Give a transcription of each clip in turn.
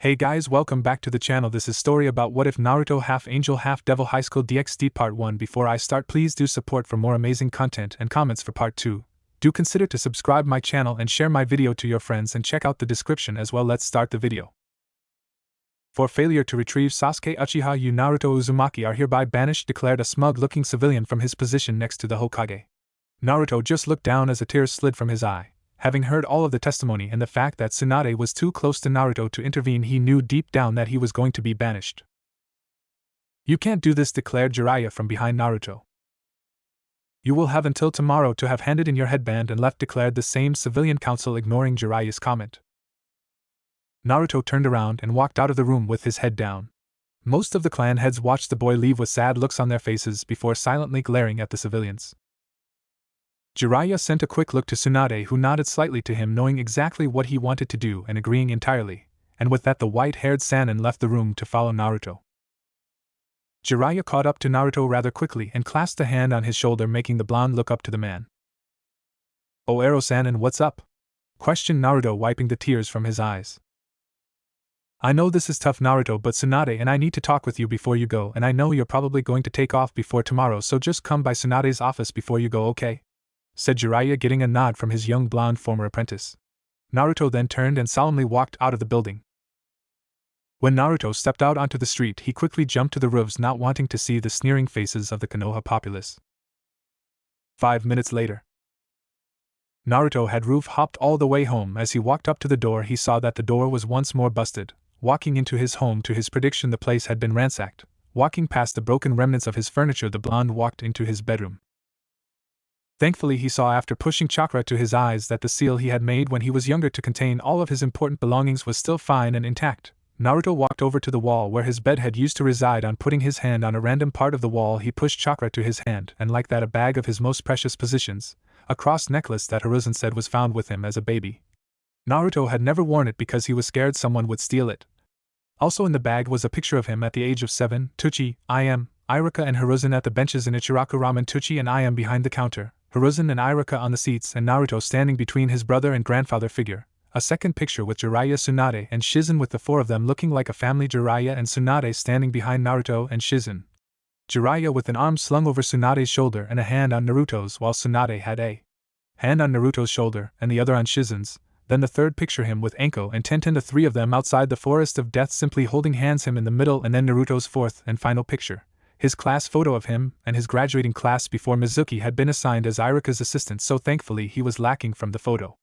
Hey guys, welcome back to the channel. This is story about what if Naruto half angel half devil Highschool DxD part 1. Before I start, please do support for more amazing content and comments for part 2. Do consider to subscribe my channel and share my video to your friends and check out the description as well. Let's start the video. For failure to retrieve Sasuke, Uchiha Yu Naruto Uzumaki are hereby banished, declared a smug-looking civilian from his position next to the Hokage. Naruto just looked down as a tear slid from his eye. Having heard all of the testimony and the fact that Tsunade was too close to Naruto to intervene, he knew deep down that he was going to be banished. "You can't do this," declared Jiraiya from behind Naruto. "You will have until tomorrow to have handed in your headband and left," declared the same civilian council, ignoring Jiraiya's comment. Naruto turned around and walked out of the room with his head down. Most of the clan heads watched the boy leave with sad looks on their faces before silently glaring at the civilians. Jiraiya sent a quick look to Tsunade, who nodded slightly to him, knowing exactly what he wanted to do and agreeing entirely, and with that the white-haired Sannin left the room to follow Naruto. Jiraiya caught up to Naruto rather quickly and clasped a hand on his shoulder, making the blonde look up to the man. "Oh, Ero Sannin, what's up?" questioned Naruto, wiping the tears from his eyes. "I know this is tough, Naruto, but Tsunade and I need to talk with you before you go, and I know you're probably going to take off before tomorrow, so just come by Tsunade's office before you go, okay?" said Jiraiya, getting a nod from his young blonde former apprentice. Naruto then turned and solemnly walked out of the building. When Naruto stepped out onto the street, he quickly jumped to the roofs, not wanting to see the sneering faces of the Konoha populace. 5 minutes later, Naruto had roof-hopped all the way home. As he walked up to the door, he saw that the door was once more busted. Walking into his home, to his prediction, the place had been ransacked. Walking past the broken remnants of his furniture, the blonde walked into his bedroom. Thankfully, he saw, after pushing chakra to his eyes, that the seal he had made when he was younger to contain all of his important belongings was still fine and intact. Naruto walked over to the wall where his bed had used to reside. On putting his hand on a random part of the wall, he pushed chakra to his hand, and like that, a bag of his most precious possessions, a cross necklace that Hiruzen said was found with him as a baby. Naruto had never worn it because he was scared someone would steal it. Also in the bag was a picture of him at the age of 7, Tuchi, Iruka and Hiruzen at the benches in Ichiraku Ramen, Tuchi and behind the counter, Hiruzen and Iruka on the seats, and Naruto standing between his brother and grandfather figure. A second picture with Jiraiya, Tsunade, and Shizen, with the four of them looking like a family. Jiraiya and Tsunade standing behind Naruto and Shizen. Jiraiya with an arm slung over Tsunade's shoulder and a hand on Naruto's, while Tsunade had a hand on Naruto's shoulder and the other on Shizen's. Then the third picture, him with Anko and Tenten, the three of them outside the Forest of Death simply holding hands, him in the middle. And then Naruto's fourth and final picture, his class photo of him and his graduating class before Mizuki had been assigned as Iruka's assistant, so thankfully he was lacking from the photo.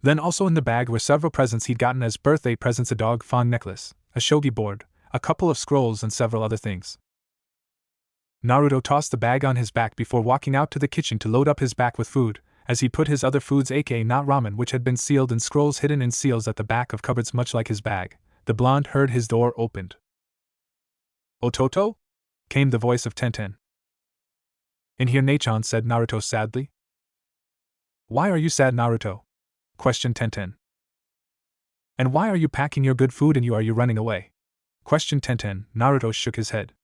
Then also in the bag were several presents he'd gotten as birthday presents: a dog fawn necklace, a shogi board, a couple of scrolls, and several other things. Naruto tossed the bag on his back before walking out to the kitchen to load up his back with food. As he put his other foods, aka not ramen, which had been sealed, and scrolls hidden in seals at the back of cupboards much like his bag, the blonde heard his door opened. "Ototo?" came the voice of Tenten. "In here, Nachan," said Naruto sadly. "Why are you sad, Naruto?" questioned Tenten. "And why are you packing your good food and are you running away?" questioned Tenten. Naruto shook his head.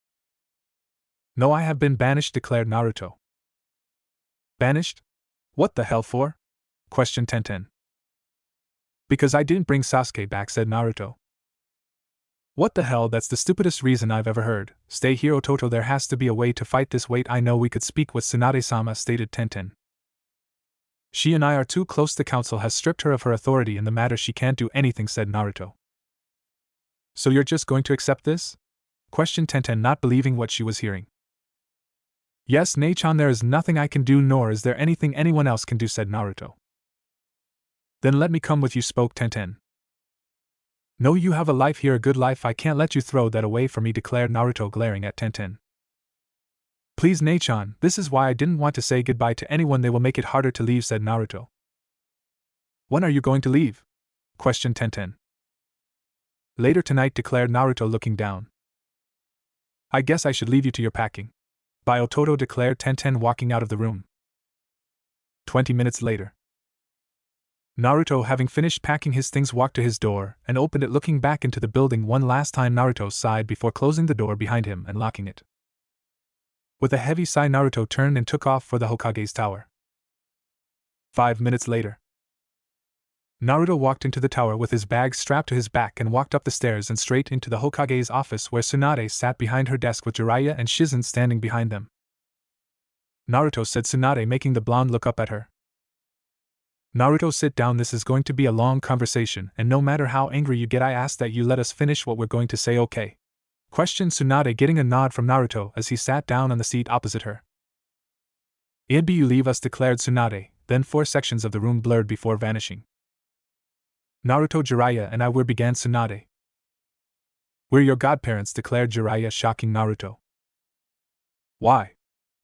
"No, I have been banished," declared Naruto. "Banished? What the hell for?" questioned Tenten. "Because I didn't bring Sasuke back," said Naruto. "What the hell, that's the stupidest reason I've ever heard. Stay here, Ototo, there has to be a way to fight this. Wait, I know we could speak with Tsunade-sama," stated Tenten. "She and I are too close. The council has stripped her of her authority in the matter. She can't do anything," said Naruto. "So you're just going to accept this?" questioned Tenten, not believing what she was hearing. "Yes, Nachan, there is nothing I can do, nor is there anything anyone else can do," said Naruto. "Then let me come with you," spoke Tenten. "No, you have a life here, a good life. I can't let you throw that away for me," declared Naruto, glaring at Tenten. "Please, Nachan, this is why I didn't want to say goodbye to anyone. They will make it harder to leave," said Naruto. "When are you going to leave?" questioned Tenten. "Later tonight," declared Naruto, looking down. "I guess I should leave you to your packing. Bye, Ototo," declared Tenten, walking out of the room. 20 minutes later, Naruto, having finished packing his things, walked to his door and opened it, looking back into the building one last time. Naruto sighed before closing the door behind him and locking it. With a heavy sigh, Naruto turned and took off for the Hokage's tower. 5 minutes later, Naruto walked into the tower with his bag strapped to his back and walked up the stairs and straight into the Hokage's office where Tsunade sat behind her desk with Jiraiya and Shizen standing behind them. Naruto, said Tsunade, making the blonde look up at her. Naruto, sit down, this is going to be a long conversation, and no matter how angry you get I ask that you let us finish what we're going to say, okay? Questioned Tsunade, getting a nod from Naruto as he sat down on the seat opposite her. It'd you leave us, declared Tsunade, then 4 sections of the room blurred before vanishing. Naruto, Jiraiya and I began Tsunade. We're your godparents, declared Jiraiya, shocking Naruto. Why?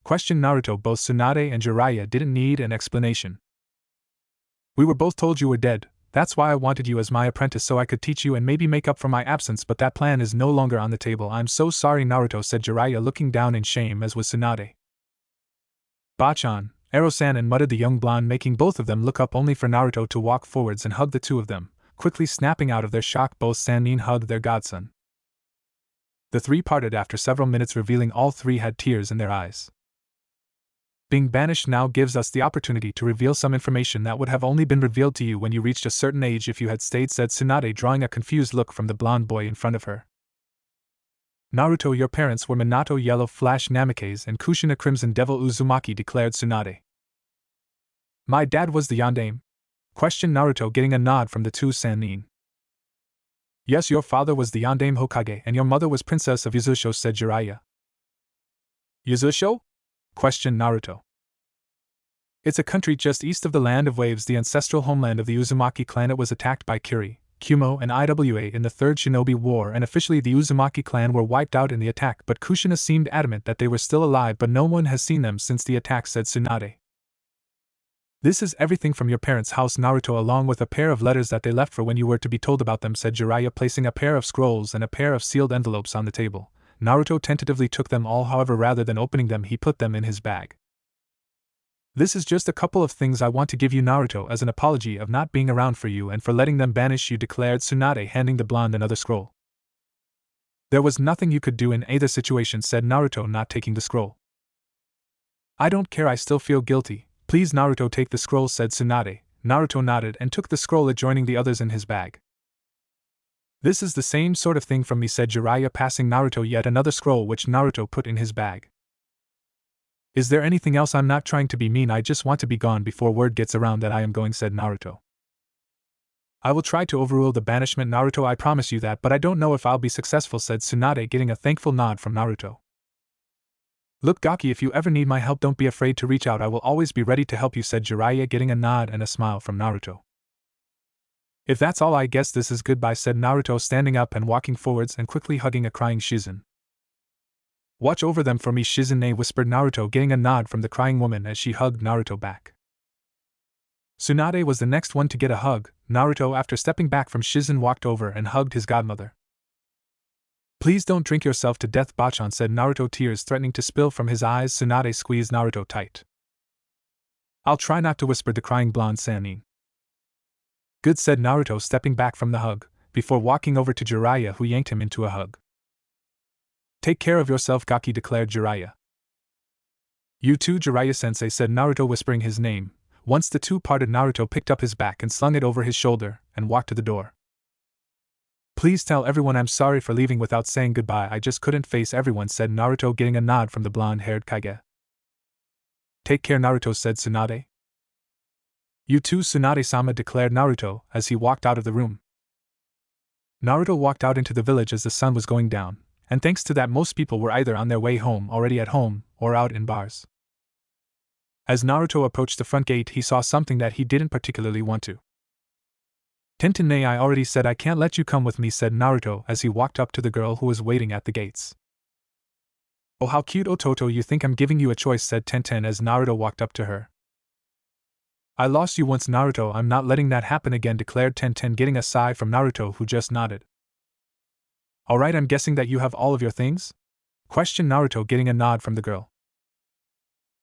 Questioned Naruto. Both Tsunade and Jiraiya didn't need an explanation. We were both told you were dead, that's why I wanted you as my apprentice so I could teach you and maybe make up for my absence, but that plan is no longer on the table. I'm so sorry, Naruto, said Jiraiya, looking down in shame, as was Tsunade. Bachan, Ero-san, muttered the young blonde, making both of them look up only for Naruto to walk forwards and hug the two of them. Quickly snapping out of their shock, both Sannin hugged their godson. The 3 parted after several minutes, revealing all 3 had tears in their eyes. Being banished now gives us the opportunity to reveal some information that would have only been revealed to you when you reached a certain age if you had stayed, said Tsunade, drawing a confused look from the blonde boy in front of her. Naruto, your parents were Minato Yellow Flash Namikaze and Kushina Crimson Devil Uzumaki, declared Tsunade. My dad was the Yondaime? Questioned Naruto, getting a nod from the 2 Sannin. Yes, your father was the Yondaime Hokage and your mother was Princess of Yuzusho, said Jiraiya. Yuzusho? Questioned Naruto. It's a country just east of the Land of Waves, the ancestral homeland of the Uzumaki clan. It was attacked by Kiri, Kumo, and Iwa in the Third Shinobi War, and officially the Uzumaki clan were wiped out in the attack, but Kushina seemed adamant that they were still alive, but no one has seen them since the attack, said Tsunade. This is everything from your parents' house, Naruto, along with a pair of letters that they left for when you were to be told about them, said Jiraiya, placing a pair of scrolls and a pair of sealed envelopes on the table. Naruto tentatively took them all, however, rather than opening them, he put them in his bag. This is just a couple of things I want to give you, Naruto, as an apology of not being around for you and for letting them banish you, declared Tsunade, handing the blonde another scroll. There was nothing you could do in either situation, said Naruto, not taking the scroll. I don't care, I still feel guilty. Please, Naruto, take the scroll, said Tsunade. Naruto nodded and took the scroll, adjoining the others in his bag. This is the same sort of thing from me, said Jiraiya, passing Naruto yet another scroll which Naruto put in his bag. Is there anything else? I'm not trying to be mean, I just want to be gone before word gets around that I am going, said Naruto. I will try to overrule the banishment, Naruto, I promise you that, but I don't know if I'll be successful, said Tsunade, getting a thankful nod from Naruto. Look, Gaki, if you ever need my help, don't be afraid to reach out, I will always be ready to help you, said Jiraiya, getting a nod and a smile from Naruto. If that's all, I guess this is goodbye, said Naruto, standing up and walking forwards and quickly hugging a crying Shizen. Watch over them for me, Shizune, whispered Naruto, getting a nod from the crying woman as she hugged Naruto back. Tsunade was the next one to get a hug. Naruto, after stepping back from Shizen, walked over and hugged his godmother. Please don't drink yourself to death, Bachan, said Naruto, tears threatening to spill from his eyes. Tsunade squeezed Naruto tight. I'll try not to, whispered the crying blonde Sannin. Good, said Naruto, stepping back from the hug, before walking over to Jiraiya, who yanked him into a hug. Take care of yourself, Gaki, declared Jiraiya. You too, Jiraiya-sensei, said Naruto, whispering his name. Once the 2 parted, Naruto picked up his back and slung it over his shoulder, and walked to the door. Please tell everyone I'm sorry for leaving without saying goodbye, I just couldn't face everyone, said Naruto, getting a nod from the blonde-haired Kage. Take care, Naruto, said Tsunade. You too, Tsunade-sama, declared Naruto, as he walked out of the room. Naruto walked out into the village as the sun was going down, and thanks to that most people were either on their way home, already at home, or out in bars. As Naruto approached the front gate, he saw something that he didn't particularly want to. Tentane, I already said I can't let you come with me, said Naruto as he walked up to the girl who was waiting at the gates. Oh, how cute, Ototo, you think I'm giving you a choice, said Tenten as Naruto walked up to her. I lost you once, Naruto, I'm not letting that happen again, declared Tenten, getting a sigh from Naruto, who just nodded. Alright, I'm guessing that you have all of your things? Questioned Naruto, getting a nod from the girl.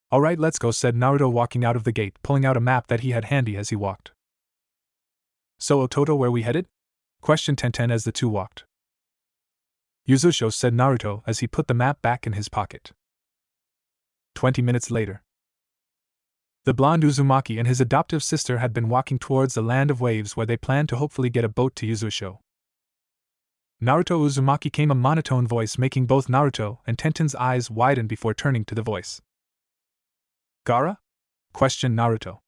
Alright, let's go, said Naruto, walking out of the gate, pulling out a map that he had handy as he walked. So, Ototo, where we headed? Questioned Tenten as the 2 walked. Yuzusho, said Naruto as he put the map back in his pocket. 20 minutes later. The blonde Uzumaki and his adoptive sister had been walking towards the land of waves where they planned to hopefully get a boat to Yuzusho. Naruto Uzumaki came a monotone voice, making both Naruto and Tenten's eyes widen before turning to the voice. Gaara? Questioned Naruto.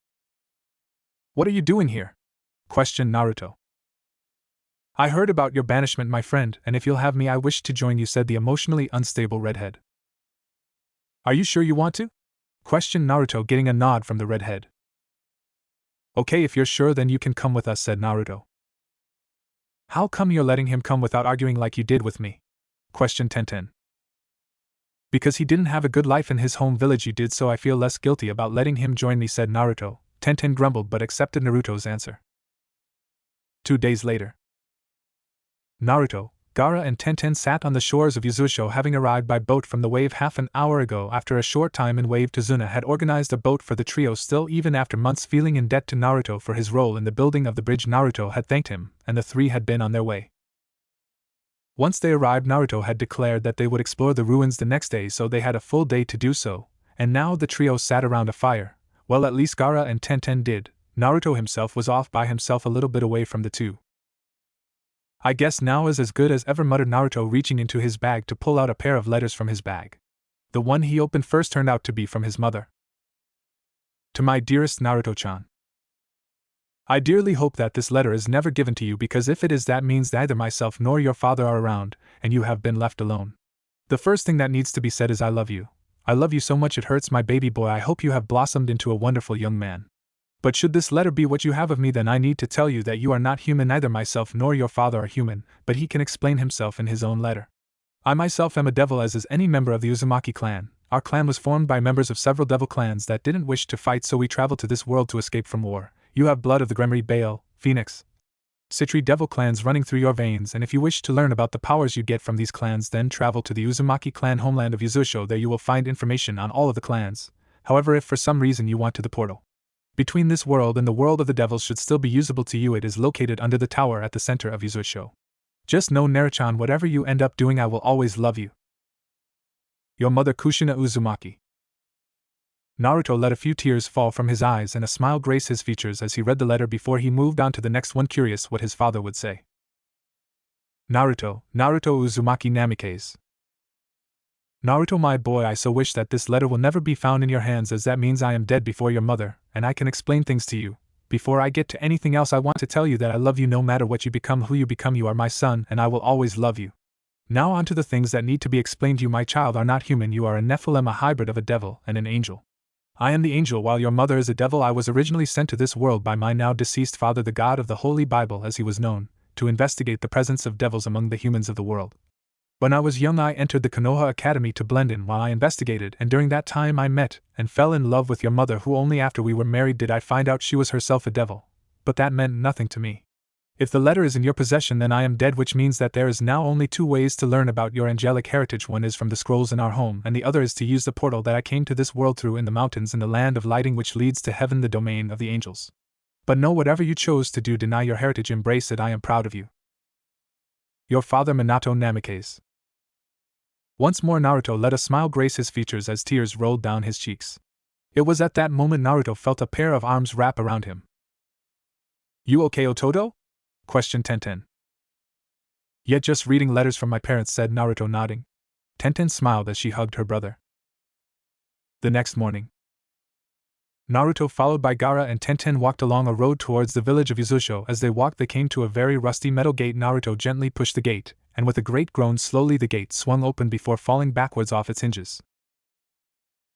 What are you doing here? Questioned Naruto. I heard about your banishment, my friend, and if you'll have me, I wish to join you, said the emotionally unstable redhead. Are you sure you want to? Questioned Naruto, getting a nod from the redhead. Okay, if you're sure, then you can come with us, said Naruto. How come you're letting him come without arguing like you did with me? Questioned Tenten. Because he didn't have a good life in his home village, you did, so I feel less guilty about letting him join me, said Naruto. Tenten grumbled but accepted Naruto's answer. 2 days later. Naruto, Gaara and Tenten sat on the shores of Yuzusho, having arrived by boat from the wave half an hour ago. After a short time in wave, Tazuna had organized a boat for the trio. Still, even after months feeling in debt to Naruto for his role in the building of the bridge, Naruto had thanked him, and the three had been on their way. Once they arrived, Naruto had declared that they would explore the ruins the next day, so they had a full day to do so, and now the trio sat around a fire. Well, at least Gaara and Tenten did. Naruto himself was off by himself a little bit away from the two. I guess now is as good as ever, muttered Naruto, reaching into his bag to pull out a pair of letters from his bag. The one he opened first turned out to be from his mother. To my dearest Naruto-chan. I dearly hope that this letter is never given to you, because if it is, that means neither myself nor your father are around, and you have been left alone. The first thing that needs to be said is I love you. I love you so much it hurts, my baby boy. I hope you have blossomed into a wonderful young man. But should this letter be what you have of me, then I need to tell you that you are not human. Neither myself nor your father are human, but he can explain himself in his own letter. I myself am a devil, as is any member of the Uzumaki clan. Our clan was formed by members of several devil clans that didn't wish to fight, so we traveled to this world to escape from war. You have blood of the Gremri, Baal, Phoenix, Citri devil clans running through your veins, and if you wish to learn about the powers you get from these clans, then travel to the Uzumaki clan homeland of Yuzusho. There you will find information on all of the clans. However, if for some reason you want to, the portal between this world and the world of the devils should still be usable to you. It is located under the tower at the center of Yuzusho. Just know, Naruto-chan, whatever you end up doing, I will always love you. Your mother, Kushina Uzumaki. Naruto let a few tears fall from his eyes and a smile grace his features as he read the letter before he moved on to the next one, curious what his father would say. Naruto Uzumaki Namikaze. Naruto, my boy, I so wish that this letter will never be found in your hands, as that means I am dead before your mother, and I can explain things to you. Before I get to anything else, I want to tell you that I love you no matter what you become, who you become. You are my son, and I will always love you. Now on to the things that need to be explained. You, my child, are not human. You are a Nephilim, a hybrid of a devil and an angel. I am the angel, while your mother is a devil. I was originally sent to this world by my now deceased father, the god of the Holy Bible as he was known, to investigate the presence of devils among the humans of the world. When I was young, I entered the Konoha Academy to blend in while I investigated, and during that time I met and fell in love with your mother, who only after we were married did I find out she was herself a devil. But that meant nothing to me. If the letter is in your possession, then I am dead, which means that there is now only 2 ways to learn about your angelic heritage. One is from the scrolls in our home, and the other is to use the portal that I came to this world through in the mountains in the land of lighting, which leads to heaven, the domain of the angels. But know, whatever you chose to do, deny your heritage, embrace it. I am proud of you. Your father, Minato Namikaze. Once more Naruto let a smile grace his features as tears rolled down his cheeks. It was at that moment Naruto felt a pair of arms wrap around him. You okay, Ototo? Questioned Tenten. Yet just reading letters from my parents, said Naruto, nodding. Tenten smiled as she hugged her brother. The next morning, Naruto, followed by Gaara and Tenten, walked along a road towards the village of Yuzusho. As they walked, they came to a very rusty metal gate. Naruto gently pushed the gate, and with a great groan, slowly the gate swung open before falling backwards off its hinges.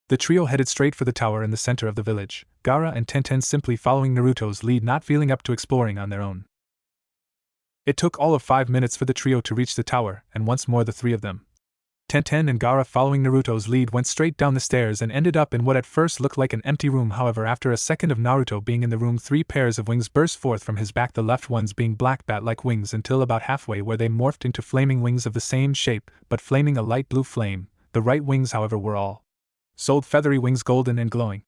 The trio headed straight for the tower in the center of the village, Gaara and Tenten simply following Naruto's lead, not feeling up to exploring on their own. It took all of 5 minutes for the trio to reach the tower, and once more the 3 of them, Tenten and Gaara following Naruto's lead, went straight down the stairs and ended up in what at first looked like an empty room. However, after a second of Naruto being in the room, 3 pairs of wings burst forth from his back, the left ones being black bat-like wings, until about halfway, where they morphed into flaming wings of the same shape, but flaming a light blue flame. The right wings, however, were all sold feathery wings, golden and glowing.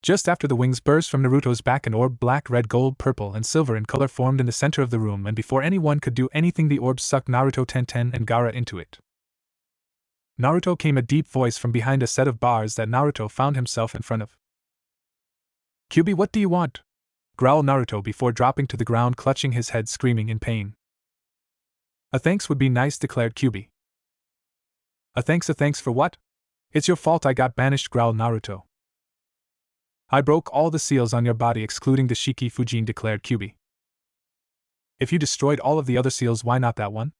Just after the wings burst from Naruto's back, an orb, black, red, gold, purple, and silver in color, formed in the center of the room, and before anyone could do anything, the orb sucked Naruto, Tenten, and Gaara into it. Naruto, came a deep voice from behind a set of bars that Naruto found himself in front of. Kyubi, what do you want? Growled Naruto before dropping to the ground, clutching his head, screaming in pain. A thanks would be nice, declared Kyubi. A thanks for what? It's your fault I got banished, growled Naruto. I broke all the seals on your body excluding the Shiki Fujin, declared Kyubi. If you destroyed all of the other seals, why not that one?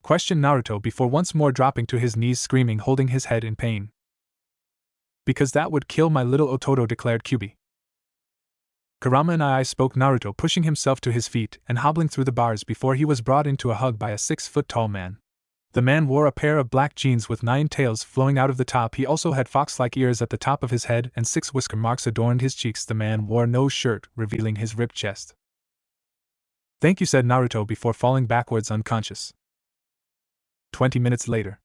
Questioned Naruto before once more dropping to his knees, screaming, holding his head in pain. Because that would kill my little Otoro, declared Kyubi. Kurama and I, spoke Naruto, pushing himself to his feet and hobbling through the bars before he was brought into a hug by a 6-foot-tall man. The man wore a pair of black jeans with 9 tails flowing out of the top. He also had fox-like ears at the top of his head and 6 whisker marks adorned his cheeks. The man wore no shirt, revealing his ripped chest. Thank you, said Naruto before falling backwards unconscious. 20 minutes later.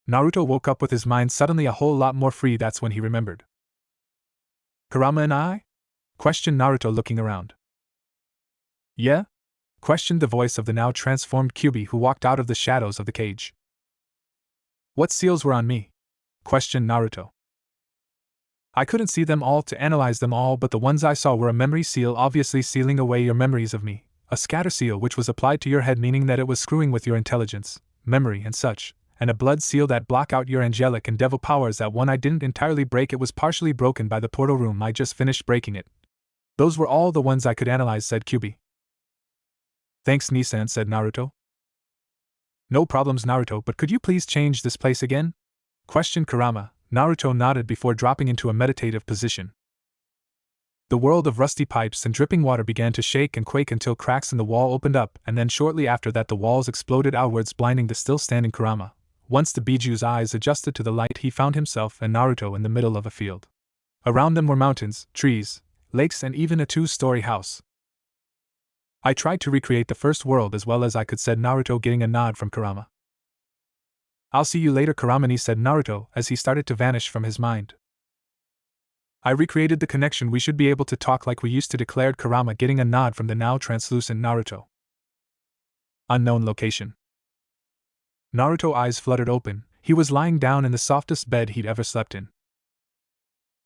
Naruto woke up with his mind suddenly a whole lot more free. That's when he remembered. Kurama and I? Questioned Naruto, looking around. Yeah? Questioned the voice of the now transformed Kyubi, who walked out of the shadows of the cage. What seals were on me? Questioned Naruto. I couldn't see them all to analyze them all, but the ones I saw were a memory seal, obviously sealing away your memories of me, a scatter seal which was applied to your head, meaning that it was screwing with your intelligence, memory and such, and a blood seal that block out your angelic and devil powers. That one I didn't entirely break, it was partially broken by the portal room. I just finished breaking it. Those were all the ones I could analyze, said Kyubi. Thanks, Nissan, said Naruto. No problems, Naruto, but could you please change this place again? Questioned Kurama. Naruto nodded before dropping into a meditative position. The world of rusty pipes and dripping water began to shake and quake until cracks in the wall opened up, and then shortly after that the walls exploded outwards, blinding the still standing Kurama. Once the Biju's eyes adjusted to the light, he found himself and Naruto in the middle of a field. Around them were mountains, trees, lakes, and even a 2-story house. I tried to recreate the first world as well as I could, said Naruto, getting a nod from Kurama. I'll see you later, Kuramani, said Naruto as he started to vanish from his mind. I recreated the connection, we should be able to talk like we used to, declared Kurama, getting a nod from the now translucent Naruto. Unknown location. Naruto's eyes fluttered open. He was lying down in the softest bed he'd ever slept in.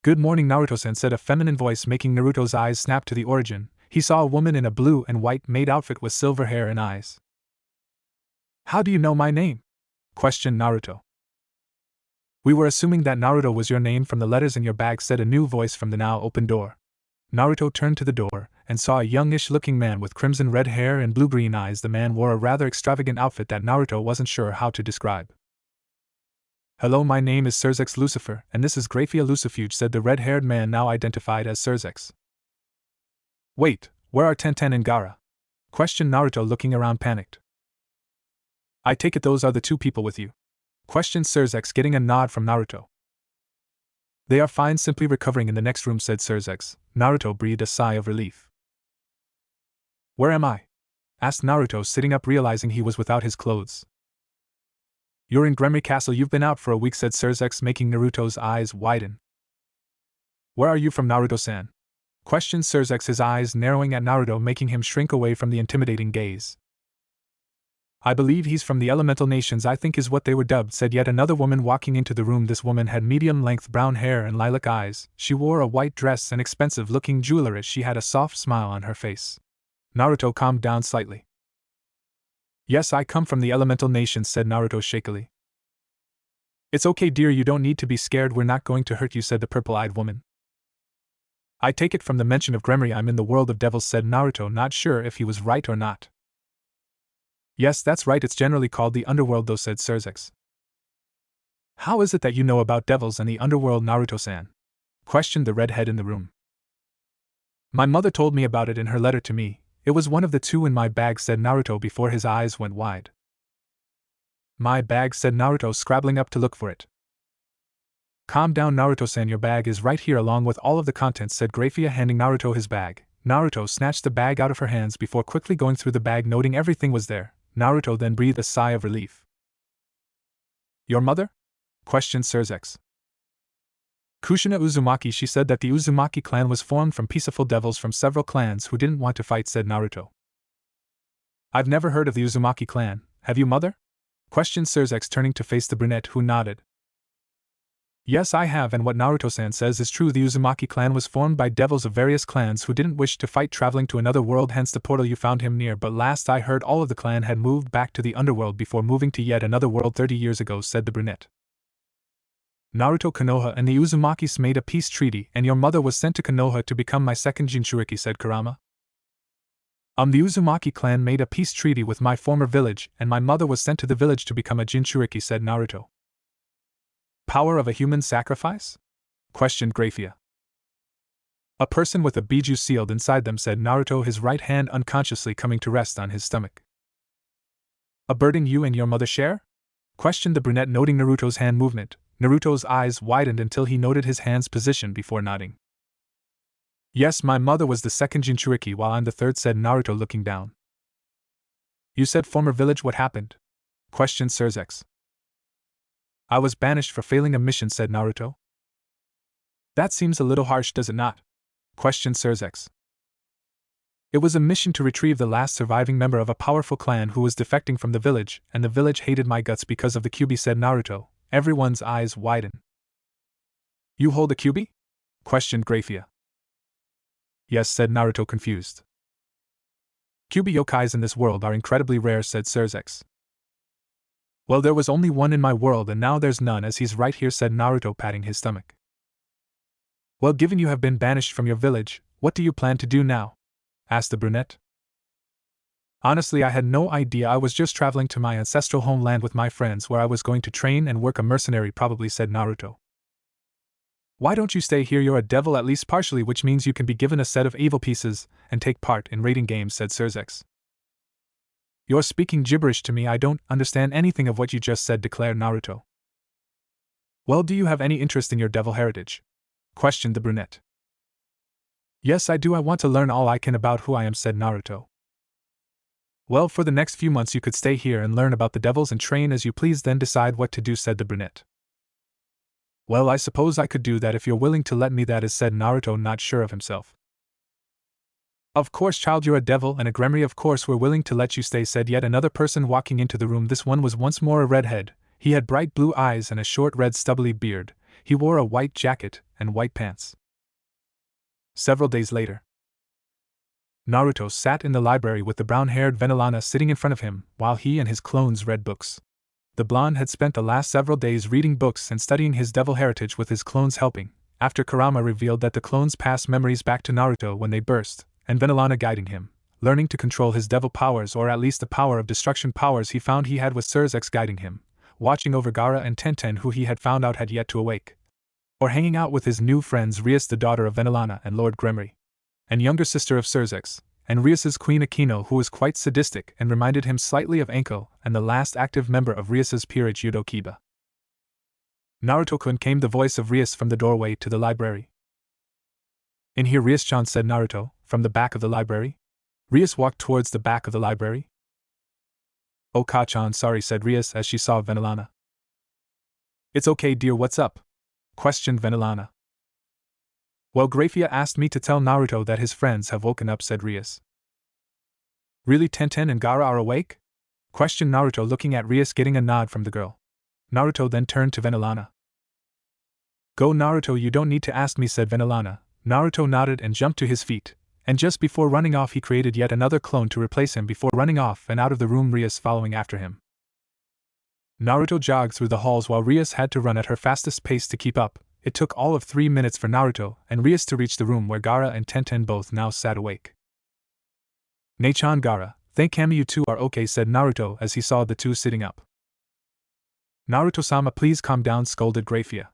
Good morning, Naruto-san, said a feminine voice, making Naruto's eyes snap to the origin. He saw a woman in a blue and white maid outfit with silver hair and eyes. How do you know my name? Questioned Naruto. We were assuming that Naruto was your name from the letters in your bag, said a new voice from the now open door. Naruto turned to the door and saw a youngish-looking man with crimson red hair and blue-green eyes. The man wore a rather extravagant outfit that Naruto wasn't sure how to describe. Hello, my name is Surzex Lucifer, and this is Graphia Lucifuge, said the red-haired man, now identified as Surzex. Wait, where are Tenten and Gaara? Questioned Naruto, looking around panicked. I take it those are the 2 people with you? Questioned Surzex, getting a nod from Naruto. They are fine, simply recovering in the next room, said Surzex. Naruto breathed a sigh of relief. Where am I? Asked Naruto, sitting up, realizing he was without his clothes. You're in Gremry Castle. You've been out for a week, said Surzex, making Naruto's eyes widen. Where are you from, Naruto-san? Questioned Surzex, his eyes narrowing at Naruto, making him shrink away from the intimidating gaze. I believe he's from the elemental nations, I think is what they were dubbed, said yet another woman, walking into the room. This woman had medium-length brown hair and lilac eyes. She wore a white dress and expensive-looking jewelry. She had a soft smile on her face. Naruto calmed down slightly. Yes, I come from the elemental nations, said Naruto shakily. It's okay, dear, you don't need to be scared, we're not going to hurt you, said the purple-eyed woman. I take it from the mention of Gremry I'm in the world of devils, said Naruto, not sure if he was right or not. Yes, that's right, it's generally called the underworld though, said Surzex. How is it that you know about devils and the underworld, Naruto-san? Questioned the redhead in the room. My mother told me about it in her letter to me. It was one of the 2 in my bag, said Naruto before his eyes went wide. My bag, said Naruto, scrabbling up to look for it. Calm down, Naruto-san, your bag is right here along with all of the contents, said Graphia, handing Naruto his bag. Naruto snatched the bag out of her hands before quickly going through the bag, noting everything was there. Naruto then breathed a sigh of relief. Your mother? Questioned Surzex. Kushina Uzumaki, she said that the Uzumaki clan was formed from peaceful devils from several clans who didn't want to fight, said Naruto. I've never heard of the Uzumaki clan, have you, mother? Questioned Surzex, turning to face the brunette, who nodded. Yes, I have, and what Naruto-san says is true. The Uzumaki clan was formed by devils of various clans who didn't wish to fight, traveling to another world, hence the portal you found him near. But last I heard, all of the clan had moved back to the underworld before moving to yet another world 30 years ago, said the brunette. Naruto, Konoha and the Uzumakis made a peace treaty, and your mother was sent to Konoha to become my second Jinchuriki, said Kurama. The Uzumaki clan made a peace treaty with my former village, and my mother was sent to the village to become a Jinchuriki, said Naruto. Power of a human sacrifice? Questioned Graphia. A person with a biju sealed inside them, said Naruto, his right hand unconsciously coming to rest on his stomach. A burden you and your mother share? Questioned the brunette, noting Naruto's hand movement. Naruto's eyes widened until he noted his hand's position before nodding. Yes, my mother was the second Jinchuriki while I'm the third, said Naruto, looking down. You said former village, what happened? Questioned Surzex. I was banished for failing a mission, said Naruto. That seems a little harsh, does it not? Questioned Surzex. It was a mission to retrieve the last surviving member of a powerful clan who was defecting from the village, and the village hated my guts because of the Kyuubi, said Naruto. Everyone's eyes widen. You hold a Kyuubi? Questioned Graphia. Yes, said Naruto, confused. Kyuubi yokais in this world are incredibly rare, said Surzex. Well, there was only one in my world and now there's none, as he's right here, said Naruto, patting his stomach. Well, given you have been banished from your village, what do you plan to do now? Asked the brunette. Honestly, I had no idea. I was just traveling to my ancestral homeland with my friends where I was going to train and work a mercenary, probably, said Naruto. Why don't you stay here? You're a devil, at least partially, which means you can be given a set of evil pieces and take part in raiding games, said Surzex. You're speaking gibberish to me. I don't understand anything of what you just said, declared Naruto. Well, do you have any interest in your devil heritage? Questioned the brunette. Yes, I do. I want to learn all I can about who I am, said Naruto. Well, for the next few months you could stay here and learn about the devils and train as you please, then decide what to do, said the brunette. Well, I suppose I could do that if you're willing to let me, that is, said Naruto, not sure of himself. Of course, child, you're a devil and a gremry, of course we're willing to let you stay, said yet another person walking into the room. This one was once more a redhead. He had bright blue eyes and a short red stubbly beard. He wore a white jacket and white pants. Several days later, Naruto sat in the library with the brown-haired Venelana sitting in front of him, while he and his clones read books. The blonde had spent the last several days reading books and studying his devil heritage, with his clones helping, after Kurama revealed that the clones passed memories back to Naruto when they burst, and Venelana guiding him, learning to control his devil powers, or at least the power of destruction powers he found he had, with Surzex guiding him, watching over Gaara and Tenten, who he had found out had yet to awake, or hanging out with his new friends Rias, the daughter of Venelana and Lord Gremory, and younger sister of Surzex, and Rias's queen Akino, who was quite sadistic and reminded him slightly of Anko, and the last active member of Rias's peerage, Yudo Kiba. Naruto-kun, came the voice of Rias from the doorway to the library. In here, Rias-chan, said Naruto, from the back of the library. Rias walked towards the back of the library. Oh, Ka-chan, sorry, said Rias as she saw Venelana. It's okay, dear, what's up? Questioned Venelana. Well, Graphia asked me to tell Naruto that his friends have woken up, said Rias. Really, Tenten and Gaara are awake? Questioned Naruto, looking at Rias, getting a nod from the girl. Naruto then turned to Venelana. Go, Naruto, you don't need to ask me, said Venelana. Naruto nodded and jumped to his feet, and just before running off he created yet another clone to replace him before running off and out of the room, Rias following after him. Naruto jogged through the halls while Rias had to run at her fastest pace to keep up. It took all of 3 minutes for Naruto and Rias to reach the room where Gaara and Tenten both now sat awake. Nei-chan, Gaara, thank Kami you two are okay, said Naruto as he saw the two sitting up. Naruto-sama, please calm down, scolded Graphia.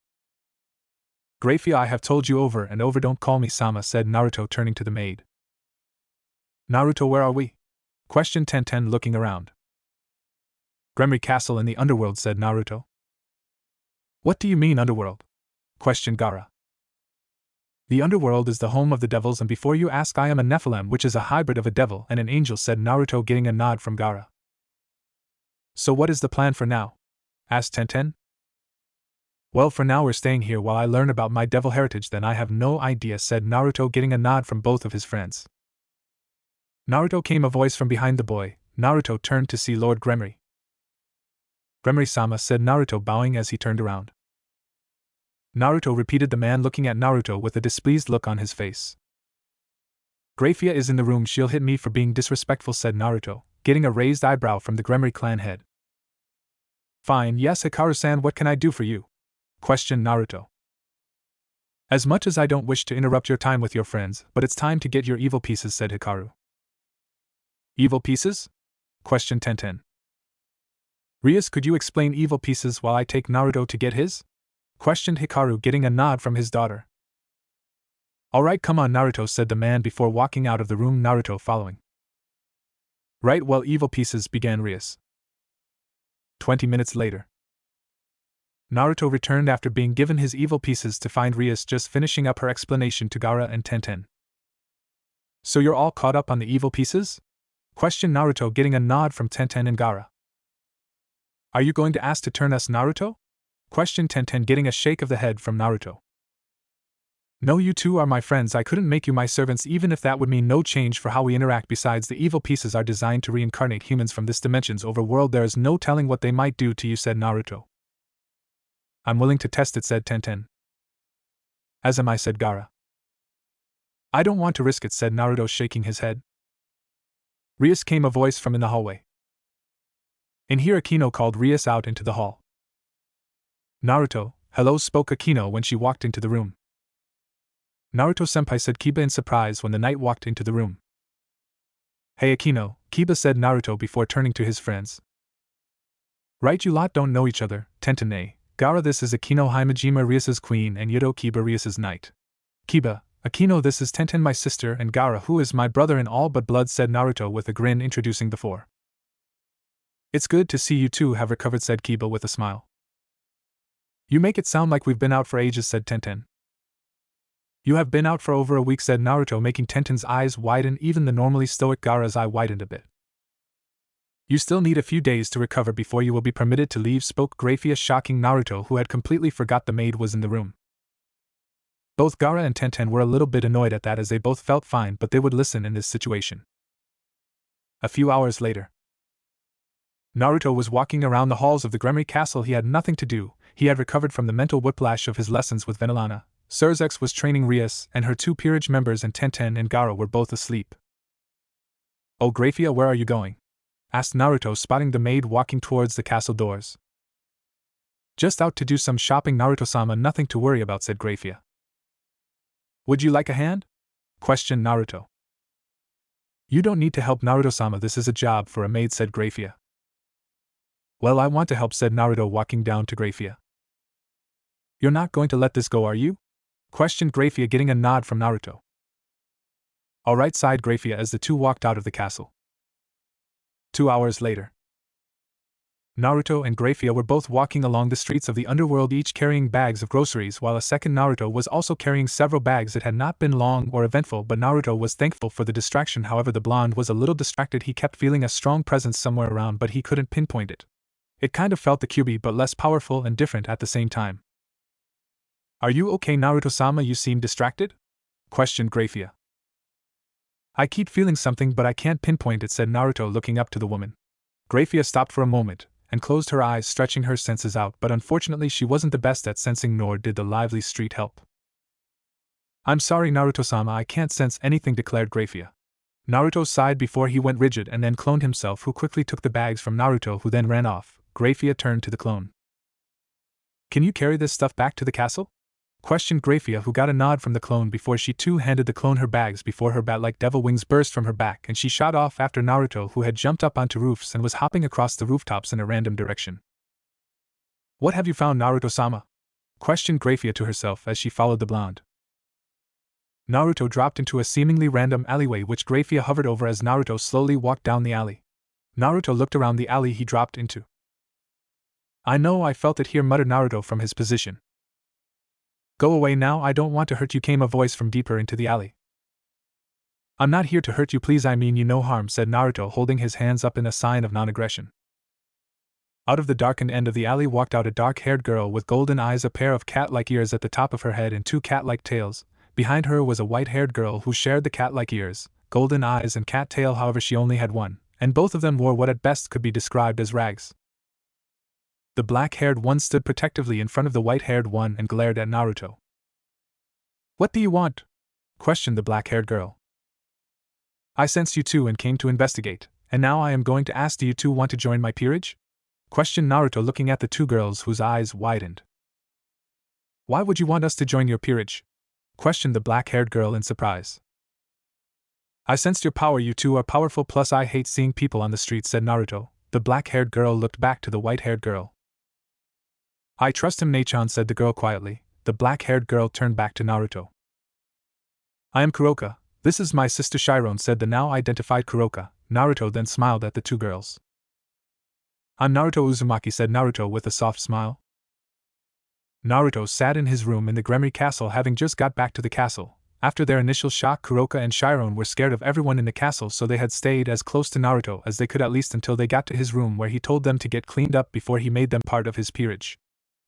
Graphia, I have told you over and over, don't call me Sama, said Naruto, turning to the maid. Naruto, where are we? Questioned Tenten, looking around. Gremory Castle in the underworld, said Naruto. What do you mean, underworld? Questioned Gaara. The underworld is the home of the devils, and before you ask, I am a Nephilim, which is a hybrid of a devil and an angel, said Naruto, getting a nod from Gaara. So what is the plan for now? Asked Tenten. Well, for now we're staying here while I learn about my devil heritage, then I have no idea, said Naruto, getting a nod from both of his friends. Naruto, came a voice from behind the boy. Naruto turned to see Lord Gremory. Gremory-sama, said Naruto, bowing as he turned around. Naruto repeated the man looking at Naruto with a displeased look on his face. Grafia is in the room, she'll hit me for being disrespectful, said Naruto, getting a raised eyebrow from the Gremory clan head. Fine, yes Hikaru-san, what can I do for you? Questioned Naruto. As much as I don't wish to interrupt your time with your friends, but it's time to get your evil pieces, said Hikaru. Evil pieces? Questioned Tenten. Rias, could you explain evil pieces while I take Naruto to get his? Questioned Hikaru, getting a nod from his daughter. Alright, come on Naruto, said the man before walking out of the room, Naruto following. Right, well, evil pieces, began Rias. 20 minutes later. Naruto returned after being given his evil pieces to find Rias just finishing up her explanation to Gaara and Tenten. So you're all caught up on the evil pieces? Questioned Naruto, getting a nod from Tenten and Gaara. Are you going to ask to turn us, Naruto? Questioned Tenten, getting a shake of the head from Naruto. No, you two are my friends, I couldn't make you my servants even if that would mean no change for how we interact. Besides, the evil pieces are designed to reincarnate humans from this dimension's overworld, there is no telling what they might do to you, said Naruto. I'm willing to test it, said Tenten. As am I, said Gaara. I don't want to risk it, said Naruto, shaking his head. Rias, came a voice from in the hallway. In here, Akino called Rias out into the hall. Naruto, hello, spoke Akino when she walked into the room. Naruto-senpai, said Kiba in surprise when the knight walked into the room. Hey Akino, Kiba, said Naruto before turning to his friends. Right, you lot don't know each other, Tenten. Gaara, this is Akino Himejima, Rias's queen, and Yudo, Kiba, Rias's knight. Kiba, Akino, this is Tenten, my sister, and Gaara, who is my brother in all but blood, said Naruto with a grin, introducing the four. It's good to see you two have recovered, said Kiba with a smile. You make it sound like we've been out for ages, said Tenten. You have been out for over a week, said Naruto, making Tenten's eyes widen. Even the normally stoic Gaara's eye widened a bit. You still need a few days to recover before you will be permitted to leave, spoke Grafia, shocking Naruto, who had completely forgot the maid was in the room. Both Gaara and Tenten were a little bit annoyed at that, as they both felt fine, but they would listen in this situation. A few hours later. Naruto was walking around the halls of the Gremory Castle. He had nothing to do. He had recovered from the mental whiplash of his lessons with Venilana. Surzex was training Rias, and her two peerage members, and Tenten and Gaara were both asleep. Oh Grafia, where are you going? Asked Naruto, spotting the maid walking towards the castle doors. Just out to do some shopping, Naruto-sama, nothing to worry about, said Grafia. Would you like a hand? Questioned Naruto. You don't need to help, Naruto-sama, this is a job for a maid, said Grafia. Well, I want to help, said Naruto, walking down to Grafia. You're not going to let this go, are you? Questioned Grafia, getting a nod from Naruto. Alright, sighed Grafia as the two walked out of the castle. 2 hours later. Naruto and Grafia were both walking along the streets of the underworld, each carrying bags of groceries, while a second Naruto was also carrying several bags. It had not been long or eventful, but Naruto was thankful for the distraction. However, the blonde was a little distracted. He kept feeling a strong presence somewhere around, but he couldn't pinpoint it. It kind of felt the QB, but less powerful and different at the same time. Are you okay, Naruto-sama? You seem distracted? Questioned Grafia. I keep feeling something, but I can't pinpoint it, said Naruto, looking up to the woman. Grafia stopped for a moment and closed her eyes, stretching her senses out, but unfortunately she wasn't the best at sensing, nor did the lively street help. I'm sorry, Naruto-sama, I can't sense anything, declared Grafia. Naruto sighed before he went rigid and then cloned himself, who quickly took the bags from Naruto, who then ran off. Grafia turned to the clone. Can you carry this stuff back to the castle? Questioned Grafia, who got a nod from the clone before she too handed the clone her bags before her bat-like devil wings burst from her back and she shot off after Naruto, who had jumped up onto roofs and was hopping across the rooftops in a random direction. What have you found, Naruto-sama? Questioned Grafia to herself as she followed the blonde. Naruto dropped into a seemingly random alleyway which Grafia hovered over as Naruto slowly walked down the alley. Naruto looked around the alley he dropped into. I know, I felt it here, muttered Naruto from his position. Go away now, I don't want to hurt you, came a voice from deeper into the alley. I'm not here to hurt you, please, I mean you no harm, said Naruto, holding his hands up in a sign of non-aggression. Out of the darkened end of the alley walked out a dark-haired girl with golden eyes, a pair of cat-like ears at the top of her head and two cat-like tails. Behind her was a white-haired girl who shared the cat-like ears, golden eyes and cat tail, however she only had one, and both of them wore what at best could be described as rags. The black-haired one stood protectively in front of the white-haired one and glared at Naruto. "What do you want?" questioned the black-haired girl. "I sensed you two and came to investigate, and now I am going to ask, do you two want to join my peerage?" questioned Naruto, looking at the two girls whose eyes widened. "Why would you want us to join your peerage?" questioned the black-haired girl in surprise. "I sensed your power, you two are powerful, plus I hate seeing people on the street," said Naruto. The black-haired girl looked back to the white-haired girl. "I trust him, Nachan," said the girl quietly. The black-haired girl turned back to Naruto. "I am Kuroka. This is my sister Chiron," said the now identified Kuroka. Naruto then smiled at the two girls. "I'm Naruto Uzumaki," said Naruto with a soft smile. Naruto sat in his room in the Gremry Castle, having just got back to the castle. After their initial shock, Kuroka and Chiron were scared of everyone in the castle, so they had stayed as close to Naruto as they could, at least until they got to his room, where he told them to get cleaned up before he made them part of his peerage.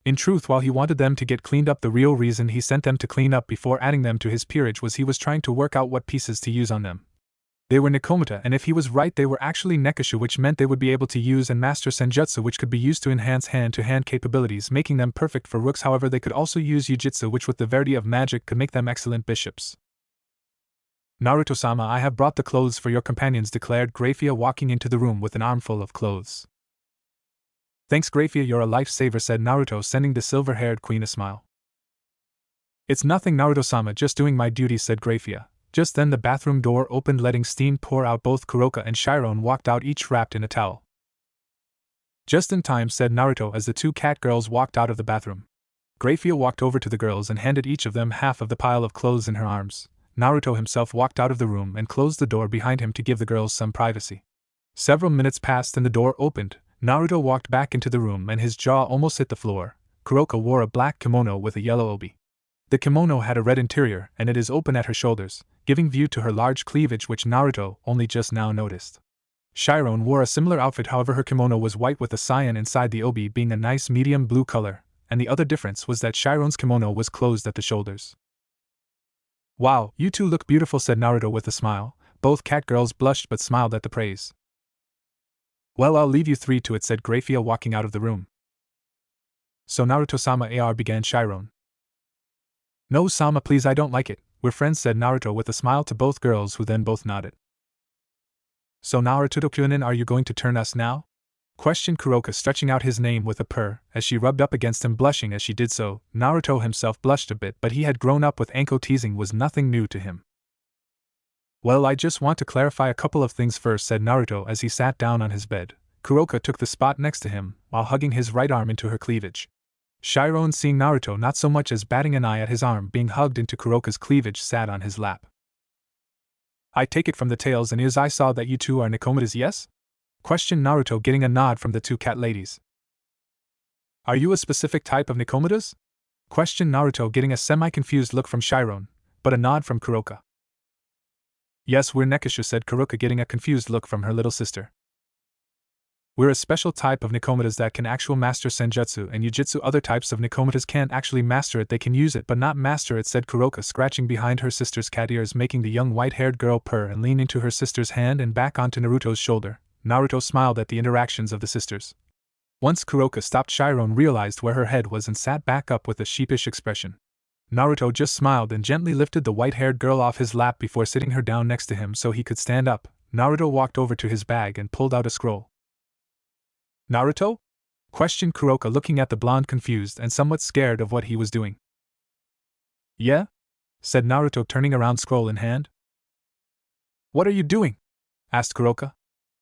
In truth, while he wanted them to get cleaned up, the real reason he sent them to clean up before adding them to his peerage was he was trying to work out what pieces to use on them. They were Nekomata, and if he was right, they were actually Nekashu, which meant they would be able to use and master Senjutsu, which could be used to enhance hand-to-hand capabilities, making them perfect for rooks. However, they could also use Jujitsu, which with the verity of magic could make them excellent bishops. "Naruto-sama, I have brought the clothes for your companions," declared Grafia, walking into the room with an armful of clothes. "Thanks, Grafia, you're a lifesaver," said Naruto, sending the silver-haired queen a smile. "It's nothing, Naruto-sama, just doing my duty," said Grafia. Just then the bathroom door opened, letting steam pour out. Both Kuroka and Chiron walked out, each wrapped in a towel. "Just in time," said Naruto as the two cat girls walked out of the bathroom. Grafia walked over to the girls and handed each of them half of the pile of clothes in her arms. Naruto himself walked out of the room and closed the door behind him to give the girls some privacy. Several minutes passed and the door opened. Naruto walked back into the room and his jaw almost hit the floor. Kuroka wore a black kimono with a yellow obi. The kimono had a red interior and it is open at her shoulders, giving view to her large cleavage, which Naruto only just now noticed. Chiron wore a similar outfit, however her kimono was white with a cyan inside, the obi being a nice medium blue color, and the other difference was that Chiron's kimono was closed at the shoulders. "Wow, you two look beautiful," said Naruto with a smile. Both cat girls blushed but smiled at the praise. "Well, I'll leave you three to it," said Grafia, walking out of the room. "So Naruto-sama," began Chiron. "No, Sama, please, I don't like it. We're friends," said Naruto with a smile to both girls, who then both nodded. "So Naruto-kunin, are you going to turn us now?" questioned Kuroka, stretching out his name with a purr, as she rubbed up against him, blushing as she did so. Naruto himself blushed a bit, but he had grown up with Anko. Teasing was nothing new to him. "Well, I just want to clarify a couple of things first," said Naruto as he sat down on his bed. Kuroka took the spot next to him, while hugging his right arm into her cleavage. Chiron, seeing Naruto not so much as batting an eye at his arm being hugged into Kuroka's cleavage, sat on his lap. "I take it from the tails and ears I saw that you two are Nekomatas, yes?" questioned Naruto, getting a nod from the two cat ladies. "Are you a specific type of Nekomatas?" questioned Naruto, getting a semi-confused look from Chiron, but a nod from Kuroka. "Yes, we're Nekashu," said Kuroka, getting a confused look from her little sister. "We're a special type of Nekomatas that can actually master Senjutsu and Jujitsu. Other types of Nekomatas can't actually master it, they can use it but not master it," said Kuroka, scratching behind her sister's cat ears, making the young white-haired girl purr and lean into her sister's hand and back onto Naruto's shoulder. Naruto smiled at the interactions of the sisters. Once Kuroka stopped, Chiron realized where her head was and sat back up with a sheepish expression. Naruto just smiled and gently lifted the white-haired girl off his lap before sitting her down next to him so he could stand up. Naruto walked over to his bag and pulled out a scroll. "Naruto?" questioned Kuroka, looking at the blonde, confused and somewhat scared of what he was doing. "Yeah?" said Naruto, turning around, scroll in hand. "What are you doing?" asked Kuroka.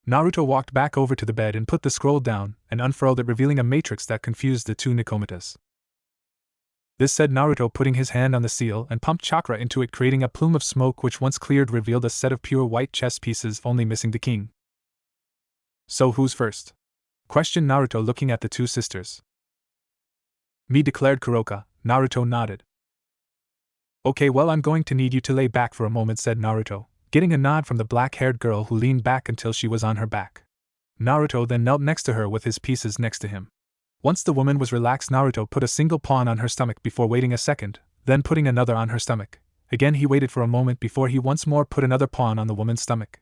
Naruto walked back over to the bed and put the scroll down and unfurled it, revealing a matrix that confused the two Nekomatas. "This," said Naruto, putting his hand on the seal and pumped chakra into it, creating a plume of smoke which, once cleared, revealed a set of pure white chess pieces, only missing the king. "So who's first?" questioned Naruto, looking at the two sisters. "Me," declared Kuroka. Naruto nodded. "Okay, well, I'm going to need you to lay back for a moment," said Naruto, getting a nod from the black-haired girl, who leaned back until she was on her back. Naruto then knelt next to her with his pieces next to him. Once the woman was relaxed, Naruto put a single pawn on her stomach before waiting a second, then putting another on her stomach. Again he waited for a moment before he once more put another pawn on the woman's stomach.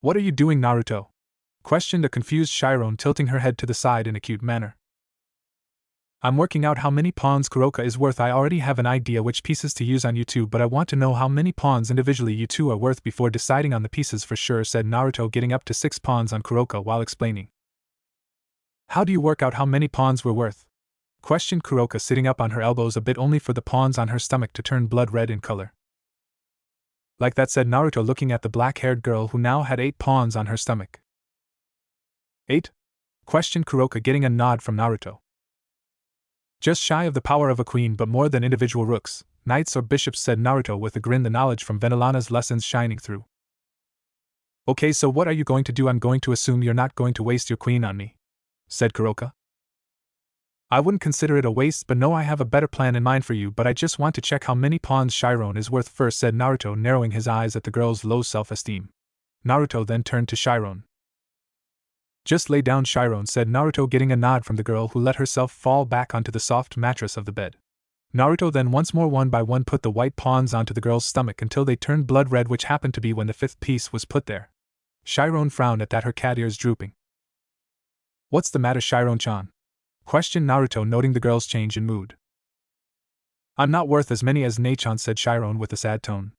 "What are you doing, Naruto?" questioned a confused Chiron, tilting her head to the side in a cute manner. I'm working out how many pawns Kuroka is worth. I already have an idea which pieces to use on you two, but I want to know how many pawns individually you two are worth before deciding on the pieces for sure, said Naruto, getting up to 6 pawns on Kuroka while explaining. How do you work out how many pawns we're worth? Questioned Kuroka, sitting up on her elbows a bit, only for the pawns on her stomach to turn blood red in color. Like that, said Naruto, looking at the black-haired girl who now had 8 pawns on her stomach. 8? Questioned Kuroka, getting a nod from Naruto. Just shy of the power of a queen, but more than individual rooks, knights or bishops, said Naruto with a grin, the knowledge from Venelana's lessons shining through. Okay, so what are you going to do? I'm going to assume you're not going to waste your queen on me, said Kuroka. I wouldn't consider it a waste, but no, I have a better plan in mind for you, but I just want to check how many pawns Chiron is worth first, said Naruto, narrowing his eyes at the girl's low self-esteem. Naruto then turned to Chiron. Just lay down, Chiron, said Naruto, getting a nod from the girl who let herself fall back onto the soft mattress of the bed. Naruto then once more, one by one, put the white pawns onto the girl's stomach until they turned blood red, which happened to be when the 5th piece was put there. Chiron frowned at that, her cat ears drooping. What's the matter, Chiron-chan? Questioned Naruto, noting the girl's change in mood. I'm not worth as many as Nei-chan, said Chiron with a sad tone.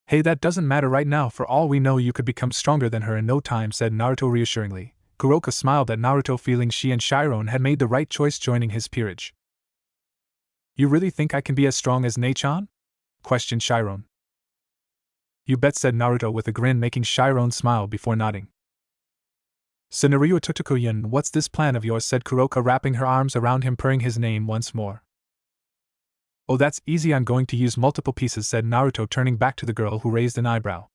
Hey, that doesn't matter right now. For all we know, you could become stronger than her in no time, said Naruto reassuringly. Kuroka smiled at Naruto, feeling she and Chiron had made the right choice joining his peerage. You really think I can be as strong as Nei-chan? Questioned Chiron. You bet, said Naruto with a grin, making Chiron smile before nodding. Scenario Totokoyan, what's this plan of yours? Said Kuroka, wrapping her arms around him, purring his name once more. Oh, that's easy. I'm going to use multiple pieces, said Naruto, turning back to the girl who raised an eyebrow.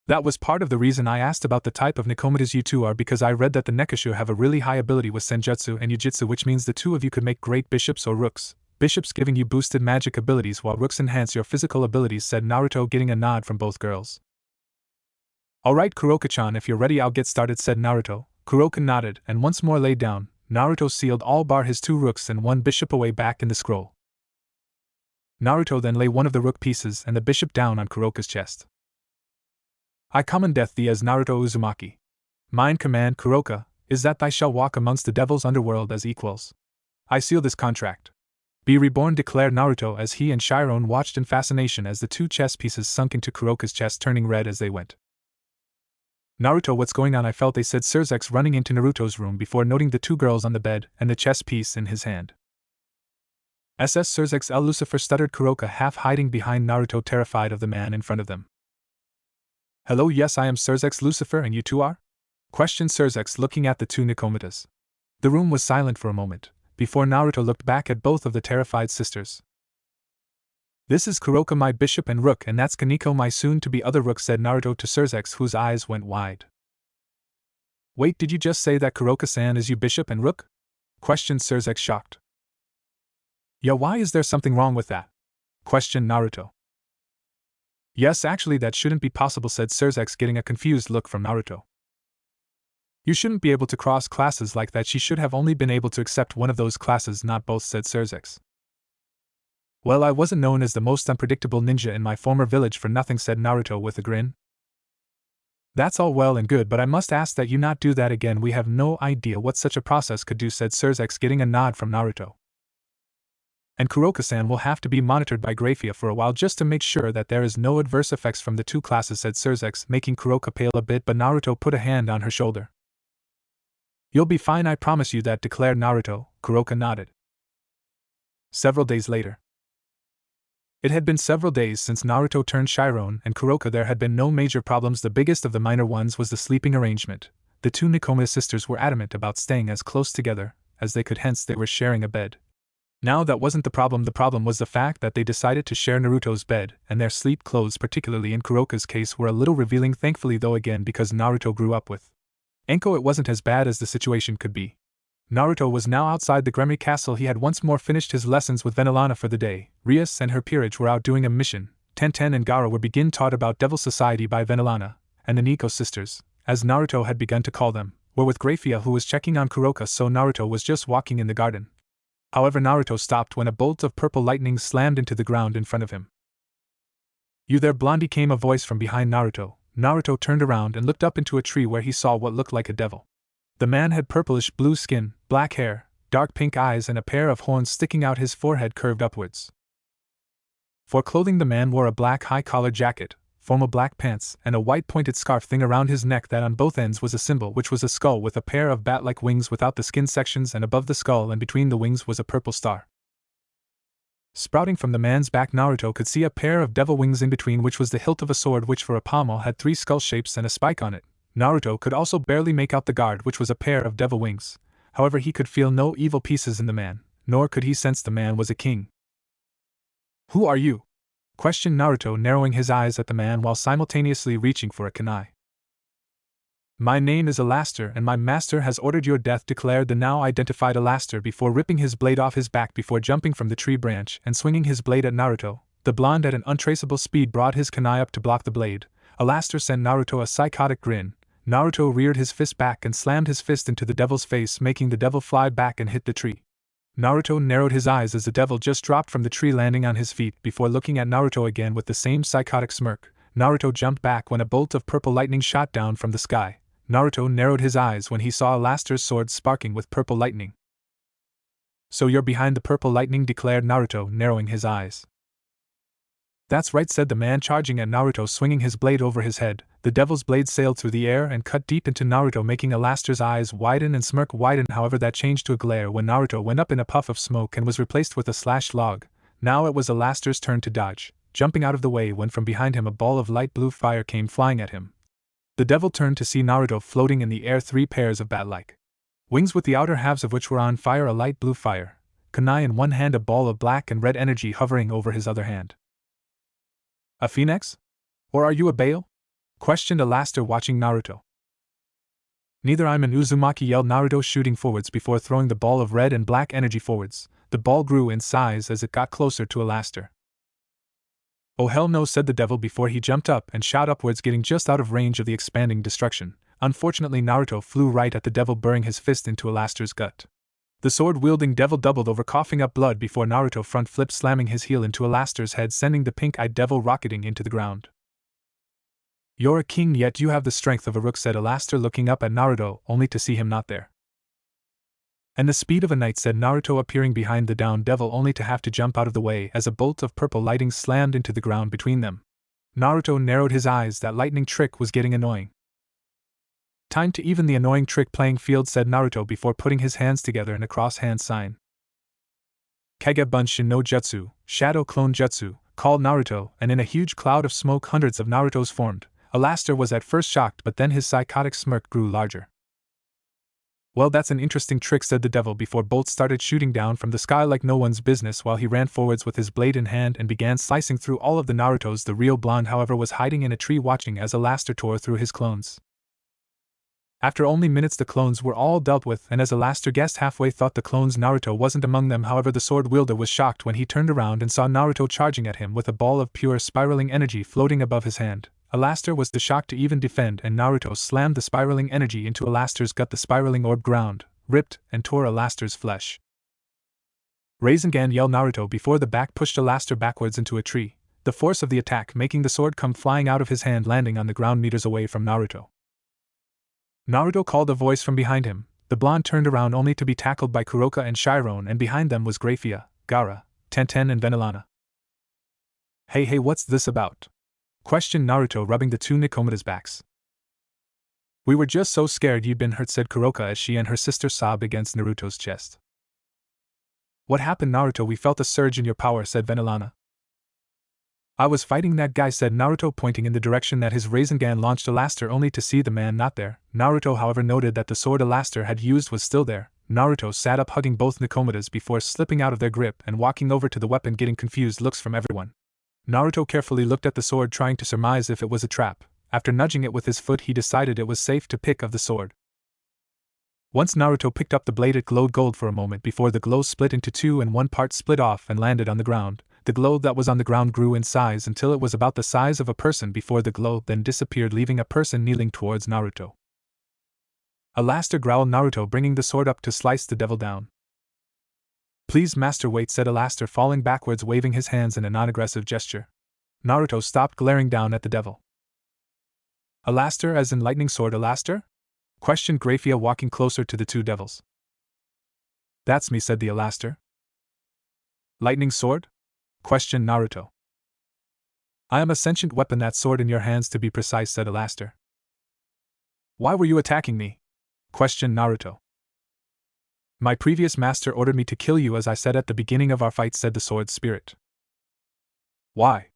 That was part of the reason I asked about the type of Nekomatas you two are, because I read that the Nekashu have a really high ability with Senjutsu and Yujitsu, which means the two of you could make great bishops or rooks, bishops giving you boosted magic abilities while rooks enhance your physical abilities, said Naruto, getting a nod from both girls. Alright, Kuroka-chan, if you're ready, I'll get started, said Naruto. Kuroka nodded and once more lay down. Naruto sealed all bar his 2 rooks and 1 bishop away back in the scroll. Naruto then lay one of the rook pieces and the bishop down on Kuroka's chest. I commendeth thee as Naruto Uzumaki. Mine command, Kuroka, is that thou shalt walk amongst the devil's underworld as equals. I seal this contract. Be reborn, declared Naruto as he and Chiron watched in fascination as the 2 chess pieces sunk into Kuroka's chest, turning red as they went. Naruto, what's going on? I felt, they said Surzex, running into Naruto's room before noting the 2 girls on the bed and the chess piece in his hand. SS Surzex L. Lucifer, stuttered Kuroka, half hiding behind Naruto, terrified of the man in front of them. Hello, yes, I am Surzex Lucifer, and you two are? Questioned Surzex, looking at the 2 Nekomatas. The room was silent for a moment, before Naruto looked back at both of the terrified sisters. This is Kuroka, my bishop and rook, and that's Kaneko, my soon-to-be other rook, said Naruto to Surzex, whose eyes went wide. Wait, did you just say that Kuroka-san is you bishop and rook? Questioned Surzex, shocked. Yeah, why is there something wrong with that? Questioned Naruto. Yes, actually that shouldn't be possible, said Surzex, getting a confused look from Naruto. You shouldn't be able to cross classes like that. She should have only been able to accept one of those classes, not both, said Surzex. Well, I wasn't known as the most unpredictable ninja in my former village for nothing, said Naruto with a grin. That's all well and good, but I must ask that you not do that again. We have no idea what such a process could do, said Surzex, getting a nod from Naruto. And Kuroka-san will have to be monitored by Grafia for a while just to make sure that there is no adverse effects from the 2 classes, said Surzex, making Kuroka pale a bit, but Naruto put a hand on her shoulder. You'll be fine, I promise you that, declared Naruto. Kuroka nodded. Several days later. It had been several days since Naruto turned Chiron and Kuroka. There had been no major problems. The biggest of the minor ones was the sleeping arrangement. The 2 Nekomata sisters were adamant about staying as close together as they could, hence they were sharing a bed. Now that wasn't the problem was the fact that they decided to share Naruto's bed, and their sleep clothes, particularly in Kuroka's case, were a little revealing, thankfully, though again because Naruto grew up with Enko, it wasn't as bad as the situation could be. Naruto was now outside the Gremmy Castle. He had once more finished his lessons with Venelana for the day. Rias and her peerage were out doing a mission. Tenten and Gaara were being taught about Devil Society by Venelana, and the Nico sisters, as Naruto had begun to call them, were with Grafia, who was checking on Kuroka, so Naruto was just walking in the garden. However, Naruto stopped when a bolt of purple lightning slammed into the ground in front of him. You there, Blondie, came a voice from behind Naruto, Naruto turned around and looked up into a tree where he saw what looked like a devil. The man had purplish blue skin, black hair, dark pink eyes, and a pair of horns sticking out. His forehead curved upwards. For clothing, the man wore a black high-collar jacket, formal black pants, and a white pointed scarf thing around his neck that on both ends was a symbol, which was a skull with a pair of bat-like wings without the skin sections, and above the skull and between the wings was a purple star. Sprouting from the man's back, Naruto could see a pair of devil wings in between, which was the hilt of a sword which for a pommel had 3 skull shapes and a spike on it. Naruto could also barely make out the guard, which was a pair of devil wings. However, he could feel no evil pieces in the man, nor could he sense the man was a king. "Who are you?" questioned Naruto, narrowing his eyes at the man while simultaneously reaching for a kunai. "My name is Alastor, and my master has ordered your death," declared the now identified Alastor before ripping his blade off his back before jumping from the tree branch and swinging his blade at Naruto. The blonde at an untraceable speed brought his kunai up to block the blade. Alastor sent Naruto a psychotic grin. Naruto reared his fist back and slammed his fist into the devil's face, making the devil fly back and hit the tree. Naruto narrowed his eyes as the devil just dropped from the tree, landing on his feet before looking at Naruto again with the same psychotic smirk. Naruto jumped back when a bolt of purple lightning shot down from the sky. Naruto narrowed his eyes when he saw Alastor's sword sparking with purple lightning. "So you're behind the purple lightning," declared Naruto, narrowing his eyes. "That's right," said the man, charging at Naruto, swinging his blade over his head. The devil's blade sailed through the air and cut deep into Naruto, making Alastor's eyes widen and smirk widen. However, that changed to a glare when Naruto went up in a puff of smoke and was replaced with a slashed log. Now it was Alastor's turn to dodge, jumping out of the way when from behind him a ball of light blue fire came flying at him. The devil turned to see Naruto floating in the air, 3 pairs of bat-like wings with the outer halves of which were on fire, a light blue fire, kunai in one hand, a ball of black and red energy hovering over his other hand. "A phoenix? Or are you a Baal?" questioned Alastor, watching Naruto. "Neither, I'm an Uzumaki," yelled Naruto, shooting forwards before throwing the ball of red and black energy forwards. The ball grew in size as it got closer to Alastor. "Oh hell no," said the devil before he jumped up and shot upwards, getting just out of range of the expanding destruction. Unfortunately, Naruto flew right at the devil, burying his fist into Alastor's gut. The sword-wielding devil doubled over, coughing up blood before Naruto front flipped, slamming his heel into Alastor's head, sending the pink-eyed devil rocketing into the ground. "You're a king, yet you have the strength of a rook," said Alastor, looking up at Naruto, only to see him not there. "And the speed of a knight," said Naruto, appearing behind the downed devil, only to have to jump out of the way as a bolt of purple lightning slammed into the ground between them. Naruto narrowed his eyes. That lightning trick was getting annoying. "Time to even the annoying trick playing field," said Naruto before putting his hands together in a cross-hand sign. "Kage Bunshin no Jutsu, Shadow Clone Jutsu," called Naruto, and in a huge cloud of smoke hundreds of Narutos formed. Alastor was at first shocked, but then his psychotic smirk grew larger. "Well, that's an interesting trick," said the devil before bolts started shooting down from the sky like no one's business while he ran forwards with his blade in hand and began slicing through all of the Narutos. The real blonde, however, was hiding in a tree watching as Alastor tore through his clones. After only minutes the clones were all dealt with, and as Alastor guessed halfway thought the clones, Naruto wasn't among them. However, the sword wielder was shocked when he turned around and saw Naruto charging at him with a ball of pure spiraling energy floating above his hand. Alastor was too shocked to even defend, and Naruto slammed the spiraling energy into Alastor's gut. The spiraling orb ground, ripped, and tore Alastor's flesh. "Rasengan!" yelled Naruto before the back pushed Alastor backwards into a tree, the force of the attack making the sword come flying out of his hand, landing on the ground meters away from Naruto. Naruto called a voice from behind him. The blonde turned around only to be tackled by Kuroka and Chiron, and behind them was Grafia, Gaara, Tenten and Venilana. Hey, what's this about?" questioned Naruto, rubbing the 2 Nikomata's backs. "We were just so scared you'd been hurt," said Kuroka as she and her sister sobbed against Naruto's chest. "What happened, Naruto? We felt a surge in your power," said Venilana. "I was fighting that guy," said Naruto, pointing in the direction that his Rasengan launched Alastor, only to see the man not there. Naruto, however, noted that the sword Alastor had used was still there. Naruto sat up, hugging both Nikomatas before slipping out of their grip and walking over to the weapon, getting confused looks from everyone. Naruto carefully looked at the sword, trying to surmise if it was a trap. After nudging it with his foot, he decided it was safe to pick up the sword. Once Naruto picked up the blade, it glowed gold for a moment before the glow split into 2 and one part split off and landed on the ground. The glow that was on the ground grew in size until it was about the size of a person before the glow then disappeared, leaving a person kneeling towards Naruto. Alastor, growled Naruto, bringing the sword up to slice the devil down. "Please, master, wait," said Alastor, falling backwards, waving his hands in a non-aggressive gesture. Naruto stopped, glaring down at the devil. Alaster as in lightning sword Alaster? Questioned Graphia, walking closer to the two devils. That's me, said the Alaster. Lightning sword? Questioned Naruto. I am a sentient weapon, that sword in your hands to be precise, said Alaster. Why were you attacking me? Questioned Naruto. My previous master ordered me to kill you, as I said at the beginning of our fight, said the sword spirit. Why?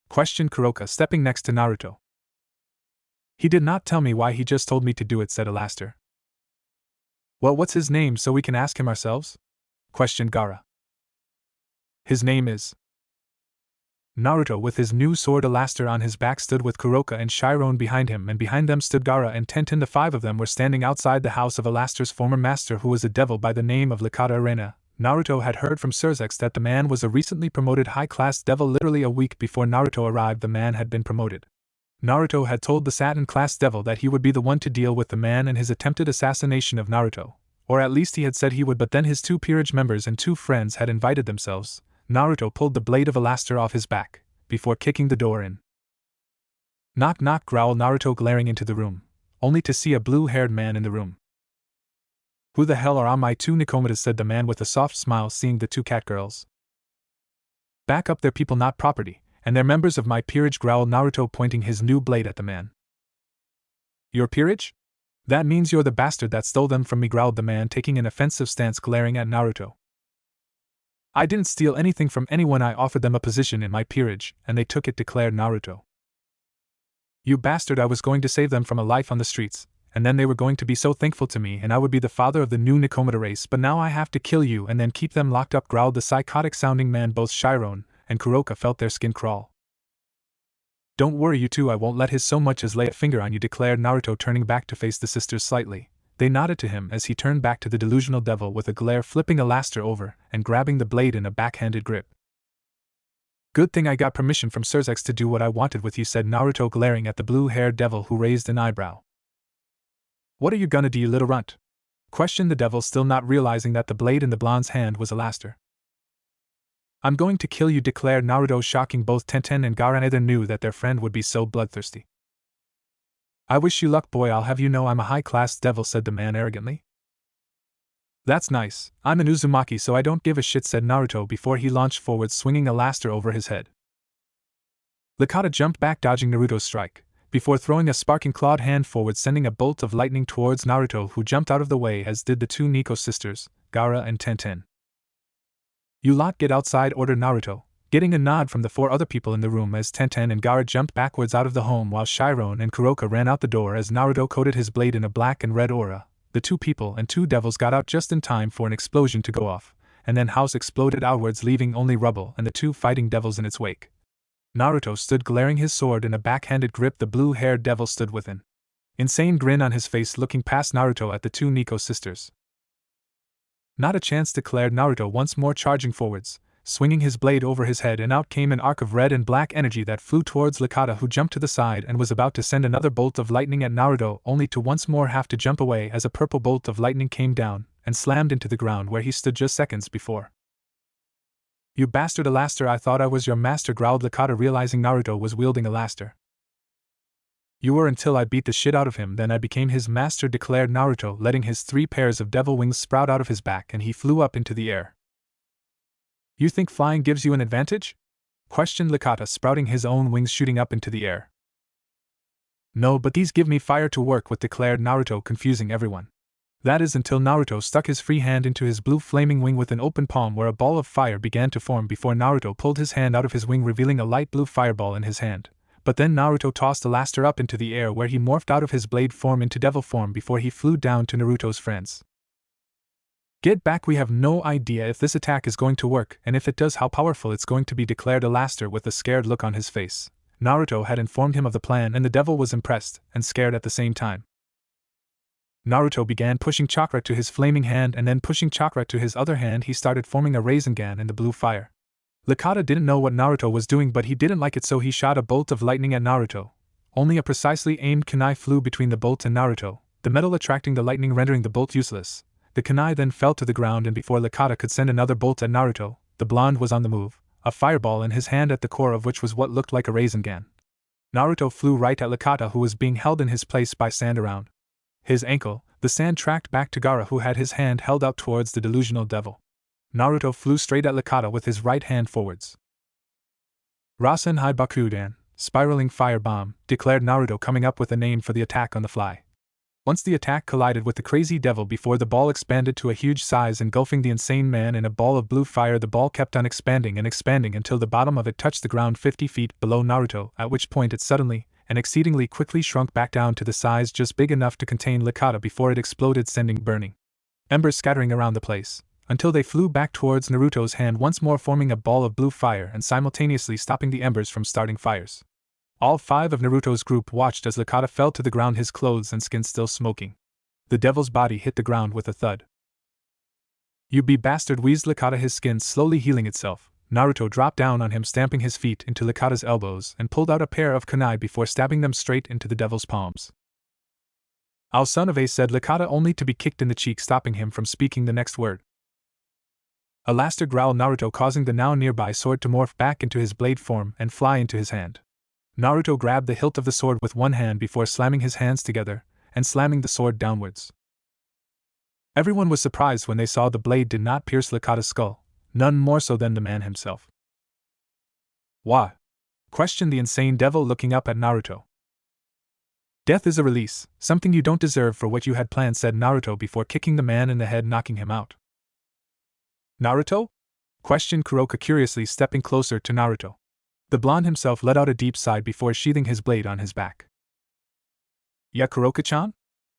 Questioned Kuroka, stepping next to Naruto. He did not tell me why, he just told me to do it, said Alaster. Well, what's his name so we can ask him ourselves? Questioned Gaara. His name is... Naruto, with his new sword Alaster on his back, stood with Kuroka and Chiron behind him, and behind them stood Gaara and Tenten. The five of them were standing outside the house of Alaster's former master, who was a devil by the name of Lakata Arena. Naruto had heard from Surzex that the man was a recently promoted high-class devil. Literally a week before Naruto arrived, the man had been promoted. Naruto had told the Satin-class devil that he would be the one to deal with the man and his attempted assassination of Naruto. Or at least he had said he would, but then his two peerage members and two friends had invited themselves. Naruto pulled the blade of Alaster off his back, before kicking the door in. Knock knock, growled Naruto, glaring into the room, only to see a blue-haired man in the room. Who the hell are my two Nikomatas, said the man with a soft smile, seeing the two cat girls. Back up, they're people, not property, and they're members of my peerage, growled Naruto, pointing his new blade at the man. Your peerage? That means you're the bastard that stole them from me, growled the man, taking an offensive stance, glaring at Naruto. I didn't steal anything from anyone, I offered them a position in my peerage, and they took it, declared Naruto. You bastard, I was going to save them from a life on the streets, and then they were going to be so thankful to me, and I would be the father of the new Nikomata race, but now I have to kill you and then keep them locked up, growled the psychotic-sounding man. Both Chiron and Kuroka felt their skin crawl. Don't worry, you two, I won't let his so much as lay a finger on you, declared Naruto, turning back to face the sisters slightly. They nodded to him as he turned back to the delusional devil with a glare, flipping Alaster over and grabbing the blade in a backhanded grip. Good thing I got permission from Surzex to do what I wanted with you, said Naruto, glaring at the blue-haired devil, who raised an eyebrow. What are you gonna do, you little runt? Questioned the devil, still not realizing that the blade in the blonde's hand was Alaster. I'm going to kill you, declared Naruto, shocking both Tenten and Gaara. Neither knew that their friend would be so bloodthirsty. I wish you luck, boy, I'll have you know I'm a high-class devil, said the man arrogantly. That's nice, I'm an Uzumaki, so I don't give a shit, said Naruto before he launched forward, swinging Alaster over his head. Lakata jumped back, dodging Naruto's strike, before throwing a sparking clawed hand forward, sending a bolt of lightning towards Naruto, who jumped out of the way, as did the two Nico sisters, Gaara and Tenten. You lot get outside, ordered Naruto, getting a nod from the four other people in the room as Tenten and Gaara jumped backwards out of the home, while Chiron and Kuroka ran out the door as Naruto coated his blade in a black and red aura. The two people and two devils got out just in time for an explosion to go off, and then house exploded outwards, leaving only rubble and the two fighting devils in its wake. Naruto stood glaring, his sword in a backhanded grip. The blue-haired devil stood with an insane grin on his face, looking past Naruto at the two Nico sisters. Not a chance, declared Naruto, once more charging forwards, swinging his blade over his head, and out came an arc of red and black energy that flew towards Lakata, who jumped to the side and was about to send another bolt of lightning at Naruto, only to once more have to jump away as a purple bolt of lightning came down and slammed into the ground where he stood just seconds before. You bastard, Alaster, I thought I was your master, growled Lakata, realizing Naruto was wielding Alaster. You were until I beat the shit out of him, then I became his master, declared Naruto, letting his 3 pairs of devil wings sprout out of his back, and he flew up into the air. You think flying gives you an advantage? Questioned Lakata, sprouting his own wings, shooting up into the air. No, but these give me fire to work with, declared Naruto, confusing everyone. That is, until Naruto stuck his free hand into his blue flaming wing with an open palm, where a ball of fire began to form before Naruto pulled his hand out of his wing, revealing a light blue fireball in his hand. But then Naruto tossed Alaster up into the air, where he morphed out of his blade form into devil form before he flew down to Naruto's friends. Get back, we have no idea if this attack is going to work, and if it does, how powerful it's going to be, declared Alaster with a scared look on his face. Naruto had informed him of the plan, and the devil was impressed and scared at the same time. Naruto began pushing chakra to his flaming hand, and then pushing chakra to his other hand he started forming a Rasengan in the blue fire. Lakata didn't know what Naruto was doing, but he didn't like it, so he shot a bolt of lightning at Naruto. Only a precisely aimed kunai flew between the bolt and Naruto, the metal attracting the lightning, rendering the bolt useless. The kunai then fell to the ground, and before Lakata could send another bolt at Naruto, the blonde was on the move, a fireball in his hand, at the core of which was what looked like a Rasengan. Naruto flew right at Lakata, who was being held in his place by sand around his ankle. The sand tracked back to Gaara, who had his hand held out towards the delusional devil. Naruto flew straight at Lakata with his right hand forwards. Rasen Haibakudan, spiraling fire bomb, declared Naruto, coming up with a name for the attack on the fly. Once the attack collided with the crazy devil before the ball expanded to a huge size, engulfing the insane man in a ball of blue fire. The ball kept on expanding and expanding until the bottom of it touched the ground 50 feet below Naruto, at which point it suddenly and exceedingly quickly shrunk back down to the size just big enough to contain Lakata before it exploded, sending burning embers scattering around the place, until they flew back towards Naruto's hand, once more forming a ball of blue fire and simultaneously stopping the embers from starting fires. All 5 of Naruto's group watched as Lakata fell to the ground, his clothes and skin still smoking. The devil's body hit the ground with a thud. "You be bastard," wheezed Lakata, his skin slowly healing itself. Naruto dropped down on him, stamping his feet into Lakata's elbows, and pulled out a pair of kunai before stabbing them straight into the devil's palms. "Ow, son of a," said Lakata, only to be kicked in the cheek, stopping him from speaking the next word. "Alaster," growled Naruto, causing the now nearby sword to morph back into his blade form and fly into his hand. Naruto grabbed the hilt of the sword with one hand before slamming his hands together and slamming the sword downwards. Everyone was surprised when they saw the blade did not pierce Lakata's skull, none more so than the man himself. "Why?" questioned the insane devil, looking up at Naruto. "Death is a release, something you don't deserve for what you had planned," said Naruto before kicking the man in the head, knocking him out. "Naruto?" questioned Kuroka curiously, stepping closer to Naruto. The blonde himself let out a deep sigh before sheathing his blade on his back. "Yeah, Kuroka-chan?"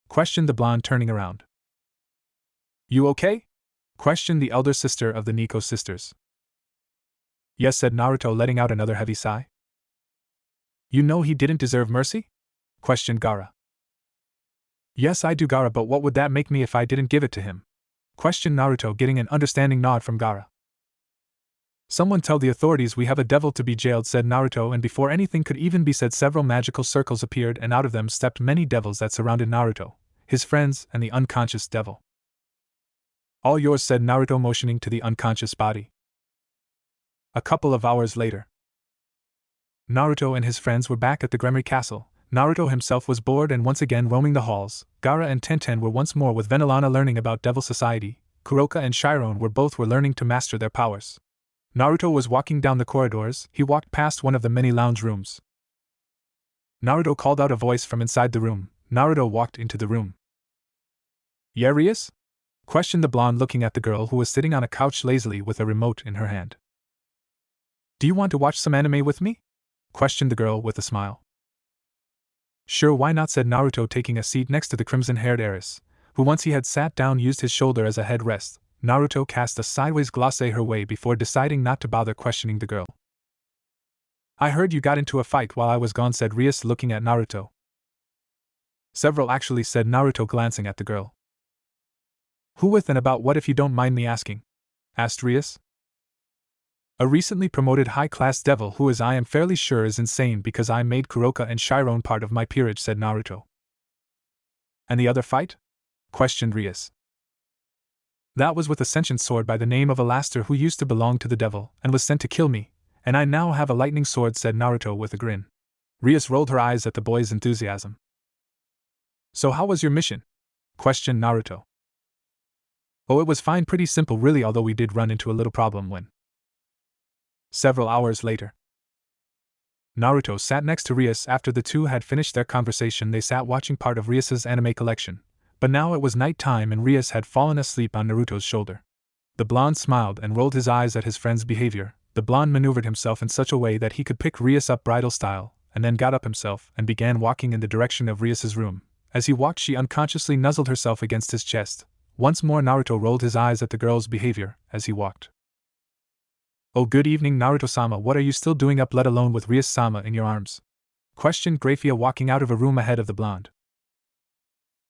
questioned the blonde, turning around. "You okay?" questioned the elder sister of the Nico sisters. "Yes," said Naruto, letting out another heavy sigh. "You know he didn't deserve mercy?" questioned Gaara. "Yes, I do, Gaara, but what would that make me if I didn't give it to him?" questioned Naruto, getting an understanding nod from Gaara. "Someone tell the authorities we have a devil to be jailed," said Naruto, and before anything could even be said, several magical circles appeared, and out of them stepped many devils that surrounded Naruto, his friends, and the unconscious devil. "All yours," said Naruto, motioning to the unconscious body. A couple of hours later, Naruto and his friends were back at the Gremory Castle. Naruto himself was bored and once again roaming the halls. Gaara and Tenten were once more with Venelana learning about Devil Society. Kuroka and Chiron were learning to master their powers. Naruto was walking down the corridors. He walked past one of the many lounge rooms. Naruto called out a voice from inside the room. Naruto walked into the room. "Yeah, Rias?" questioned the blonde, looking at the girl who was sitting on a couch lazily with a remote in her hand. "Do you want to watch some anime with me?" questioned the girl with a smile. "Sure, why not?" said Naruto, taking a seat next to the crimson-haired heiress, who once he had sat down used his shoulder as a headrest. Naruto cast a sideways glance her way before deciding not to bother questioning the girl. "I heard you got into a fight while I was gone," said Rias, looking at Naruto. "Several, actually," said Naruto, glancing at the girl. "Who with and about what, if you don't mind me asking?" asked Rias. "A recently promoted high-class devil who, as I am fairly sure, is insane because I made Kuroka and Chiron part of my peerage," said Naruto. "And the other fight?" questioned Rias. "That was with a sentient sword by the name of Alaster who used to belong to the devil and was sent to kill me, and I now have a lightning sword," said Naruto with a grin. Rias rolled her eyes at the boy's enthusiasm. "So how was your mission?" questioned Naruto. "Oh, it was fine, pretty simple really, although we did run into a little problem when..." Several hours later, Naruto sat next to Rias. After the two had finished their conversation, they sat watching part of Rias's anime collection. But now it was night time and Rias had fallen asleep on Naruto's shoulder. The blonde smiled and rolled his eyes at his friend's behavior. The blonde maneuvered himself in such a way that he could pick Rias up bridal style, and then got up himself and began walking in the direction of Rias's room. As he walked, she unconsciously nuzzled herself against his chest. Once more Naruto rolled his eyes at the girl's behavior as he walked. "Oh, good evening, Naruto-sama. What are you still doing up, let alone with Rias-sama in your arms?" questioned Grafia, walking out of a room ahead of the blonde.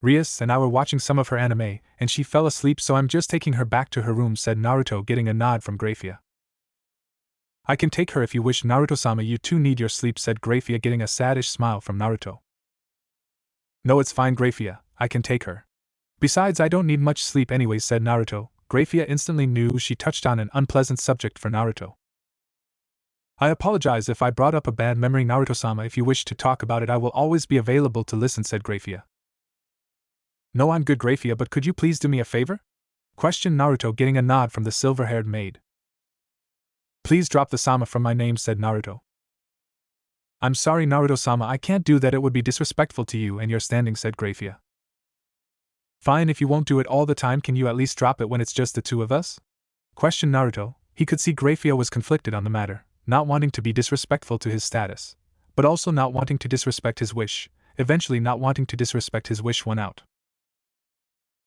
"Rias and I were watching some of her anime, and she fell asleep, so I'm just taking her back to her room," said Naruto, getting a nod from Grafia. "I can take her if you wish, Naruto-sama. You too need your sleep," said Grafia, getting a saddish smile from Naruto. "No, it's fine, Grafia. I can take her. Besides, I don't need much sleep anyways," said Naruto. Grafia instantly knew she touched on an unpleasant subject for Naruto. I apologize if I brought up a bad memory, Naruto-sama. If you wish to talk about it, I will always be available to listen, said Grafia. No, I'm good, Grafia, but could you please do me a favor? Questioned Naruto, getting a nod from the silver-haired maid. Please drop the sama from my name, said Naruto. I'm sorry, Naruto-sama, I can't do that. It would be disrespectful to you and your standing, said Grafia. Fine, if you won't do it all the time, can you at least drop it when it's just the two of us? Questioned Naruto. He could see Grafia was conflicted on the matter, not wanting to be disrespectful to his status, but also not wanting to disrespect his wish. Eventually not wanting to disrespect his wish won out.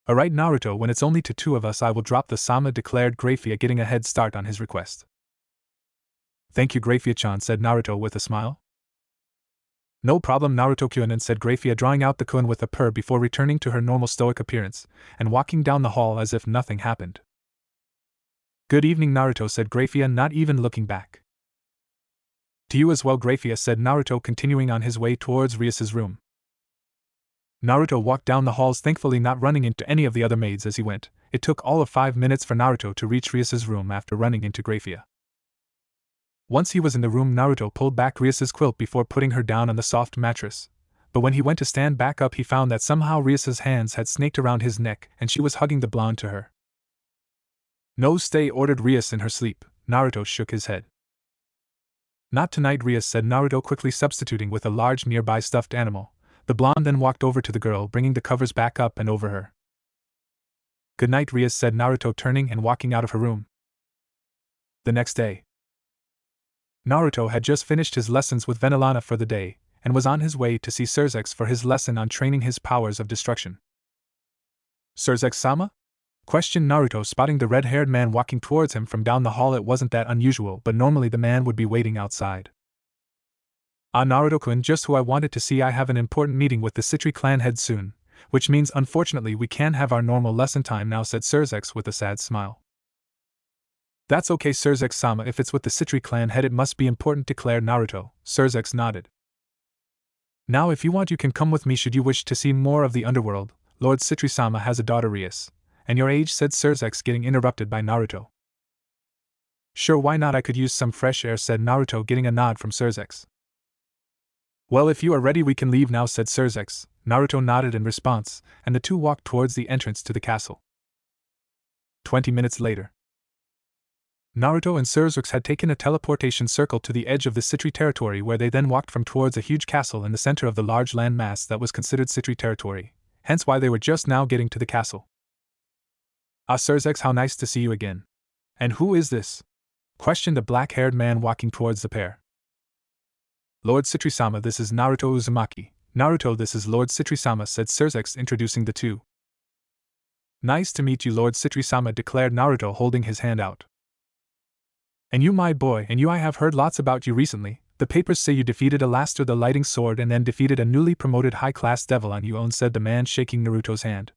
Alright, Naruto, when it's only to two of us, I will drop the sama, declared Grafia, getting a head start on his request. Thank you, Grafia-chan, said Naruto with a smile. No problem, Naruto-kyunin, said Grafia, drawing out the koan with a purr before returning to her normal stoic appearance and walking down the hall as if nothing happened. Good evening, Naruto, said Grafia, not even looking back. To you as well, Grafia, said Naruto, continuing on his way towards Rias's room. Naruto walked down the halls, thankfully not running into any of the other maids as he went. It took all of 5 minutes for Naruto to reach Rias's room after running into Grafia. Once he was in the room, Naruto pulled back Rias's quilt before putting her down on the soft mattress, but when he went to stand back up, he found that somehow Rias's hands had snaked around his neck and she was hugging the blonde to her. No, stay, ordered Rias in her sleep. Naruto shook his head. Not tonight, Rias, said Naruto, quickly substituting with a large nearby stuffed animal. The blonde then walked over to the girl, bringing the covers back up and over her. Good night, Rias, said Naruto, turning and walking out of her room. The next day, Naruto had just finished his lessons with Venilana for the day, and was on his way to see Surzex for his lesson on training his powers of destruction. Surzex-sama? Questioned Naruto, spotting the red-haired man walking towards him from down the hall. It wasn't that unusual, but normally the man would be waiting outside. Ah, Naruto-kun, just who I wanted to see. I have an important meeting with the Citri clan head soon, which means unfortunately we can't have our normal lesson time now, said Surzex with a sad smile. That's okay, Surzex-sama, if it's with the Citri clan head it must be important, declared Naruto. Surzex nodded. Now if you want you can come with me should you wish to see more of the underworld. Lord Citri-sama has a daughter, Rias. And your age, said Surzex, getting interrupted by Naruto. Sure, why not, I could use some fresh air, said Naruto, getting a nod from Surzex. Well, if you are ready we can leave now, said Surzex. Naruto nodded in response, and the two walked towards the entrance to the castle. 20 minutes later, Naruto and Surzex had taken a teleportation circle to the edge of the Citri territory, where they then walked from towards a huge castle in the center of the large land mass that was considered Citri territory, hence why they were just now getting to the castle. Ah, Surzex, how nice to see you again. And who is this? Questioned a black-haired man walking towards the pair. Lord Citri-sama, this is Naruto Uzumaki. Naruto, this is Lord Citri-sama, said Surzex, introducing the two. Nice to meet you, Lord Citri-sama, declared Naruto, holding his hand out. And you, my boy, and you, I have heard lots about you recently. The papers say you defeated Alastor the Lighting Sword and then defeated a newly promoted high-class devil on your own, said the man, shaking Naruto's hand.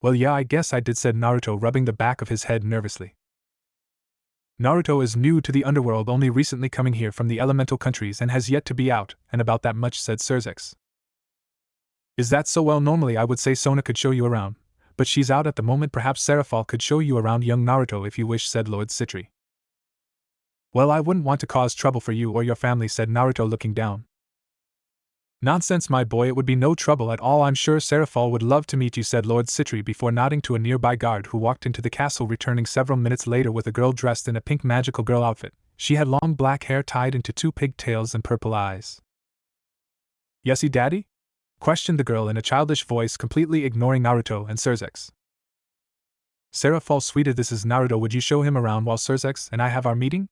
Well, yeah, I guess I did, said Naruto, rubbing the back of his head nervously. Naruto is new to the underworld, only recently coming here from the elemental countries and has yet to be out and about that much, said Surzex. Is that so? Well, normally I would say Sona could show you around, but she's out at the moment. Perhaps Serafal could show you around, young Naruto, if you wish, said Lord Citri. Well, I wouldn't want to cause trouble for you or your family, said Naruto, looking down. Nonsense, my boy, it would be no trouble at all. I'm sure Serafal would love to meet you, said Lord Citri before nodding to a nearby guard who walked into the castle, returning several minutes later with a girl dressed in a pink magical girl outfit. She had long black hair tied into 2 pigtails and purple eyes. Yesy, daddy? Questioned the girl in a childish voice, completely ignoring Naruto and Surzex. Serafal, sweetie, this is Naruto. Would you show him around while Surzex and I have our meeting?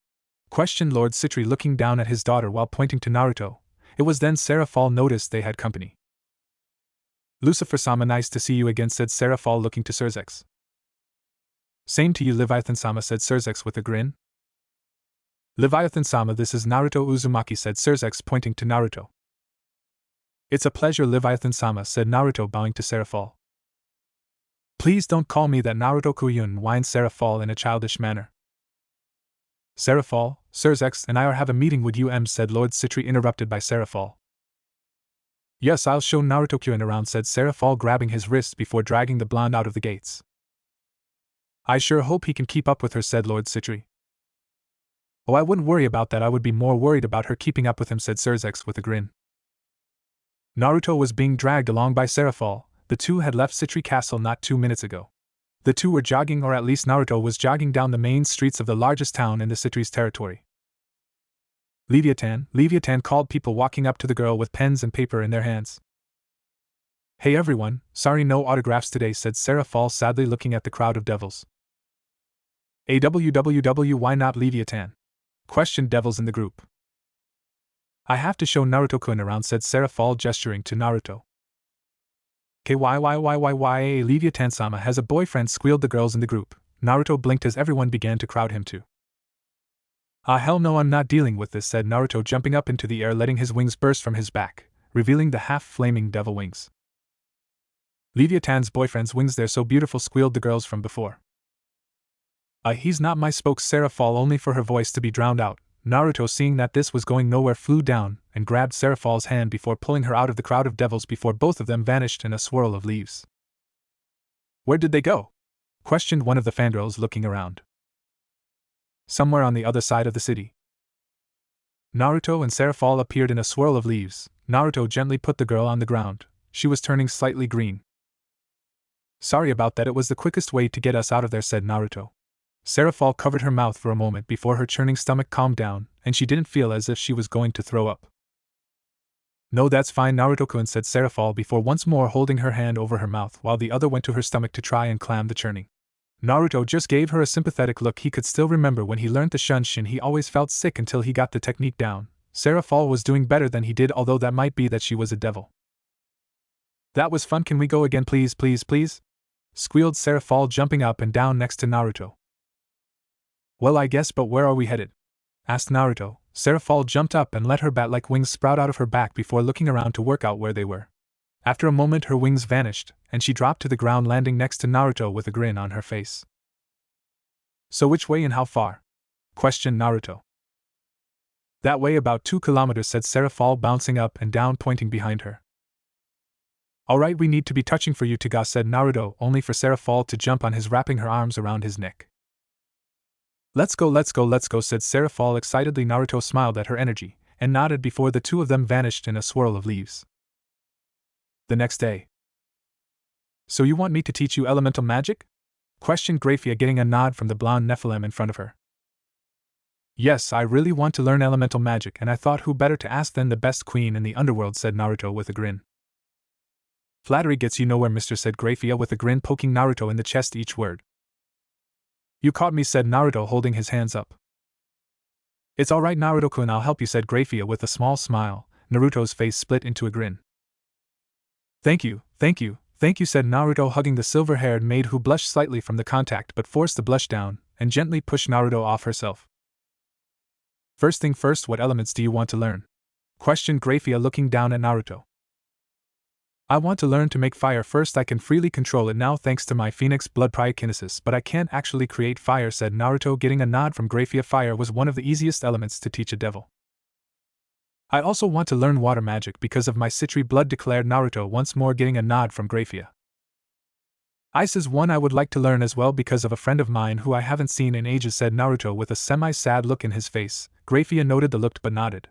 Questioned Lord Citri, looking down at his daughter while pointing to Naruto. It was then Serafal noticed they had company. Lucifer-sama, nice to see you again, said Serafal, looking to Surzex. Same to you, Leviathan-sama, said Surzex with a grin. Leviathan-sama, this is Naruto Uzumaki, said Surzex, pointing to Naruto. It's a pleasure, Leviathan-sama, said Naruto, bowing to Serafal. Please don't call me that, Naruto-kun, whined Serafal in a childish manner. Serafal, Surzex and I have a meeting with you, said Lord Citri, interrupted by Serafal. Yes, I'll show Naruto-kun around, said Serafal, grabbing his wrist before dragging the blonde out of the gates. I sure hope he can keep up with her, said Lord Citri. Oh, I wouldn't worry about that, I would be more worried about her keeping up with him, said Surzex with a grin. Naruto was being dragged along by Seraphol. The two had left Citri Castle not 2 minutes ago. The two were jogging, or at least Naruto was jogging down the main streets of the largest town in the Citri's territory. Leviathan called people walking up to the girl with pens and paper in their hands. Hey everyone, sorry no autographs today, said Seraphol sadly, looking at the crowd of devils. AWWW, why not Leviathan? Questioned devils in the group. I have to show Naruto-kun around, said Seraphol, gesturing to Naruto. Why, Leviathan-sama has a boyfriend, squealed the girls in the group. Naruto blinked as everyone began to crowd him too. Ah, hell no, I'm not dealing with this, said Naruto, jumping up into the air, letting his wings burst from his back, revealing the half-flaming devil wings. Leviathan's boyfriend's wings, they're so beautiful, squealed the girls from before. He's not my, spoke Seraphol, only for her voice to be drowned out. Naruto, seeing that this was going nowhere, flew down and grabbed Seraphol's hand before pulling her out of the crowd of devils before both of them vanished in a swirl of leaves. Where did they go? Questioned one of the fangirls, looking around. Somewhere on the other side of the city. Naruto and Seraphol appeared in a swirl of leaves. Naruto gently put the girl on the ground. She was turning slightly green. Sorry about that, it was the quickest way to get us out of there, said Naruto. Seraphol covered her mouth for a moment before her churning stomach calmed down, and she didn't feel as if she was going to throw up. No, that's fine, Naruto-kun, said Seraphol before once more holding her hand over her mouth while the other went to her stomach to try and clam the churning. Naruto just gave her a sympathetic look. He could still remember when he learned the Shunshin, he always felt sick until he got the technique down. Seraphol was doing better than he did, although that might be that she was a devil. That was fun, can we go again please, squealed Seraphol, jumping up and down next to Naruto. Well, I guess, but where are we headed? Asked Naruto. Seraphol jumped up and let her bat-like wings sprout out of her back before looking around to work out where they were. After a moment her wings vanished, and she dropped to the ground, landing next to Naruto with a grin on her face. So which way and how far? Questioned Naruto. That way, about 2 kilometers, said Seraphol, bouncing up and down, pointing behind her. Alright, we need to be touching for you to go, said Naruto, only for Seraphol to jump on his, wrapping her arms around his neck. Let's go, said Seraphol excitedly. Naruto smiled at her energy, and nodded before the two of them vanished in a swirl of leaves. The next day. So you want me to teach you elemental magic? Questioned Graphia, getting a nod from the blonde Nephilim in front of her. Yes, I really want to learn elemental magic, and I thought who better to ask than the best queen in the underworld, said Naruto with a grin. Flattery gets you nowhere, mister, said Graphia with a grin, poking Naruto in the chest each word. You caught me, said Naruto, holding his hands up. It's alright, Naruto-kun, I'll help you, said Graphia with a small smile. Naruto's face split into a grin. Thank you, said Naruto, hugging the silver-haired maid, who blushed slightly from the contact but forced the blush down and gently pushed Naruto off herself. First thing first, what elements do you want to learn? Questioned Graphia, looking down at Naruto. I want to learn to make fire first. I can freely control it now thanks to my phoenix blood pyrokinesis, but I can't actually create fire, said Naruto, getting a nod from Graphia. Fire was one of the easiest elements to teach a devil. I also want to learn water magic because of my Citri blood, declared Naruto, once more getting a nod from Graphia. Ice is one I would like to learn as well because of a friend of mine who I haven't seen in ages, said Naruto with a semi-sad look in his face. Graphia noted the look but nodded.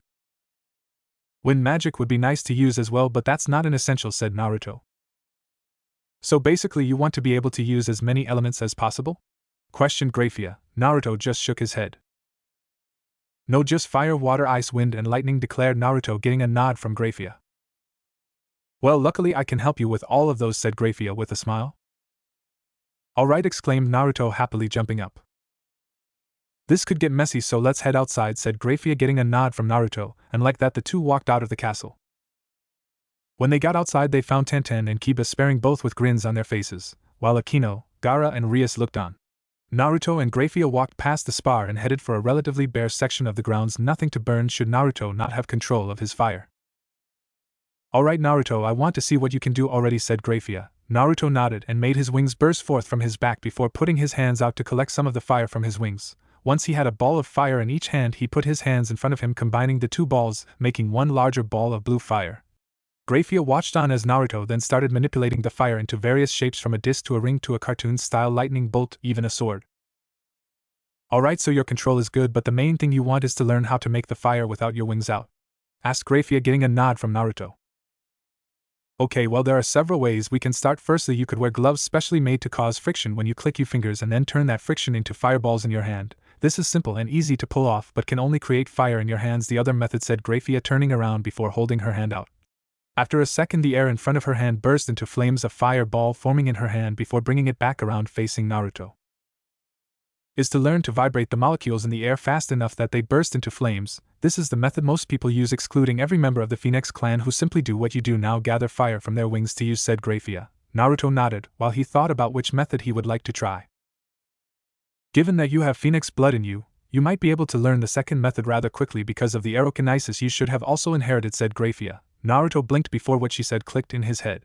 Wind magic would be nice to use as well, but that's not an essential, said Naruto. So basically you want to be able to use as many elements as possible? Questioned Graphia. Naruto just shook his head. No, just fire, water, ice, wind, and lightning, declared Naruto, getting a nod from Graphia. Well, luckily I can help you with all of those, said Graphia with a smile. Alright, exclaimed Naruto, happily jumping up. This could get messy, so let's head outside, said Graphia, getting a nod from Naruto, and like that the two walked out of the castle. When they got outside they found Tenten and Kiba staring, both with grins on their faces, while Akino, Gaara and Rias looked on. Naruto and Graphia walked past the spar and headed for a relatively bare section of the grounds, nothing to burn should Naruto not have control of his fire. Alright Naruto, I want to see what you can do already, said Graphia. Naruto nodded and made his wings burst forth from his back before putting his hands out to collect some of the fire from his wings. Once he had a ball of fire in each hand, he put his hands in front of him, combining the two balls, making one larger ball of blue fire. Graphia watched on as Naruto then started manipulating the fire into various shapes, from a disc to a ring to a cartoon-style lightning bolt, even a sword. Alright, so your control is good, but the main thing you want is to learn how to make the fire without your wings out? Asked Grafia, getting a nod from Naruto. Okay, well, there are several ways we can start. Firstly, you could wear gloves specially made to cause friction when you click your fingers and then turn that friction into fireballs in your hand. This is simple and easy to pull off but can only create fire in your hands. The other method, said Grafia, turning around before holding her hand out. After a second, the air in front of her hand burst into flames, a fireball forming in her hand before bringing it back around facing Naruto. Is to learn to vibrate the molecules in the air fast enough that they burst into flames. This is the method most people use, excluding every member of the Phoenix clan, who simply do what you do now, gather fire from their wings to use, said Grafia. Naruto nodded, while he thought about which method he would like to try. Given that you have Phoenix blood in you, you might be able to learn the second method rather quickly because of the aerokinesis you should have also inherited, said Grafia. Naruto blinked before what she said clicked in his head.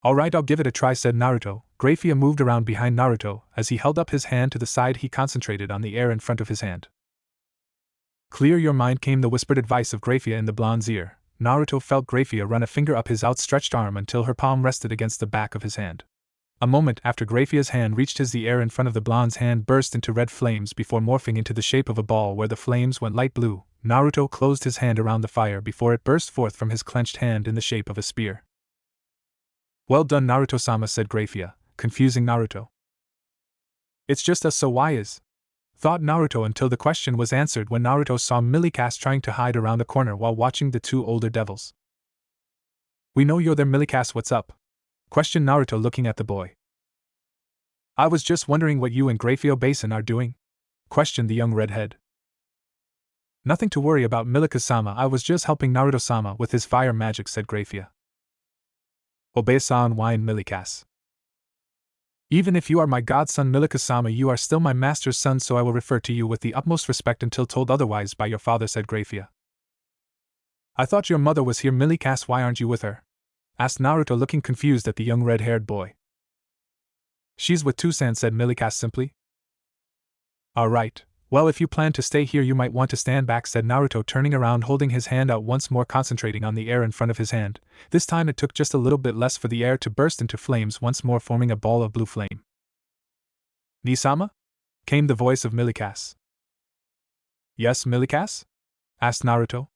Alright, I'll give it a try, said Naruto. Grafia moved around behind Naruto. As he held up his hand to the side, he concentrated on the air in front of his hand. Clear your mind, came the whispered advice of Grafia in the blonde's ear. Naruto felt Grafia run a finger up his outstretched arm until her palm rested against the back of his hand. A moment after Grafia's hand reached his, the air in front of the blonde's hand burst into red flames before morphing into the shape of a ball where the flames went light blue. Naruto closed his hand around the fire before it burst forth from his clenched hand in the shape of a spear. Well done, Naruto-sama, said Grafia, confusing Naruto. It's just us, so why is? Thought Naruto until the question was answered when Naruto saw Millicast trying to hide around the corner while watching the two older devils. We know you're there, Millicast, what's up? Questioned Naruto, looking at the boy. I was just wondering what you and Grafio Basin are doing? Questioned the young redhead. Nothing to worry about, Milika-sama, I was just helping Naruto-sama with his fire magic, said Grafia. Obey-san, whined Millicast. Even if you are my godson, Milika-sama, you are still my master's son, so I will refer to you with the utmost respect until told otherwise by your father, said Grafia. I thought your mother was here, Millicast, why aren't you with her? Asked Naruto, looking confused at the young red-haired boy. She's with Tusan, said Millicast simply. Alright, well, if you plan to stay here you might want to stand back, said Naruto, turning around, holding his hand out once more, concentrating on the air in front of his hand. This time it took just a little bit less for the air to burst into flames once more, forming a ball of blue flame. Nisama? Came the voice of Millicast. Yes, Millicast? Asked Naruto.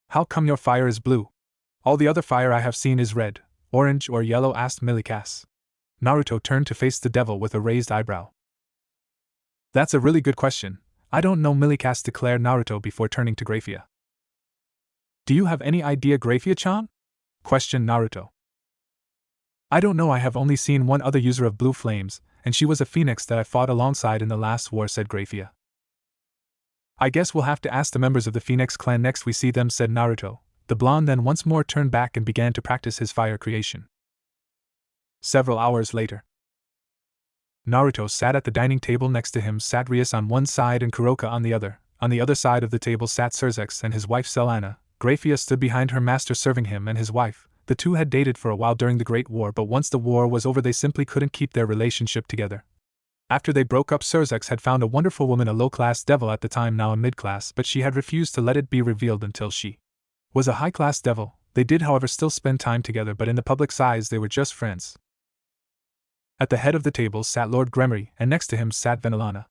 How come your fire is blue? All the other fire I have seen is red, orange, or yellow, asked Millicast. Naruto turned to face the devil with a raised eyebrow. That's a really good question. I don't know, Millicast declared Naruto before turning to Grafia. Do you have any idea, Grafia-chan? Questioned Naruto. I don't know, I have only seen one other user of blue flames, and she was a phoenix that I fought alongside in the last war, said Grafia. I guess we'll have to ask the members of the Phoenix clan next we see them, said Naruto. The blonde then once more turned back and began to practice his fire creation. Several hours later, Naruto sat at the dining table. Next to him sat Rias on one side and Kuroka on the other. On the other side of the table sat Surzex and his wife Selana. Grafia stood behind her master serving him and his wife. The two had dated for a while during the Great War, but once the war was over they simply couldn't keep their relationship together. After they broke up, Surzex had found a wonderful woman, a low-class devil at the time, now a mid-class, but she had refused to let it be revealed until she was a high-class devil. They did, however, still spend time together, but in the public's eyes they were just friends. At the head of the table sat Lord Gremory, and next to him sat Venilana.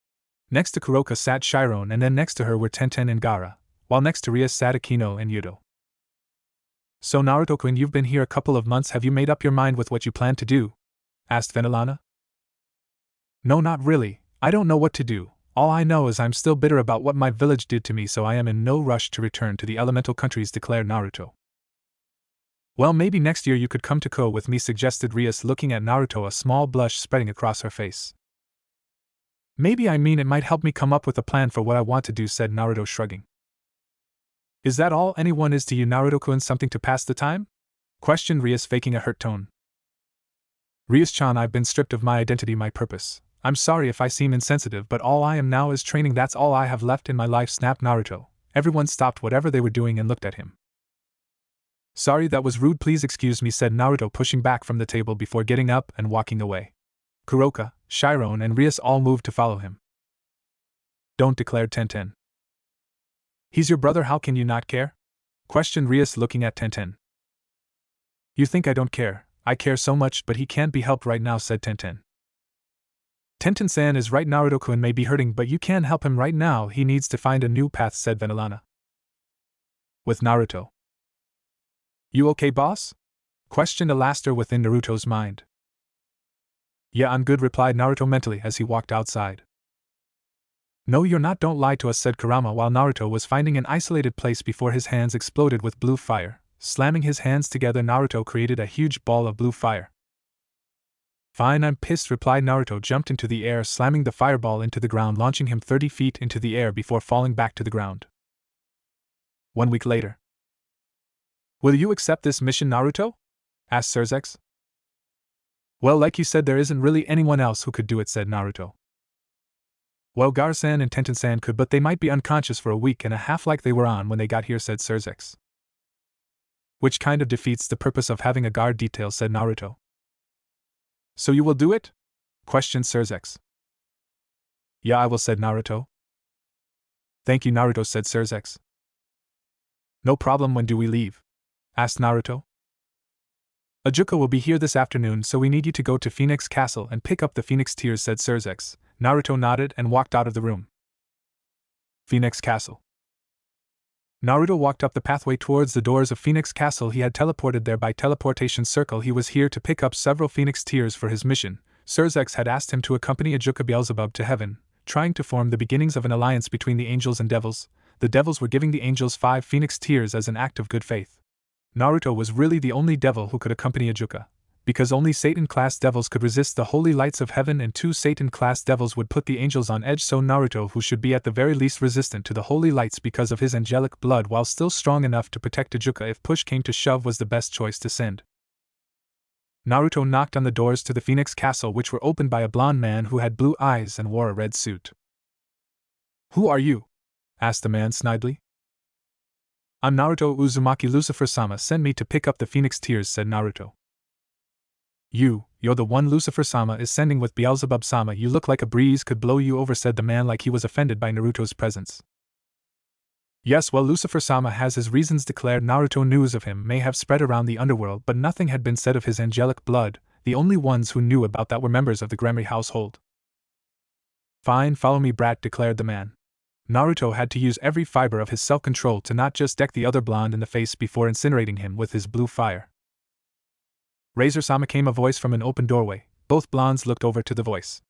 Next to Kuroka sat Chiron, and then next to her were Tenten and Gaara, while next to Rias sat Akino and Yudo. So Naruto-kun, you've been here a couple of months, have you made up your mind with what you plan to do? Asked Venilana. No, not really, I don't know what to do. All I know is I'm still bitter about what my village did to me, so I am in no rush to return to the elemental countries, declared Naruto. Well, maybe next year you could come to Ko with me, suggested Rias, looking at Naruto, a small blush spreading across her face. Maybe, I mean, it might help me come up with a plan for what I want to do, said Naruto, shrugging. Is that all anyone is to you, Naruto-kun, something to pass the time? Questioned Rias, faking a hurt tone. Rias-chan, I've been stripped of my identity, my purpose. I'm sorry if I seem insensitive, but all I am now is training, that's all I have left in my life, snapped Naruto. Everyone stopped whatever they were doing and looked at him. Sorry, that was rude, please excuse me, said Naruto, pushing back from the table before getting up and walking away. Kuroka, Chiron, and Rias all moved to follow him. Don't, declared Tenten. He's your brother, how can you not care? Questioned Rias, looking at Tenten. You think I don't care? I care so much, but he can't be helped right now, said Tenten. Tenten-san is right. Naruto-kun may be hurting, but you can help him right now. He needs to find a new path, said Vanillana. With Naruto. You okay, boss? Questioned Alastor within Naruto's mind. Yeah, I'm good, replied Naruto mentally as he walked outside. No, you're not, don't lie to us, said Kurama while Naruto was finding an isolated place before his hands exploded with blue fire. Slamming his hands together, Naruto created a huge ball of blue fire. Fine, I'm pissed, replied Naruto, jumped into the air, slamming the fireball into the ground, launching him 30 feet into the air before falling back to the ground. 1 week later. Will you accept this mission, Naruto? Asked Surzex. Well, like you said, there isn't really anyone else who could do it, said Naruto. Well, Gar-san and Tenten-san could, but they might be unconscious for a week and a half like they were on when they got here, said Surzex. Which kind of defeats the purpose of having a guard detail, said Naruto. So you will do it? Questioned Surzex. Yeah, I will, said Naruto. Thank you, Naruto, said Surzex. No problem, when do we leave? Asked Naruto. Ajuka will be here this afternoon, so we need you to go to Phoenix Castle and pick up the Phoenix Tears, said Surzex. Naruto nodded and walked out of the room. Phoenix Castle. Naruto walked up the pathway towards the doors of Phoenix Castle. He had teleported there by teleportation circle. He was here to pick up several Phoenix Tears for his mission. Surzex had asked him to accompany Ajuka Beelzebub to heaven, trying to form the beginnings of an alliance between the angels and devils. The devils were giving the angels 5 Phoenix Tears as an act of good faith. Naruto was really the only devil who could accompany Ajuka, because only Satan-class devils could resist the holy lights of heaven, and 2 Satan-class devils would put the angels on edge, so Naruto, who should be at the very least resistant to the holy lights because of his angelic blood while still strong enough to protect Ajuka if push came to shove, was the best choice to send. Naruto knocked on the doors to the Phoenix Castle, which were opened by a blonde man who had blue eyes and wore a red suit. Who are you? Asked the man snidely. I'm Naruto Uzumaki. Lucifer-sama sent me to pick up the Phoenix Tears, said Naruto. You're the one Lucifer-sama is sending with Beelzebub-sama. You look like a breeze could blow you over, said the man like he was offended by Naruto's presence. Yes, well, Lucifer-sama has his reasons, declared Naruto. News of him may have spread around the underworld, but nothing had been said of his angelic blood. The only ones who knew about that were members of the Gremory household. Fine, follow me, brat, declared the man. Naruto had to use every fiber of his self-control to not just deck the other blonde in the face before incinerating him with his blue fire. Razor-sama, came a voice from an open doorway. Both blondes looked over to the voice.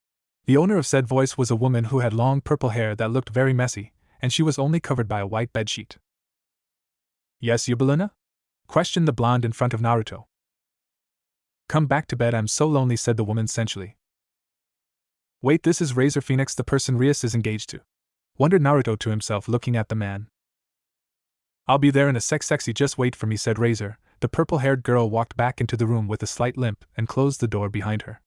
The owner of said voice was a woman who had long purple hair that looked very messy, and she was only covered by a white bedsheet. Yes, Yubelina? Questioned the blonde in front of Naruto. Come back to bed, I'm so lonely, said the woman sensually. Wait, this is Razor Phoenix, the person Rias is engaged to. Wondered Naruto to himself, looking at the man. I'll be there in a sec, sexy, just wait for me, said Razor. The purple-haired girl walked back into the room with a slight limp and closed the door behind her.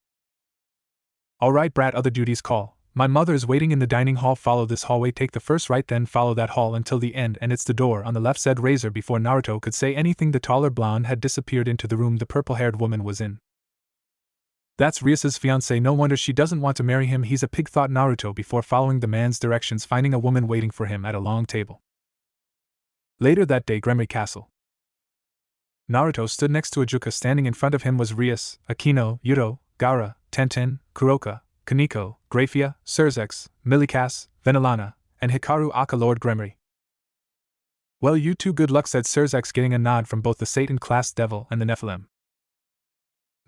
All right, brat, other duties call. My mother is waiting in the dining hall. Follow this hallway, take the first right, then follow that hall until the end, and it's the door on the left, said Razor. Before Naruto could say anything, the taller blonde had disappeared into the room the purple-haired woman was in. That's Rias's fiancée, no wonder she doesn't want to marry him. He's a pig, thought Naruto before following the man's directions, finding a woman waiting for him at a long table. Later that day, Gremory Castle. Naruto stood next to Ajuka. Standing in front of him was Rias, Akino, Yuro, Gaara, Tenten, Kuroka, Kaneko, Graphia, Surzex, Milikas, Vanillana, and Hikaru Aka, Lord Gremory. Well, you two, good luck, said Surzex, getting a nod from both the Satan-class devil and the Nephilim.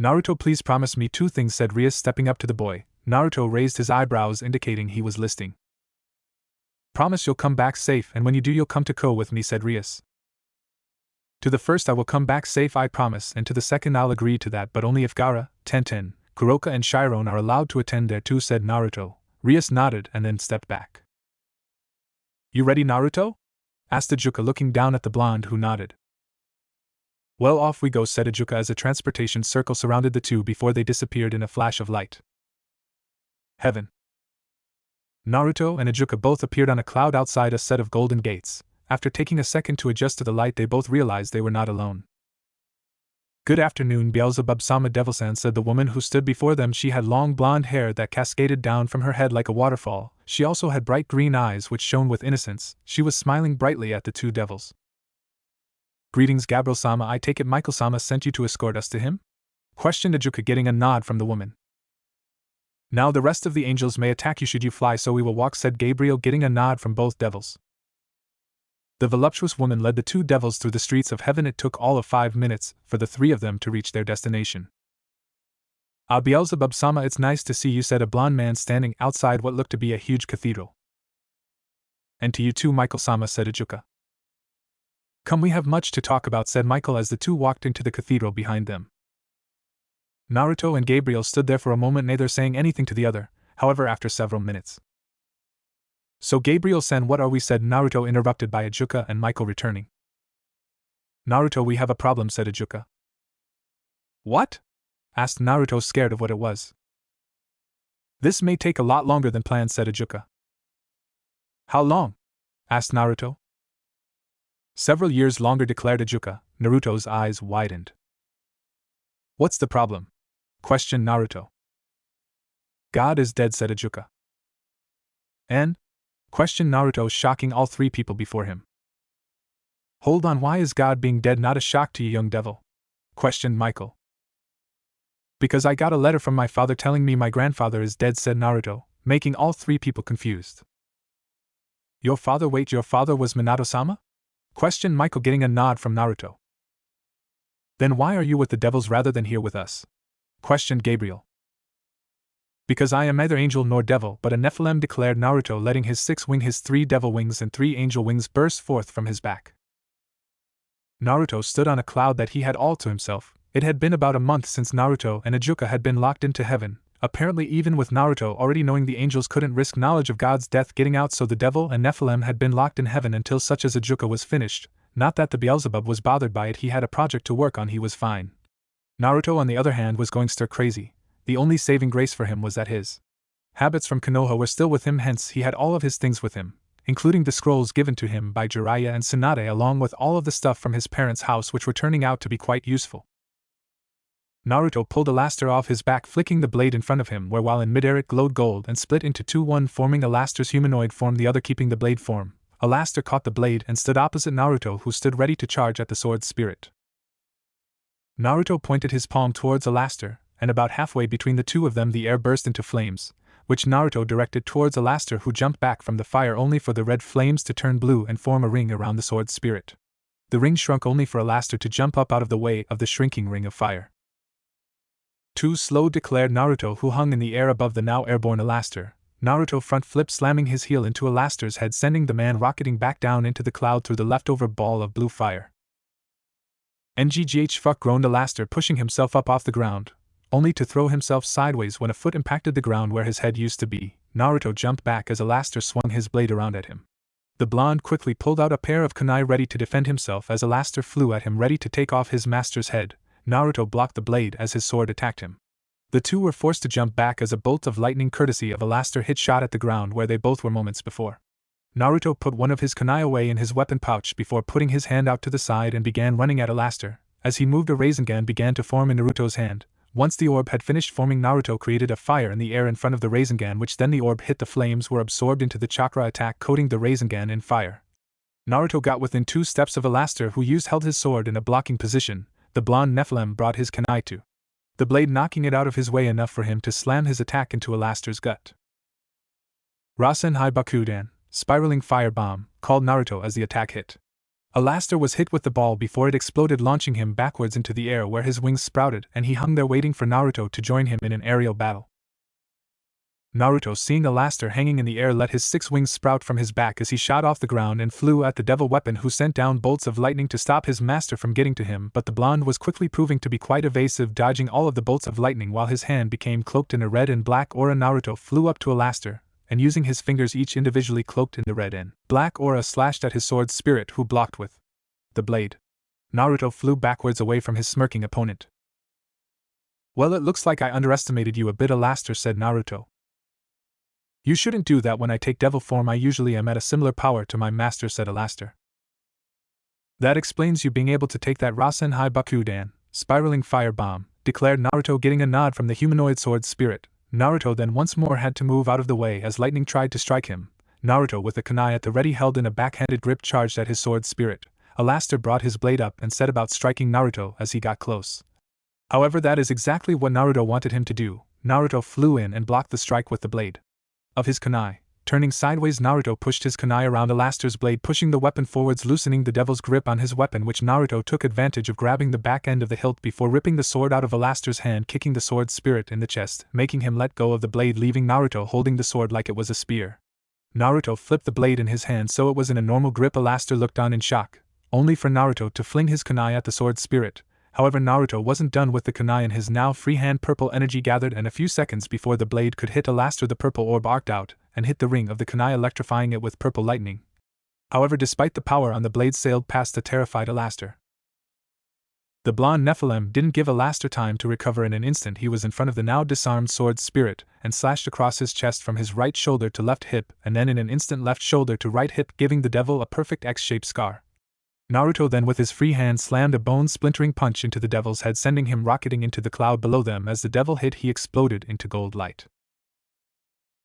Naruto, please promise me 2 things, said Rias, stepping up to the boy. Naruto raised his eyebrows, indicating he was listening. Promise you'll come back safe, and when you do you'll come to Ko with me, said Rias. To the first I will come back safe, I promise, and to the second I'll agree to that, but only if Gaara, Tenten, Kuroka and Chiron are allowed to attend there too, said Naruto. Rias nodded and then stepped back. You ready, Naruto? Asked Ajuka, looking down at the blonde who nodded. Well, off we go, said Ajuka as a transportation circle surrounded the two before they disappeared in a flash of light. Heaven. Naruto and Ajuka both appeared on a cloud outside a set of golden gates. After taking a second to adjust to the light, they both realized they were not alone. Good afternoon, Beelzebub-sama, Devil-san, said the woman who stood before them. She had long blonde hair that cascaded down from her head like a waterfall. She also had bright green eyes which shone with innocence. She was smiling brightly at the two devils. Greetings, Gabriel-sama. I take it Michael-sama sent you to escort us to him? Questioned Ajuka, getting a nod from the woman. Now the rest of the angels may attack you should you fly, so we will walk, said Gabriel, getting a nod from both devils. The voluptuous woman led the two devils through the streets of heaven. It took all of 5 minutes for the three of them to reach their destination. Ah, Beelzebub-sama, it's nice to see you, said a blond man standing outside what looked to be a huge cathedral. And to you too, Michael-sama, said Ajuka. Come, we have much to talk about, said Michael as the two walked into the cathedral behind them. Naruto and Gabriel stood there for a moment, neither saying anything to the other, however, after several minutes. So Gabriel-san, what are we, said Naruto, interrupted by Ajuka and Michael returning. Naruto, we have a problem, said Ajuka. What? Asked Naruto, scared of what it was. This may take a lot longer than planned, said Ajuka. How long? Asked Naruto. Several years longer, declared Ajuka. Naruto's eyes widened. What's the problem? Questioned Naruto. God is dead, said Ajuka. And? Questioned Naruto, shocking all three people before him. Hold on, why is God being dead not a shock to you, young devil? Questioned Michael. Because I got a letter from my father telling me my grandfather is dead, said Naruto, making all three people confused. Your father? Wait, your father was Minato-sama? Questioned Michael, getting a nod from Naruto. Then why are you with the devils rather than here with us? Questioned Gabriel. Because I am neither angel nor devil but a Nephilim, declared Naruto, letting his his 3 devil wings and 3 angel wings burst forth from his back. Naruto stood on a cloud that he had all to himself. It had been about a month since Naruto and Ajuka had been locked into heaven. Apparently, even with Naruto already knowing the angels couldn't risk knowledge of God's death getting out, so the devil and Nephilim had been locked in heaven until such as Ajuka was finished. Not that the Beelzebub was bothered by it, he had a project to work on, he was fine. Naruto, on the other hand, was going stir crazy. The only saving grace for him was that his habits from Konoha were still with him, hence he had all of his things with him, including the scrolls given to him by Jiraiya and Tsunade, along with all of the stuff from his parents' house, which were turning out to be quite useful. Naruto pulled Alastor off his back, flicking the blade in front of him, where while in midair it glowed gold and split into two, one forming Alastor's humanoid form, the other keeping the blade form. Alastor caught the blade and stood opposite Naruto, who stood ready to charge at the sword's spirit. Naruto pointed his palm towards Alastor, and about halfway between the two of them the air burst into flames, which Naruto directed towards Alastor, who jumped back from the fire only for the red flames to turn blue and form a ring around the sword's spirit. The ring shrunk only for Alastor to jump up out of the way of the shrinking ring of fire. Too slow, declared Naruto, who hung in the air above the now airborne Alastor. Naruto front flipped, slamming his heel into Alastor's head, sending the man rocketing back down into the cloud through the leftover ball of blue fire. NGGH fuck, groaned Alastor, pushing himself up off the ground, only to throw himself sideways when a foot impacted the ground where his head used to be. Naruto jumped back as Alastor swung his blade around at him. The blonde quickly pulled out a pair of kunai ready to defend himself as Alastor flew at him ready to take off his master's head. Naruto blocked the blade as his sword attacked him. The two were forced to jump back as a bolt of lightning courtesy of Alastor hit shot at the ground where they both were moments before. Naruto put one of his kunai away in his weapon pouch before putting his hand out to the side and began running at Alastor. As he moved, a Rasengan began to form in Naruto's hand. Once the orb had finished forming, Naruto created a fire in the air in front of the Rasengan, which then the orb hit. The flames were absorbed into the chakra attack, coating the Rasengan in fire. Naruto got within 2 steps of Alastor, who held his sword in a blocking position. The blonde Nephilim brought his kunai to the blade, knocking it out of his way enough for him to slam his attack into Alastor's gut. Rasen Hai Bakudan, spiraling fire bomb, called Naruto as the attack hit. Alastor was hit with the ball before it exploded, launching him backwards into the air where his wings sprouted, and he hung there waiting for Naruto to join him in an aerial battle. Naruto, seeing Alastor hanging in the air, let his 6 wings sprout from his back as he shot off the ground and flew at the devil weapon, who sent down bolts of lightning to stop his master from getting to him, but the blonde was quickly proving to be quite evasive, dodging all of the bolts of lightning while his hand became cloaked in a red and black aura. Naruto flew up to Alastor, and using his fingers each individually cloaked in the red and black aura, slashed at his sword's spirit, who blocked with the blade. Naruto flew backwards away from his smirking opponent. Well, it looks like I underestimated you a bit, Alastor, said Naruto. You shouldn't do that when I take devil form. I usually am at a similar power to my master, said Alastor. That explains you being able to take that Rasen Hai Bakudan, spiraling fire bomb, declared Naruto, getting a nod from the humanoid sword spirit. Naruto then once more had to move out of the way as lightning tried to strike him. Naruto, with the kunai at the ready held in a backhanded grip, charged at his sword spirit. Alastor brought his blade up and set about striking Naruto as he got close. However, that is exactly what Naruto wanted him to do. Naruto flew in and blocked the strike with the blade of his kunai. Turning sideways, Naruto pushed his kunai around Alastor's blade, pushing the weapon forwards, loosening the devil's grip on his weapon, which Naruto took advantage of, grabbing the back end of the hilt before ripping the sword out of Alastor's hand, kicking the sword spirit in the chest, making him let go of the blade, leaving Naruto holding the sword like it was a spear. Naruto flipped the blade in his hand so it was in a normal grip. Alastor looked on in shock, only for Naruto to fling his kunai at the sword spirit. However, Naruto wasn't done with the kunai, and his now free hand purple energy gathered, and a few seconds before the blade could hit Alastor, the purple orb arced out and hit the ring of the kunai, electrifying it with purple lightning. However, despite the power on the blade, sailed past the terrified Alastor. The blonde Nephilim didn't give Alastor time to recover. In an instant he was in front of the now disarmed sword spirit, and slashed across his chest from his right shoulder to left hip, and then in an instant left shoulder to right hip, giving the devil a perfect X-shaped scar. Naruto then with his free hand slammed a bone-splintering punch into the devil's head, sending him rocketing into the cloud below them. As the devil hit, he exploded into gold light.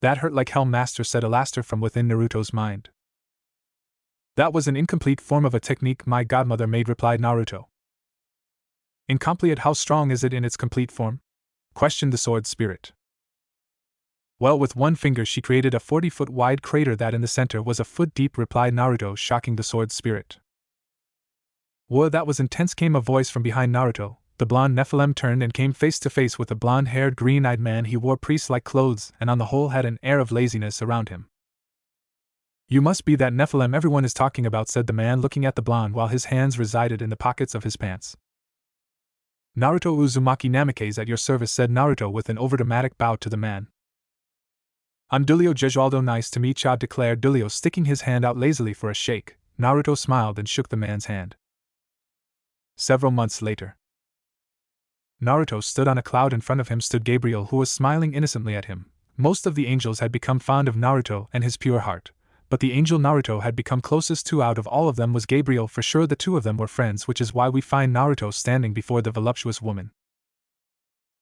"That hurt like hell, master," said Alastor from within Naruto's mind. "That was an incomplete form of a technique my godmother made," replied Naruto. "Incomplete? How strong is it in its complete form?" questioned the sword spirit. "Well, with one finger she created a 40-foot wide crater that in the center was a foot deep," replied Naruto, shocking the sword spirit. "Whoa, that was intense," came a voice from behind Naruto. The blonde Nephilim turned and came face to face with a blonde-haired, green-eyed man. He wore priest-like clothes and on the whole had an air of laziness around him. "You must be that Nephilim everyone is talking about," said the man, looking at the blonde while his hands resided in the pockets of his pants. "Naruto Uzumaki Namikaze is at your service," said Naruto with an overdramatic bow to the man. "I'm Dulio Gesualdo, nice to meet ya," declared Dulio, sticking his hand out lazily for a shake. Naruto smiled and shook the man's hand. Several months later, Naruto stood on a cloud. In front of him stood Gabriel, who was smiling innocently at him. Most of the angels had become fond of Naruto and his pure heart, but the angel Naruto had become closest to out of all of them was Gabriel. For sure the two of them were friends, which is why we find Naruto standing before the voluptuous woman.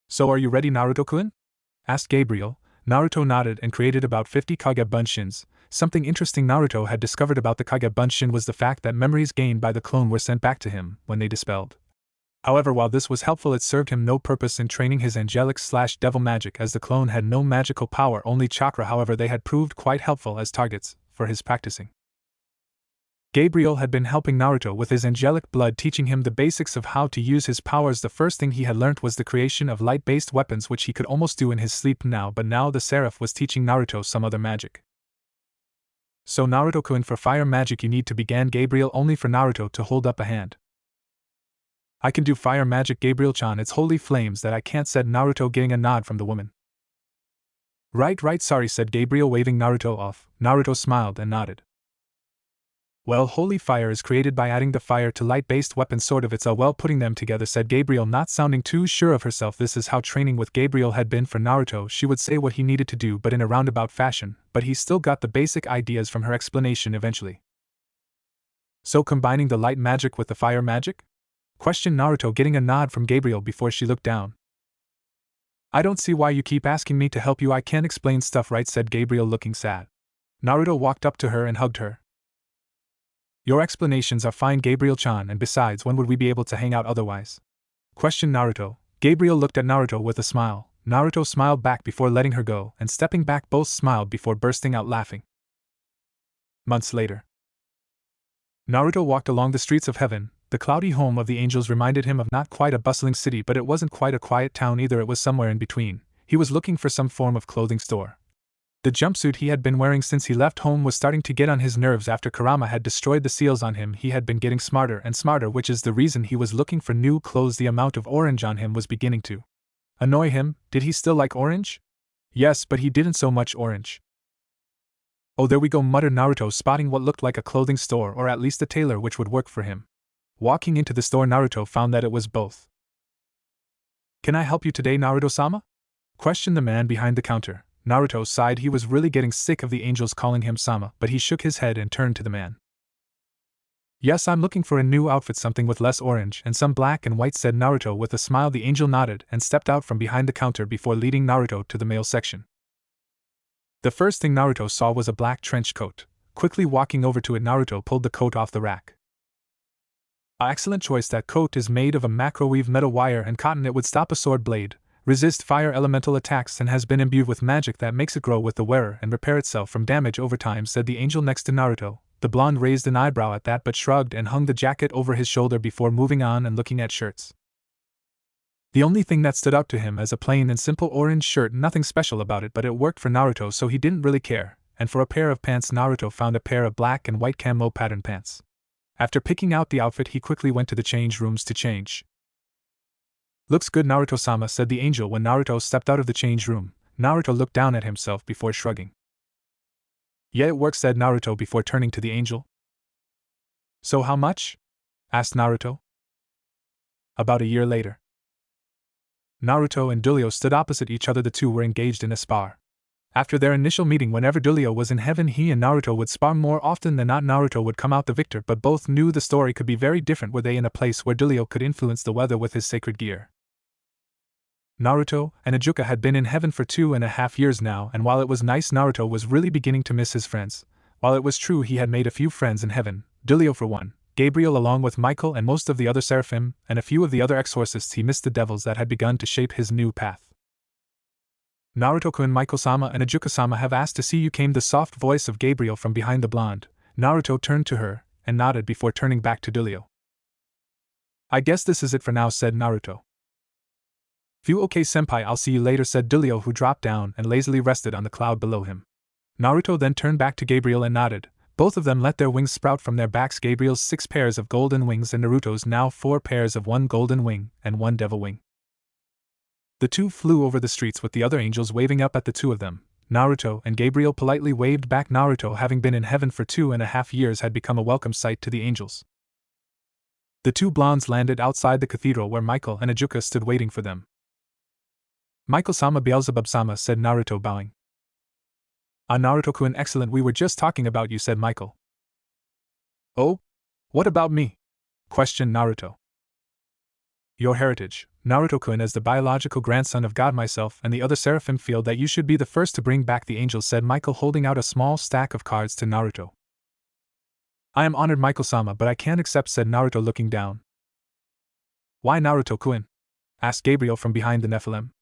"So are you ready, Naruto-kun?" asked Gabriel. Naruto nodded and created about 50 Kage Bunshins. Something interesting Naruto had discovered about the Kage Bunshin was the fact that memories gained by the clone were sent back to him when they dispelled. However, while this was helpful, it served him no purpose in training his angelic/devil magic, as the clone had no magical power, only chakra. However, they had proved quite helpful as targets for his practicing. Gabriel had been helping Naruto with his angelic blood, teaching him the basics of how to use his powers. The first thing he had learnt was the creation of light-based weapons, which he could almost do in his sleep now, but now the Seraph was teaching Naruto some other magic. "So Naruto-kun, for fire magic you need to," began Gabriel, only for Naruto to hold up a hand. "I can do fire magic, Gabriel-chan, it's holy flames that I can't," said Naruto, getting a nod from the woman. Right, sorry," said Gabriel, waving Naruto off. Naruto smiled and nodded. "Well, holy fire is created by adding the fire to light-based weapons, sort of. It's a well putting them together," said Gabriel, not sounding too sure of herself. This is how training with Gabriel had been for Naruto. She would say what he needed to do, but in a roundabout fashion, but he still got the basic ideas from her explanation eventually. "So combining the light magic with the fire magic?" questioned Naruto, getting a nod from Gabriel before she looked down. "I don't see why you keep asking me to help you. I can't explain stuff right," said Gabriel, looking sad. Naruto walked up to her and hugged her. "Your explanations are fine, Gabriel-chan, and besides, when would we be able to hang out otherwise?" questioned Naruto. Gabriel looked at Naruto with a smile. Naruto smiled back before letting her go, and stepping back both smiled before bursting out laughing. Months later, Naruto walked along the streets of heaven. The cloudy home of the angels reminded him of not quite a bustling city, but it wasn't quite a quiet town either. It was somewhere in between. He was looking for some form of clothing store. The jumpsuit he had been wearing since he left home was starting to get on his nerves. After Kurama had destroyed the seals on him, he had been getting smarter and smarter, which is the reason he was looking for new clothes. The amount of orange on him was beginning to annoy him. Did he still like orange? Yes, but he didn't so much orange. "Oh, there we go," muttered Naruto, spotting what looked like a clothing store, or at least a tailor which would work for him. Walking into the store, Naruto found that it was both. "Can I help you today, Naruto-sama?" questioned the man behind the counter. Naruto sighed. He was really getting sick of the angels calling him Sama, but he shook his head and turned to the man. "Yes, I'm looking for a new outfit, something with less orange and some black and white," said Naruto with a smile. The angel nodded and stepped out from behind the counter before leading Naruto to the male section. The first thing Naruto saw was a black trench coat. Quickly walking over to it, Naruto pulled the coat off the rack. "Excellent choice. That coat is made of a macroweave metal wire and cotton. It would stop a sword blade. resist fire elemental attacks, and has been imbued with magic that makes it grow with the wearer and repair itself from damage over time, said the angel next to Naruto. The blonde raised an eyebrow at that but shrugged and hung the jacket over his shoulder before moving on and looking at shirts. The only thing that stood out to him as a plain and simple orange shirt, nothing special about it, but it worked for Naruto, so he didn't really care, and for a pair of pants Naruto found a pair of black and white camo pattern pants. After picking out the outfit, he quickly went to the change rooms to change. "Looks good, Naruto-sama," said the angel when Naruto stepped out of the change room. Naruto looked down at himself before shrugging. "Yeah, it works," said Naruto before turning to the angel. "So how much?" asked Naruto. About a year later, Naruto and Dulio stood opposite each other. The two were engaged in a spar. After their initial meeting, whenever Dulio was in heaven, he and Naruto would spar. More often than not, Naruto would come out the victor, but both knew the story could be very different were they in a place where Dulio could influence the weather with his sacred gear. Naruto and Ijuka had been in heaven for 2.5 years now, and while it was nice, Naruto was really beginning to miss his friends. While it was true he had made a few friends in heaven, Dulio for one, Gabriel along with Michael and most of the other seraphim, and a few of the other exorcists, he missed the devils that had begun to shape his new path. "Naruto-kun, Michael-sama and Ijuka-sama have asked to see you," came the soft voice of Gabriel from behind the blonde. Naruto turned to her and nodded before turning back to Dulio. "I guess this is it for now," said Naruto. "Phew, okay senpai, I'll see you later," said Dulio, who dropped down and lazily rested on the cloud below him. Naruto then turned back to Gabriel and nodded. Both of them let their wings sprout from their backs, Gabriel's 6 pairs of golden wings and Naruto's now 4 pairs of 1 golden wing and 1 devil wing. The two flew over the streets with the other angels waving up at the two of them. Naruto and Gabriel politely waved back. Naruto, having been in heaven for 2.5 years, had become a welcome sight to the angels. The two blondes landed outside the cathedral where Michael and Ijuka stood waiting for them. "Michael-sama, Beelzebub-sama," said Naruto, bowing. "Ah, Naruto-kun, excellent, we were just talking about you," said Michael. "Oh? What about me?" questioned Naruto. "Your heritage, Naruto-kun, as the biological grandson of God, myself, and the other seraphim feel that you should be the first to bring back the angels," said Michael, holding out a small stack of cards to Naruto. "I am honored, Michael-sama, but I can't accept," said Naruto, looking down. "Why, Naruto-kun?" asked Gabriel from behind the Nephilim.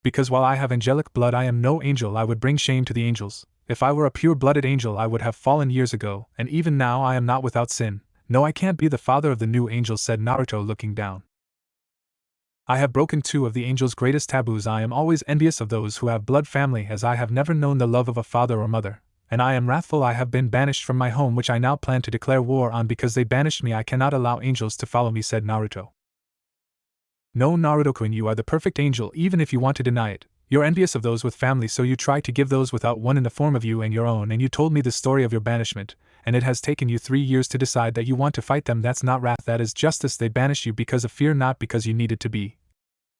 "Because while I have angelic blood, I am no angel. I would bring shame to the angels. If I were a pure-blooded angel, I would have fallen years ago, and even now I am not without sin. No, I can't be the father of the new angels," said Naruto, looking down. "I have broken 2 of the angels' greatest taboos. I am always envious of those who have blood family, as I have never known the love of a father or mother, and I am wrathful. I have been banished from my home, which I now plan to declare war on because they banished me. I cannot allow angels to follow me," said Naruto. "No, Naruto-kun, you are the perfect angel, even if you want to deny it. You're envious of those with family, so you try to give those without one in the form of you and your own, and you told me the story of your banishment, and it has taken you 3 years to decide that you want to fight them. That's not wrath, that is justice. They banished you because of fear, not because you needed to be.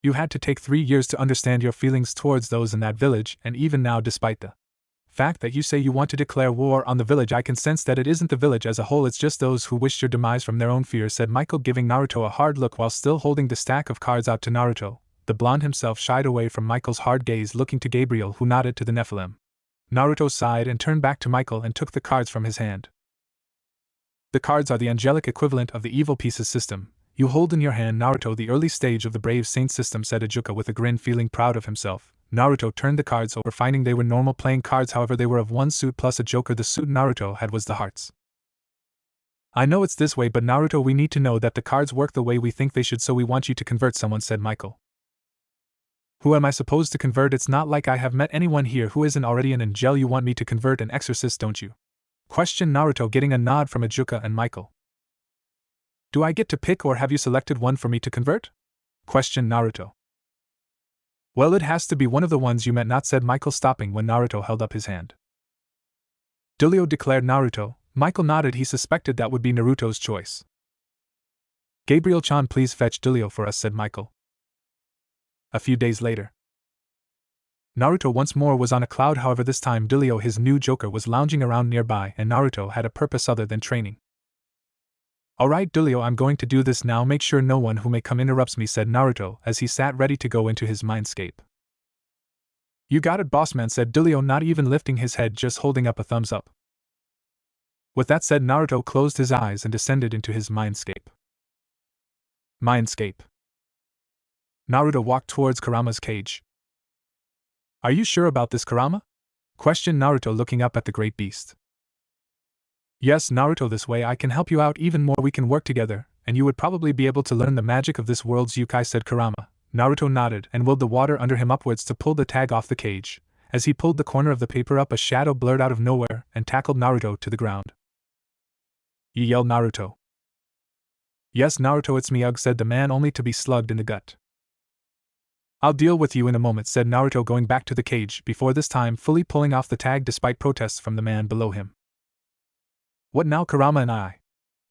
You had to take 3 years to understand your feelings towards those in that village, and even now, despite the fact that you say you want to declare war on the village, I can sense that it isn't the village as a whole, it's just those who wished your demise from their own fear," said Michael, giving Naruto a hard look while still holding the stack of cards out to Naruto. The blonde himself shied away from Michael's hard gaze, looking to Gabriel, who nodded to the Nephilim. Naruto sighed and turned back to Michael and took the cards from his hand. "The cards are the angelic equivalent of the evil pieces system. You hold in your hand, Naruto, the early stage of the brave saint system," said Ijuka with a grin, feeling proud of himself. Naruto turned the cards over, finding they were normal playing cards. However, they were of 1 suit plus a joker. The suit Naruto had was the hearts. "I know it's this way, but Naruto, we need to know that the cards work the way we think they should, so we want you to convert someone," said Michael. "Who am I supposed to convert? It's not like I have met anyone here who isn't already an angel. You want me to convert an exorcist, don't you?" questioned Naruto, getting a nod from Ijuka and Michael. "Do I get to pick, or have you selected one for me to convert?" questioned Naruto. "Well, it has to be one of the ones you met not," said Michael, stopping when Naruto held up his hand. "Dulio," declared Naruto. Michael nodded. He suspected that would be Naruto's choice. "Gabriel-chan, please fetch Dulio for us," said Michael. A few days later, Naruto once more was on a cloud. However, this time Dulio, his new joker, was lounging around nearby, and Naruto had a purpose other than training. "Alright, Dulio, I'm going to do this now. Make sure no one who may come interrupts me," said Naruto as he sat ready to go into his mindscape. "You got it, bossman," said Dulio, not even lifting his head, just holding up a thumbs up. With that said, Naruto closed his eyes and descended into his mindscape. Mindscape. Naruto walked towards Kurama's cage. Are you sure about this, Kurama? Questioned Naruto, looking up at the great beast. Yes, Naruto, this way I can help you out even more. We can work together, and you would probably be able to learn the magic of this world's yokai, said Kurama. Naruto nodded and willed the water under him upwards to pull the tag off the cage. As he pulled the corner of the paper up, a shadow blurred out of nowhere and tackled Naruto to the ground. Yelled Naruto. Yes, Naruto, it's me, Ugh, said the man, only to be slugged in the gut. I'll deal with you in a moment, said Naruto, going back to the cage, before this time fully pulling off the tag despite protests from the man below him. What now, Kurama and I?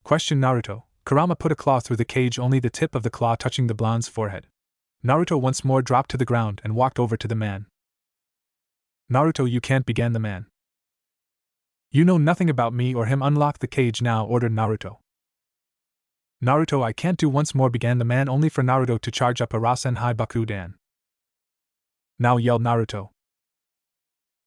Questioned Naruto. Kurama put a claw through the cage, only the tip of the claw touching the blonde's forehead. Naruto once more dropped to the ground and walked over to the man. Naruto, you can't, began the man. You know nothing about me or him. Unlock the cage now, ordered Naruto. Naruto, I can't do, once more began the man, only for Naruto to charge up a Rasenhan Bakudan. Now, yelled Naruto.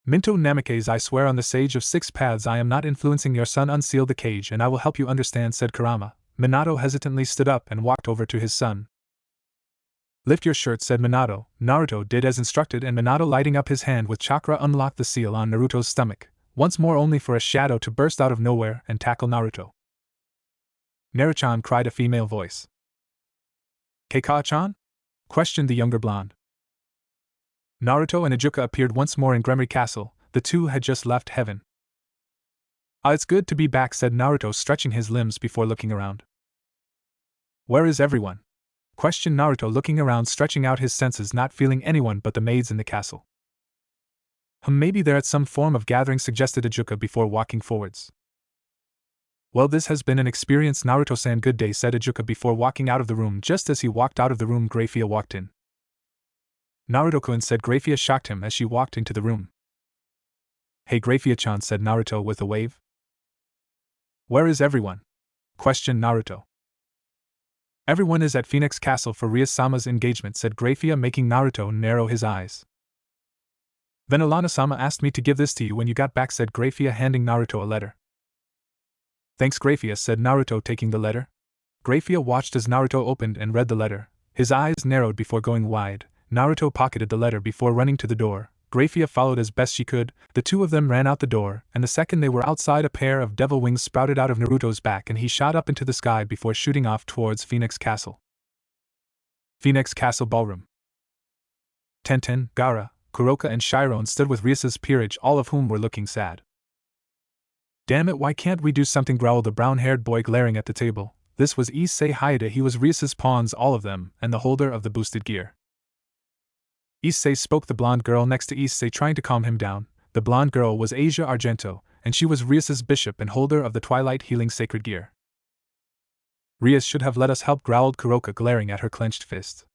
Minto Namikaze, I swear on the Sage of Six Paths I am not influencing your son. Unseal the cage and I will help you understand, said Kurama. Minato hesitantly stood up and walked over to his son. Lift your shirt, said Minato. Naruto did as instructed, and Minato, lighting up his hand with chakra, unlocked the seal on Naruto's stomach, once more only for a shadow to burst out of nowhere and tackle Naruto. Naruto-chan, cried a female voice. Keikawa-chan? Questioned the younger blonde. Naruto and Ijuka appeared once more in Gremory Castle. The two had just left heaven. It's good to be back, said Naruto, stretching his limbs before looking around. Where is everyone? Questioned Naruto, looking around, stretching out his senses, not feeling anyone but the maids in the castle. Maybe they're at some form of gathering, suggested Ijuka before walking forwards. Well, this has been an experience, Naruto-san. Good day, said Ijuka before walking out of the room. Just as he walked out of the room, Grafia walked in. Naruto-kun, said Grafia, shocked him as she walked into the room. Hey Grafia-chan, said Naruto with a wave. Where is everyone? Questioned Naruto. Everyone is at Phoenix Castle for Ria-sama's engagement, said Grafia, making Naruto narrow his eyes. Then Alana-sama asked me to give this to you when you got back, said Grafia, handing Naruto a letter. Thanks, Grafia, said Naruto, taking the letter. Grafia watched as Naruto opened and read the letter. His eyes narrowed before going wide. Naruto pocketed the letter before running to the door. Grafia followed as best she could. The two of them ran out the door, and the second they were outside, a pair of devil wings sprouted out of Naruto's back and he shot up into the sky before shooting off towards Phoenix Castle. Phoenix Castle Ballroom. Tenten, Gaara, Kuroka and Chiron stood with Riasa's peerage, all of whom were looking sad. Damn it, why can't we do something, growled the brown-haired boy, glaring at the table. This was Issei Haida. He was Riasa's pawns, all of them, and the holder of the boosted gear. Issei spoke, the blonde girl next to Issei, trying to calm him down. The blonde girl was Asia Argento, and she was Riasa's bishop and holder of the Twilight Healing Sacred Gear. Rias should have let us help, growled Kuroka, glaring at her clenched fist.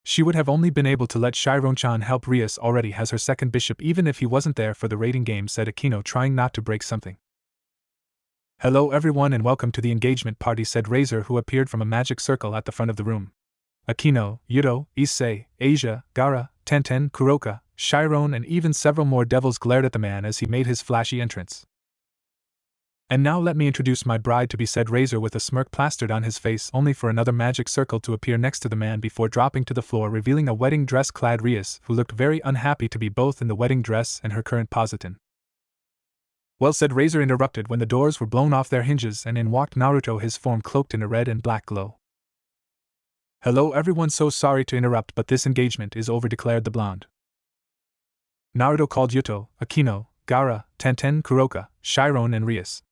She would have only been able to let Chiron-chan help. Rias already has her second bishop, even if he wasn't there for the raiding game, said Akino, trying not to break something. Hello everyone and welcome to the engagement party, said Razor, who appeared from a magic circle at the front of the room. Akino, Yuto, Issei, Asia, Gaara, Tenten, Kuroka, Chiron and even several more devils glared at the man as he made his flashy entrance. And now let me introduce my bride-to-be, said Razor with a smirk plastered on his face, only for another magic circle to appear next to the man before dropping to the floor, revealing a wedding dress-clad Rias, who looked very unhappy to be both in the wedding dress and her current position. Well, said Razor, interrupted when the doors were blown off their hinges and in walked Naruto, his form cloaked in a red and black glow. Hello everyone, so sorry to interrupt, but this engagement is over, declared the blonde. Naruto called Yuto, Akino, Gaara, Tenten, Kuroka, Chiron and Rias.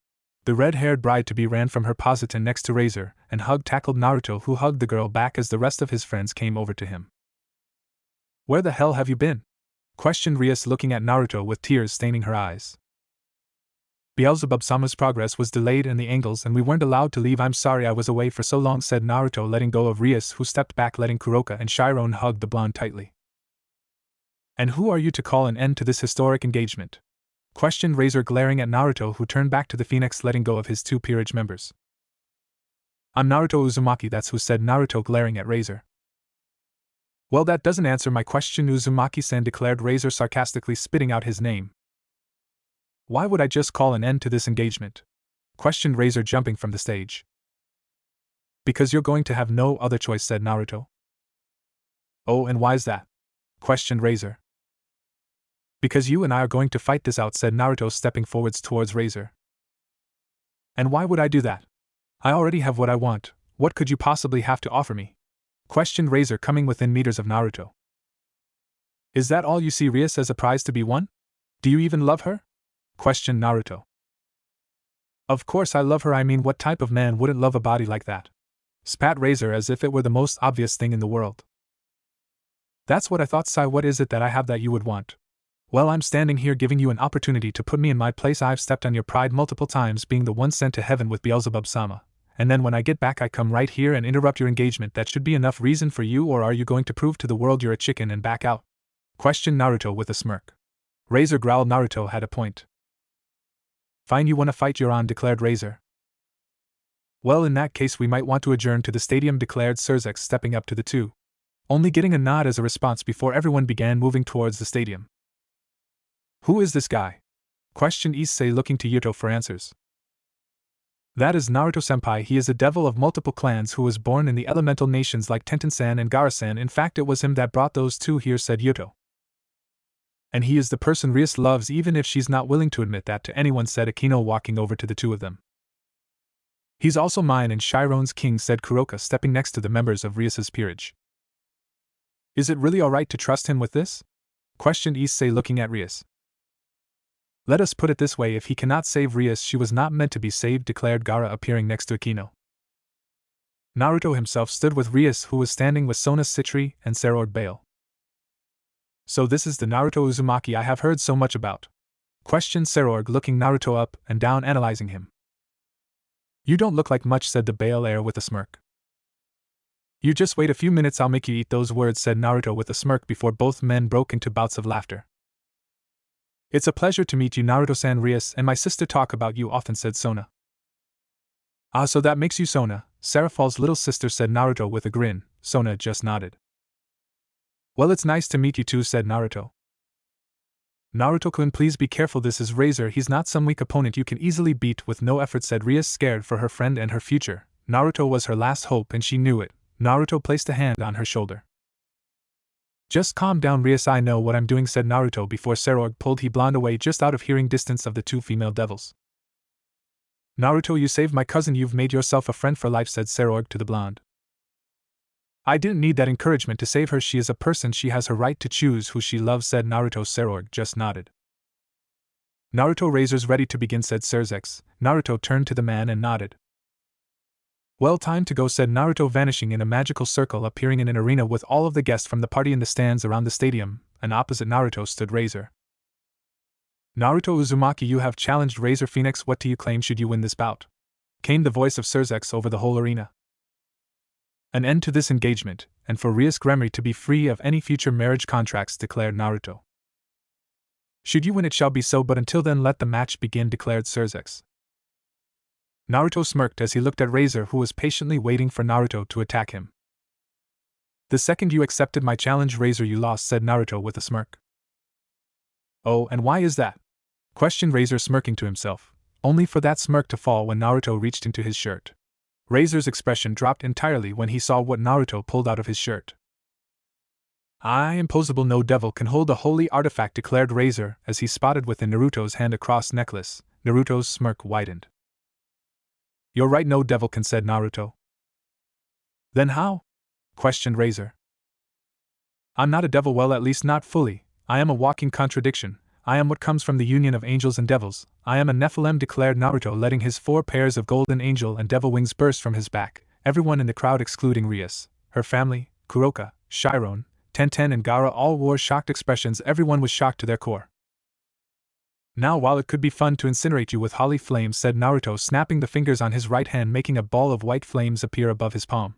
The red-haired bride-to-be ran from her position next to Razor and tackled Naruto, who hugged the girl back as the rest of his friends came over to him. Where the hell have you been? Questioned Rias, looking at Naruto with tears staining her eyes. Beelzebub-sama's progress was delayed in the angles and we weren't allowed to leave. I'm sorry I was away for so long, said Naruto, letting go of Rias, who stepped back, letting Kuroka and Chiron hug the blonde tightly. And who are you to call an end to this historic engagement? Questioned Razor, glaring at Naruto, who turned back to the Phoenix, letting go of his two peerage members. I'm Naruto Uzumaki, that's who, said Naruto, glaring at Razor. Well, that doesn't answer my question, Uzumaki-san, declared Razor, sarcastically spitting out his name. Why would I just call an end to this engagement? Questioned Razor, jumping from the stage. Because you're going to have no other choice, said Naruto. Oh, and why's that? Questioned Razor. Because you and I are going to fight this out, said Naruto, stepping forwards towards Razor. And why would I do that? I already have what I want. What could you possibly have to offer me? Questioned Razor, coming within meters of Naruto. Is that all you see Rias as a prize to be won? Do you even love her? Questioned Naruto. Of course I love her. I mean, what type of man wouldn't love a body like that? Spat Razor as if it were the most obvious thing in the world. That's what I thought, Sai. What is it that I have that you would want? Well, I'm standing here giving you an opportunity to put me in my place. I've stepped on your pride multiple times, being the one sent to heaven with Beelzebub-sama. And then when I get back I come right here and interrupt your engagement. That should be enough reason for you, or are you going to prove to the world you're a chicken and back out? Questioned Naruto with a smirk. Razor growled. Naruto had a point. Fine, you wanna fight, you're on, declared Razor. Well, in that case we might want to adjourn to the stadium, declared Surzex, stepping up to the two, only getting a nod as a response before everyone began moving towards the stadium. Who is this guy? Questioned Issei, looking to Yuto for answers. That is Naruto-senpai. He is a devil of multiple clans who was born in the elemental nations like Tenten-san and Gara-san. In fact, it was him that brought those two here, said Yuto. And he is the person Rias loves, even if she's not willing to admit that to anyone, said Akino, walking over to the two of them. He's also mine and Chiron's king, said Kuroka, stepping next to the members of Rias's peerage. Is it really alright to trust him with this? Questioned Issei, looking at Rias. Let us put it this way, if he cannot save Rias, she was not meant to be saved, declared Gara, appearing next to Akino. Naruto himself stood with Rias, who was standing with Sona Citri and Sarord Bale. So this is the Naruto Uzumaki I have heard so much about? Questioned Sarorg, looking Naruto up and down, analyzing him. You don't look like much, said the Bale heir with a smirk. You just wait a few minutes, I'll make you eat those words, said Naruto with a smirk before both men broke into bouts of laughter. It's a pleasure to meet you, Naruto-san. Rias and my sister talk about you often, said Sona. Ah, so that makes you Sona, Seraphul's little sister, said Naruto with a grin. Sona just nodded. Well, it's nice to meet you too, said Naruto. Naruto-kun, please be careful, this is Razor, he's not some weak opponent you can easily beat with no effort, said Rias, scared for her friend and her future. Naruto was her last hope and she knew it. Naruto placed a hand on her shoulder. Just calm down, Rias, I know what I'm doing, said Naruto before Sarorg pulled he blonde away just out of hearing distance of the two female devils. Naruto, you saved my cousin, you've made yourself a friend for life, said Sarorg to the blonde. I didn't need that encouragement to save her, she is a person, she has her right to choose who she loves, said Naruto. Sarorg just nodded. Naruto, Razor's ready to begin, said Surzex. Naruto turned to the man and nodded. Well, time to go, said Naruto, vanishing in a magical circle, appearing in an arena with all of the guests from the party in the stands around the stadium, and opposite Naruto stood Razor. Naruto Uzumaki, you have challenged Razor Phoenix, what do you claim should you win this bout? Came the voice of Surzex over the whole arena. An end to this engagement, and for Rias Gremory to be free of any future marriage contracts, declared Naruto. Should you win it shall be so, but until then let the match begin, declared Surzex. Naruto smirked as he looked at Razor, who was patiently waiting for Naruto to attack him. The second you accepted my challenge, Razor, you lost, said Naruto with a smirk. Oh, and why is that? Questioned Razor, smirking to himself, only for that smirk to fall when Naruto reached into his shirt. Razor's expression dropped entirely when he saw what Naruto pulled out of his shirt. Impossible, no devil can hold a holy artifact, declared Razor as he spotted within Naruto's hand a cross necklace. Naruto's smirk widened. You're right, no devil can, said Naruto. Then how? Questioned Razor. I'm not a devil, well, at least not fully. I am a walking contradiction. I am what comes from the union of angels and devils. I am a Nephilim, declared Naruto, letting his 4 pairs of golden angel and devil wings burst from his back. Everyone in the crowd, excluding Rias, her family, Kuroka, Chiron, Tenten and Gara, all wore shocked expressions. Everyone was shocked to their core. Now, while it could be fun to incinerate you with holy flames, said Naruto, snapping the fingers on his right hand, making a ball of white flames appear above his palm.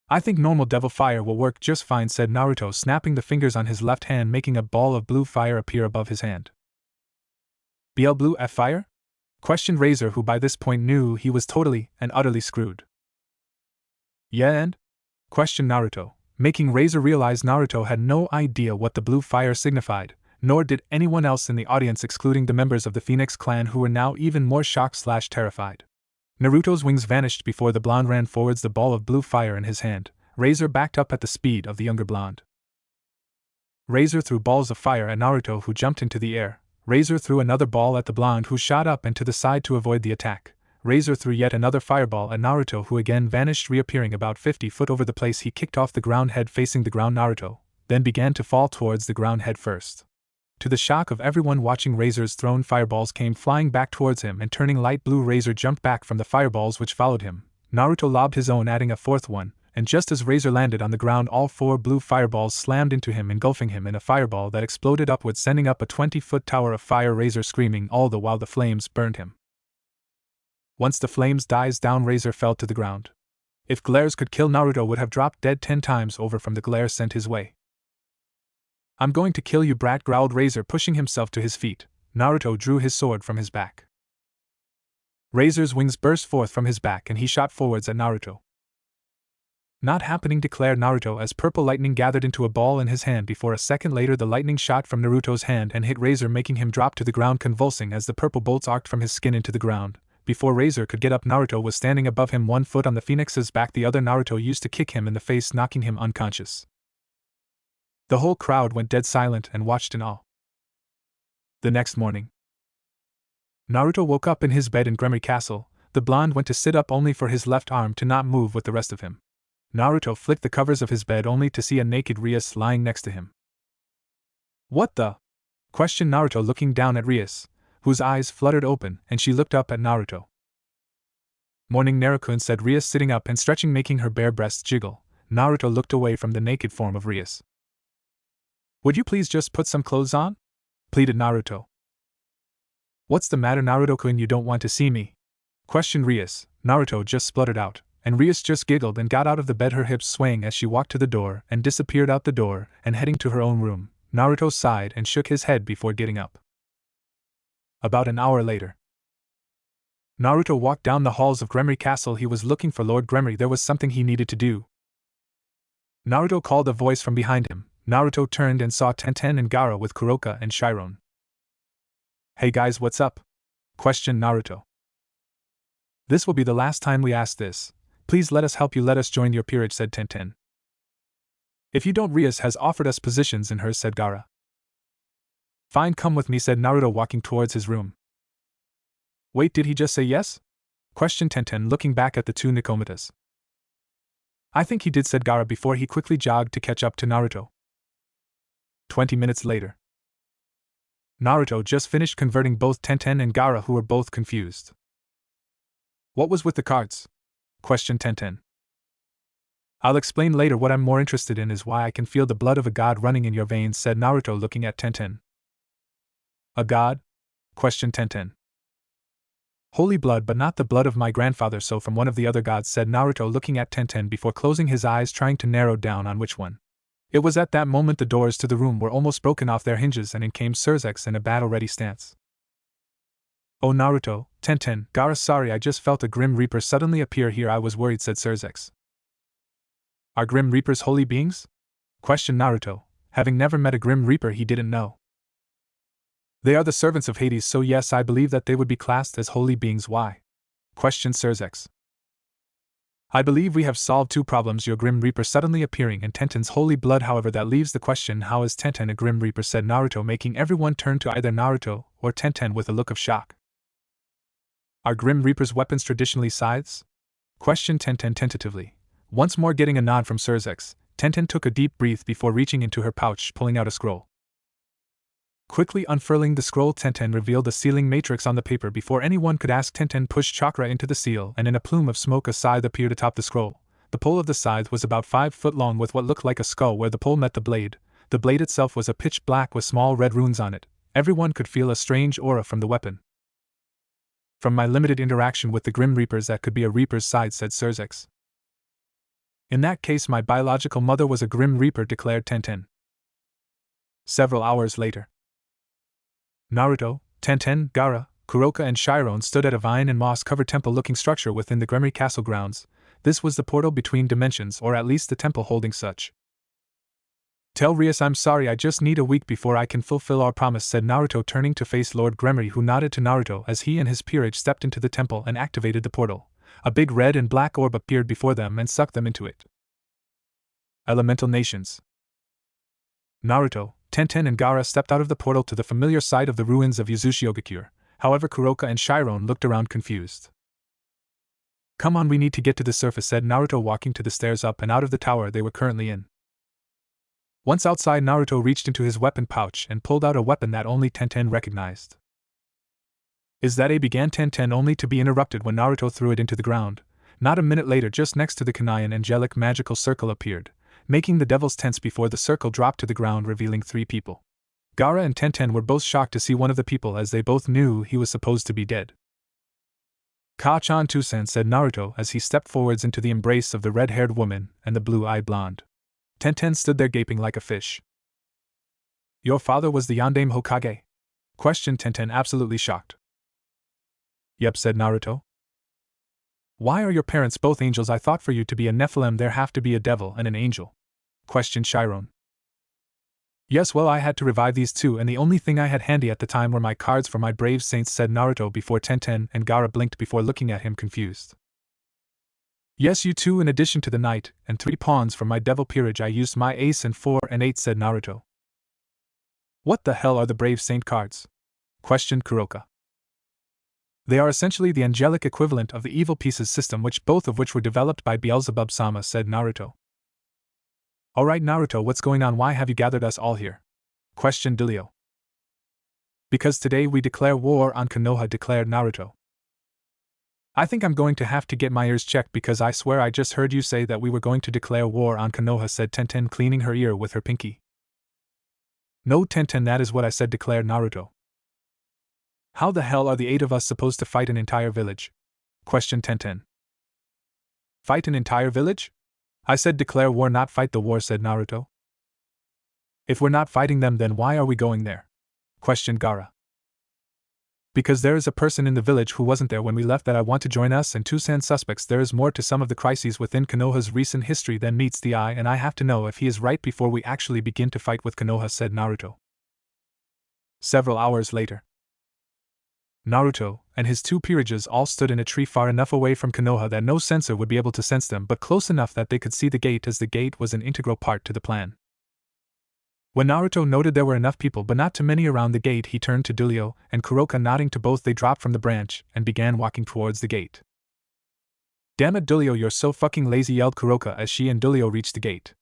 I think normal devil fire will work just fine, said Naruto, snapping the fingers on his left hand, making a ball of blue fire appear above his hand. BL Blue F fire? Questioned Razor, who by this point knew he was totally and utterly screwed. Yeah, and? Questioned Naruto, making Razor realize Naruto had no idea what the blue fire signified, nor did anyone else in the audience, excluding the members of the Phoenix clan, who were now even more shocked/terrified. Naruto's wings vanished before the blonde ran forwards, the ball of blue fire in his hand, Razor backed up at the speed of the younger blonde. Razor threw balls of fire at Naruto, who jumped into the air. Razor threw another ball at the blonde, who shot up and to the side to avoid the attack. Razor threw yet another fireball at Naruto, who again vanished, reappearing about 50 foot over the place. He kicked off the ground, head facing the ground. Naruto then began to fall towards the ground head first. To the shock of everyone watching, Razor's thrown fireballs came flying back towards him and turning light blue. Razor jumped back from the fireballs which followed him. Naruto lobbed his own, adding a fourth one, and just as Razor landed on the ground, all 4 blue fireballs slammed into him, engulfing him in a fireball that exploded upwards, sending up a 20-foot tower of fire. Razor screaming all the while the flames burned him. Once the flames dies down, Razor fell to the ground. If glares could kill, Naruto would have dropped dead 10 times over from the glare sent his way. "I'm going to kill you, brat," growled Razor, pushing himself to his feet. Naruto drew his sword from his back. Razor's wings burst forth from his back and he shot forwards at Naruto. "Not happening," declared Naruto as purple lightning gathered into a ball in his hand. Before a second later, the lightning shot from Naruto's hand and hit Razor, making him drop to the ground, convulsing as the purple bolts arced from his skin into the ground. Before Razor could get up, Naruto was standing above him, one foot on the phoenix's back, the other. Naruto used to kick him in the face, knocking him unconscious. The whole crowd went dead silent and watched in awe. The next morning, Naruto woke up in his bed in Gremory Castle. The blonde went to sit up only for his left arm to not move with the rest of him. Naruto flicked the covers of his bed only to see a naked Rias lying next to him. "What the?" questioned Naruto, looking down at Rias, whose eyes fluttered open, and she looked up at Naruto. "Morning, Naruto," said Rias, sitting up and stretching, making her bare breasts jiggle. Naruto looked away from the naked form of Rias. "Would you please just put some clothes on?" pleaded Naruto. "What's the matter, Naruto-kun, you don't want to see me?" questioned Rias. Naruto just spluttered out, and Rias just giggled and got out of the bed, her hips swaying as she walked to the door and disappeared out the door and heading to her own room. Naruto sighed and shook his head before getting up. About an hour later, Naruto walked down the halls of Gremory Castle. He was looking for Lord Gremory. There was something he needed to do. Naruto called a voice from behind him. Naruto turned and saw Tenten and Gaara with Kuroka and Chiron. "Hey guys, what's up?" questioned Naruto. "This will be the last time we ask this. Please let us help you. Let us join your peerage," said Tenten. "If you don't, Rias has offered us positions in hers," said Gaara. "Fine, come with me," said Naruto, walking towards his room. "Wait, did he just say yes?" questioned Tenten, looking back at the two Nikomatas. "I think he did," said Gaara before he quickly jogged to catch up to Naruto. 20 minutes later, Naruto just finished converting both Tenten and Gaara, who were both confused. "What was with the cards?" questioned Tenten. "I'll explain later. What I'm more interested in is why I can feel the blood of a god running in your veins," said Naruto, looking at Tenten. "A god?" questioned Tenten. "Holy blood, but not the blood of my grandfather, so from one of the other gods," said Naruto, looking at Tenten before closing his eyes, trying to narrow down on which one. It was at that moment the doors to the room were almost broken off their hinges and in came Surzex in a battle-ready stance. "Oh, Naruto, Tenten, Gaara, sorry, I just felt a Grim Reaper suddenly appear here. I was worried," said Surzex. "Are Grim Reapers holy beings?" questioned Naruto. Having never met a Grim Reaper, he didn't know. "They are the servants of Hades, so yes, I believe that they would be classed as holy beings." "Why?" questioned Surzex. "I believe we have solved 2 problems, your Grim Reaper suddenly appearing and Tenten's holy blood. However, that leaves the question, how is Tenten a Grim Reaper?" said Naruto, making everyone turn to either Naruto or Tenten with a look of shock. "Are Grim Reapers' weapons traditionally scythes?" questioned Tenten tentatively. Once more getting a nod from Surzex, Tenten took a deep breath before reaching into her pouch, pulling out a scroll. Quickly unfurling the scroll, Tenten revealed the sealing matrix on the paper. Before anyone could ask, Tenten pushed chakra into the seal, and in a plume of smoke a scythe appeared atop the scroll. The pole of the scythe was about 5 foot long, with what looked like a skull where the pole met the blade. The blade itself was a pitch black with small red runes on it. Everyone could feel a strange aura from the weapon. "From my limited interaction with the Grim Reapers, that could be a Reaper's scythe," said Surzex. "In that case, my biological mother was a Grim Reaper," declared Tenten. Several hours later, Naruto, Tenten, Gaara, Kuroka and Chiron stood at a vine and moss-covered temple-looking structure within the Gremory Castle grounds. This was the portal between dimensions, or at least the temple holding such. "Tell Rias I'm sorry, I just need a week before I can fulfill our promise," said Naruto, turning to face Lord Gremory, who nodded to Naruto as he and his peerage stepped into the temple and activated the portal. A big red and black orb appeared before them and sucked them into it. Elemental Nations. Naruto, Tenten and Gaara stepped out of the portal to the familiar sight of the ruins of Yuzushiogakure. However, Kuroka and Chiron looked around confused. Come on, we need to get to the surface, said Naruto, walking to the stairs up and out of the tower they were currently in. Once outside, Naruto reached into his weapon pouch and pulled out a weapon that only Tenten recognized. Is that a began Tenten, only to be interrupted when Naruto threw it into the ground. Not a minute later, just next to the kunai, an angelic magical circle appeared, making the devils tense before the circle dropped to the ground, revealing 3 people. Gaara and Tenten were both shocked to see one of the people, as they both knew he was supposed to be dead. Ka-chan Tusen, said Naruto as he stepped forwards into the embrace of the red-haired woman and the blue-eyed blonde. Tenten stood there gaping like a fish. Your father was the Yondaime Hokage? Questioned Tenten, absolutely shocked. Yep, said Naruto. Why are your parents both angels? I thought for you to be a Nephilim there have to be a devil and an angel. Questioned Chiron. Yes, well, I had to revive these two, and the only thing I had handy at the time were my cards for my brave saints, said Naruto before Tenten and Gaara blinked before looking at him confused. Yes, you two, in addition to the knight and 3 pawns from my devil peerage, I used my ace and 4 and 8, said Naruto. What the hell are the brave saint cards? Questioned Kuroka. They are essentially the angelic equivalent of the evil pieces system, both of which were developed by Beelzebub-sama, said Naruto. Alright Naruto, what's going on? Why have you gathered us all here? Questioned Delio. Because today we declare war on Konoha, declared Naruto. I think I'm going to have to get my ears checked, because I swear I just heard you say that we were going to declare war on Konoha, said Tenten, cleaning her ear with her pinky. No, Tenten, that is what I said, declared Naruto. How the hell are the 8 of us supposed to fight an entire village? Questioned Tenten. Fight an entire village? I said declare war, not fight the war, said Naruto. If we're not fighting them, then why are we going there? Questioned Gaara. Because there is a person in the village who wasn't there when we left that I want to join us, and Tusan suspects there is more to some of the crises within Konoha's recent history than meets the eye, and I have to know if he is right before we actually begin to fight with Konoha, said Naruto. Several hours later, Naruto and his 2 peerages all stood in a tree far enough away from Konoha that no sensor would be able to sense them, but close enough that they could see the gate, as the gate was an integral part to the plan. When Naruto noted there were enough people but not too many around the gate, he turned to Delio and Kuroka, nodding to both. They dropped from the branch and began walking towards the gate. Damn it, Delio, you're so fucking lazy, yelled Kuroka as she and Delio reached the gate.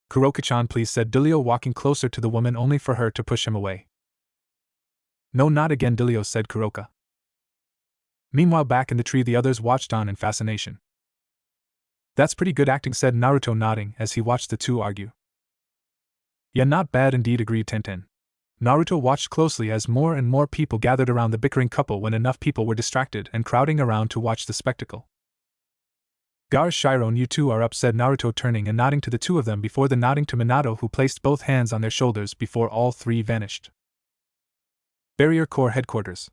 Kuroka-chan, please, said Delio, walking closer to the woman only for her to push him away. No, not again, Delio, said Kuroka. Meanwhile, back in the tree, the others watched on in fascination. That's pretty good acting, said Naruto, nodding as he watched the 2 argue. Yeah, not bad indeed, agreed Tenten. Naruto watched closely as more and more people gathered around the bickering couple, when enough people were distracted and crowding around to watch the spectacle. Gaara, Chiron, you 2 are up, said Naruto, turning and nodding to the 2 of them before the nodding to Minato, who placed both hands on their shoulders before all 3 vanished. Barrier Corps Headquarters.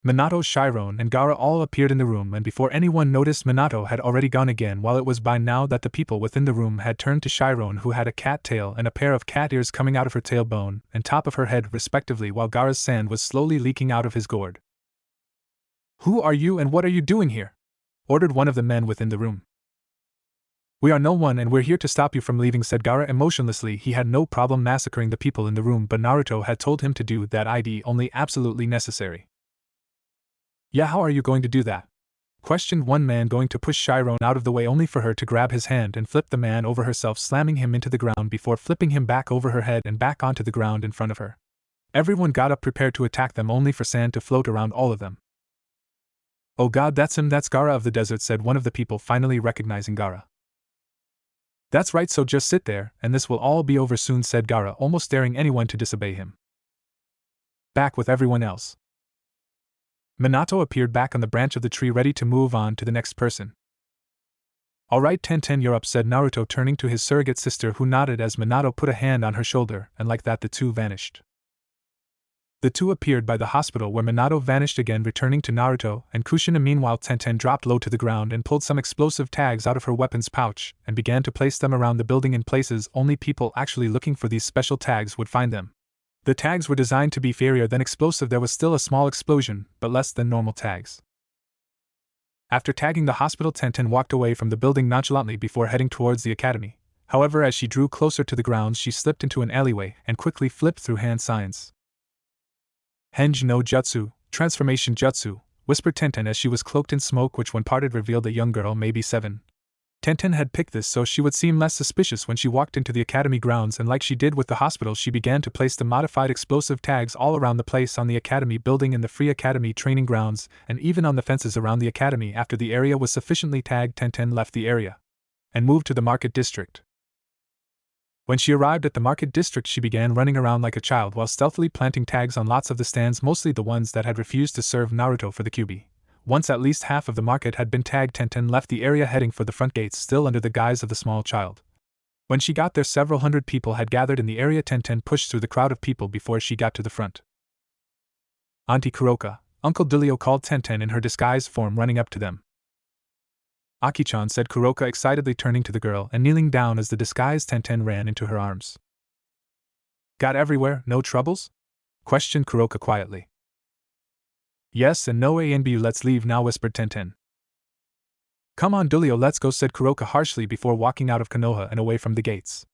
Minato, Chiron, and Gaara all appeared in the room, and before anyone noticed, Minato had already gone again, while it was by now that the people within the room had turned to Chiron, who had a cat tail and a pair of cat ears coming out of her tailbone and top of her head respectively, while Gaara's sand was slowly leaking out of his gourd. Who are you and what are you doing here? Ordered one of the men within the room. We are no one and we're here to stop you from leaving, said Gaara emotionlessly. He had no problem massacring the people in the room, but Naruto had told him to do that only absolutely necessary. Yeah, how are you going to do that? Questioned one man, going to push Chiron out of the way only for her to grab his hand and flip the man over herself, slamming him into the ground before flipping him back over her head and back onto the ground in front of her. Everyone got up prepared to attack them, only for sand to float around all of them. Oh god, that's him, that's Gaara of the desert, said one of the people, finally recognizing Gaara. That's right, so just sit there, and this will all be over soon, said Gaara, almost daring anyone to disobey him. Back with everyone else. Minato appeared back on the branch of the tree, ready to move on to the next person. Alright, Tenten, you're up, said Naruto, turning to his surrogate sister, who nodded as Minato put a hand on her shoulder, and like that the 2 vanished. The 2 appeared by the hospital, where Minato vanished again, returning to Naruto and Kushina. Meanwhile, Tenten dropped low to the ground and pulled some explosive tags out of her weapons pouch and began to place them around the building in places only people actually looking for these special tags would find them. The tags were designed to be fairer than explosive. There was still a small explosion, but less than normal tags. After tagging the hospital, Tenten walked away from the building nonchalantly before heading towards the academy. However, as she drew closer to the grounds, she slipped into an alleyway and quickly flipped through hand signs. Henj no Jutsu, Transformation Jutsu, whispered Tenten as she was cloaked in smoke, which when parted revealed a young girl, maybe 7. Tenten had picked this so she would seem less suspicious when she walked into the academy grounds, and like she did with the hospital, she began to place the modified explosive tags all around the place, on the academy building, in the free academy training grounds, and even on the fences around the academy. After the area was sufficiently tagged, Tenten left the area and moved to the market district. When she arrived at the market district, she began running around like a child while stealthily planting tags on lots of the stands, mostly the ones that had refused to serve Naruto for the QB. Once at least half of the market had been tagged, Tenten left the area heading for the front gates, still under the guise of the small child. When she got there, several hundred people had gathered in the area. Tenten pushed through the crowd of people before she got to the front. Auntie Kuroka, Uncle Dulio, called Tenten in her disguised form, running up to them. Aki-chan, said Kuroka excitedly, turning to the girl and kneeling down as the disguised Tenten ran into her arms. Got everywhere, no troubles? Questioned Kuroka quietly. Yes and no, A and B, let's leave now, whispered Tenten. Come on Dulio, let's go, said Kuroka harshly before walking out of Konoha and away from the gates.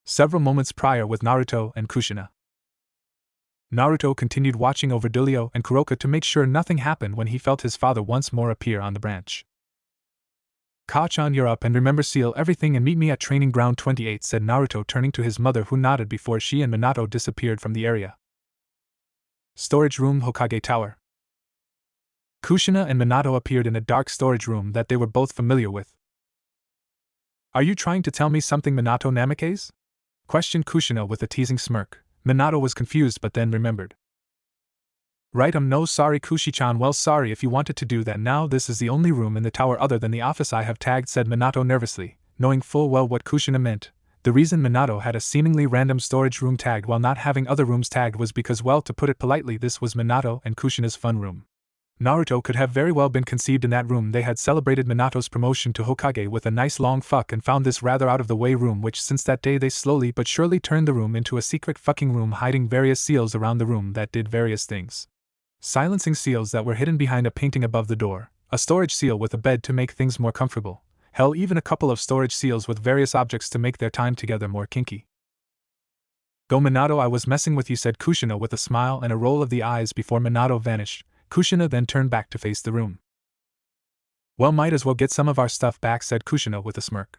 Several moments prior, with Naruto and Kushina. Naruto continued watching over Dulio and Kuroka to make sure nothing happened when he felt his father once more appear on the branch. Ka-chan, you're up, and remember, seal everything and meet me at training ground 28, said Naruto, turning to his mother, who nodded before she and Minato disappeared from the area. Storage room, Hokage Tower. Kushina and Minato appeared in a dark storage room that they were both familiar with. Are you trying to tell me something, Minato Namikaze? Questioned Kushina with a teasing smirk. Minato was confused but then remembered. Right, no, sorry Kushi-chan, well, sorry if you wanted to do that. Now this is the only room in the tower other than the office I have tagged, said Minato nervously, knowing full well what Kushina meant. The reason Minato had a seemingly random storage room tagged while not having other rooms tagged was because, well, to put it politely, this was Minato and Kushina's fun room. Naruto could have very well been conceived in that room. They had celebrated Minato's promotion to Hokage with a nice long fuck and found this rather out-of-the-way room, which since that day they slowly but surely turned the room into a secret fucking room, hiding various seals around the room that did various things. Silencing seals that were hidden behind a painting above the door, a storage seal with a bed to make things more comfortable, hell, even a couple of storage seals with various objects to make their time together more kinky. Go Minato, I was messing with you, said Kushina with a smile and a roll of the eyes before Minato vanished. Kushina then turned back to face the room. Well, might as well get some of our stuff back, said Kushina with a smirk.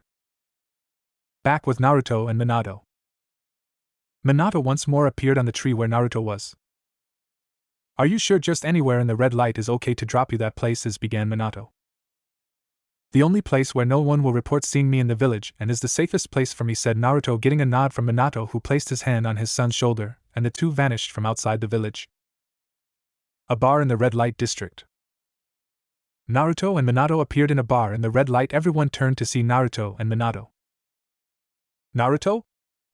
Back with Naruto and Minato. Minato once more appeared on the tree where Naruto was. Are you sure just anywhere in the red light is okay to drop you? That place is, began Minato. The only place where no one will report seeing me in the village, and is the safest place for me, said Naruto, getting a nod from Minato, who placed his hand on his son's shoulder, and the two vanished from outside the village. A bar in the red light district. Naruto and Minato appeared in a bar in the red light. Everyone turned to see Naruto and Minato. Naruto?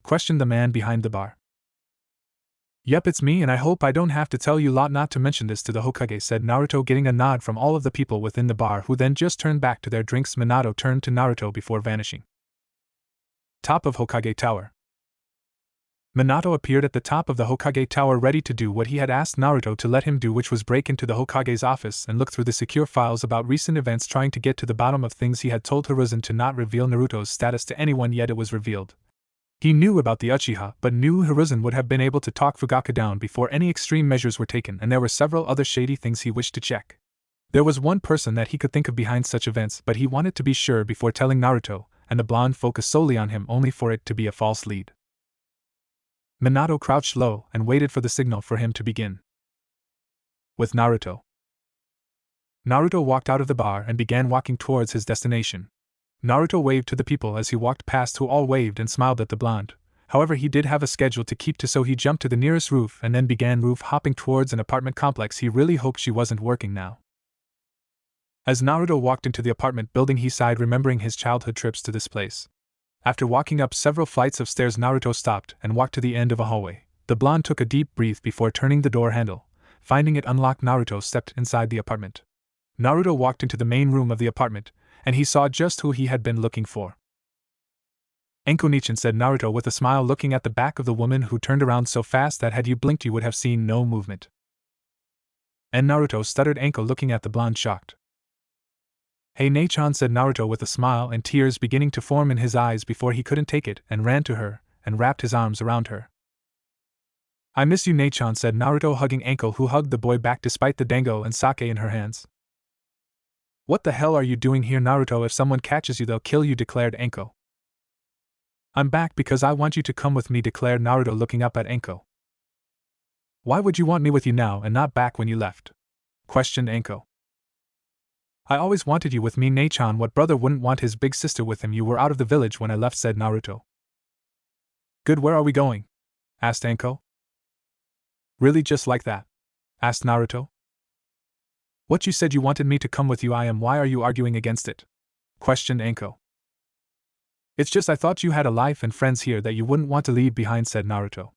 Questioned the man behind the bar. Yep, it's me, and I hope I don't have to tell you lot not to mention this to the Hokage, said Naruto, getting a nod from all of the people within the bar, who then just turned back to their drinks. Minato turned to Naruto before vanishing. Top of Hokage Tower. Minato appeared at the top of the Hokage Tower, ready to do what he had asked Naruto to let him do, which was break into the Hokage's office and look through the secure files about recent events, trying to get to the bottom of things. He had told Hiruzen to not reveal Naruto's status to anyone, yet it was revealed. He knew about the Uchiha, but knew Hiruzen would have been able to talk Fugaka down before any extreme measures were taken, and there were several other shady things he wished to check. There was one person that he could think of behind such events, but he wanted to be sure before telling Naruto, and the blonde focused solely on him, only for it to be a false lead. Minato crouched low and waited for the signal for him to begin. With Naruto. Naruto walked out of the bar and began walking towards his destination. Naruto waved to the people as he walked past, who all waved and smiled at the blonde. However, he did have a schedule to keep to, so he jumped to the nearest roof and then began roof hopping towards an apartment complex. He really hoped she wasn't working now. As Naruto walked into the apartment building, he sighed, remembering his childhood trips to this place. After walking up several flights of stairs, Naruto stopped and walked to the end of a hallway. The blonde took a deep breath before turning the door handle. Finding it unlocked, Naruto stepped inside the apartment. Naruto walked into the main room of the apartment, and he saw just who he had been looking for. Enko-nichan, said Naruto with a smile, looking at the back of the woman, who turned around so fast that had you blinked you would have seen no movement. And Naruto, stuttered Enko, looking at the blonde, shocked. Hey Nei-chan, said Naruto with a smile and tears beginning to form in his eyes before he couldn't take it and ran to her and wrapped his arms around her. I miss you, Nei-chan, said Naruto, hugging Anko, who hugged the boy back despite the dango and sake in her hands. What the hell are you doing here, Naruto? If someone catches you, they'll kill you, declared Anko. I'm back because I want you to come with me, declared Naruto, looking up at Anko. Why would you want me with you now and not back when you left? Questioned Anko. I always wanted you with me, Nei-chan. What brother wouldn't want his big sister with him? You were out of the village when I left, said Naruto. Good, where are we going? Asked Anko. Really, just like that? Asked Naruto. What, you said you wanted me to come with you? I am. Why are you arguing against it? Questioned Anko. It's just I thought you had a life and friends here that you wouldn't want to leave behind, said Naruto.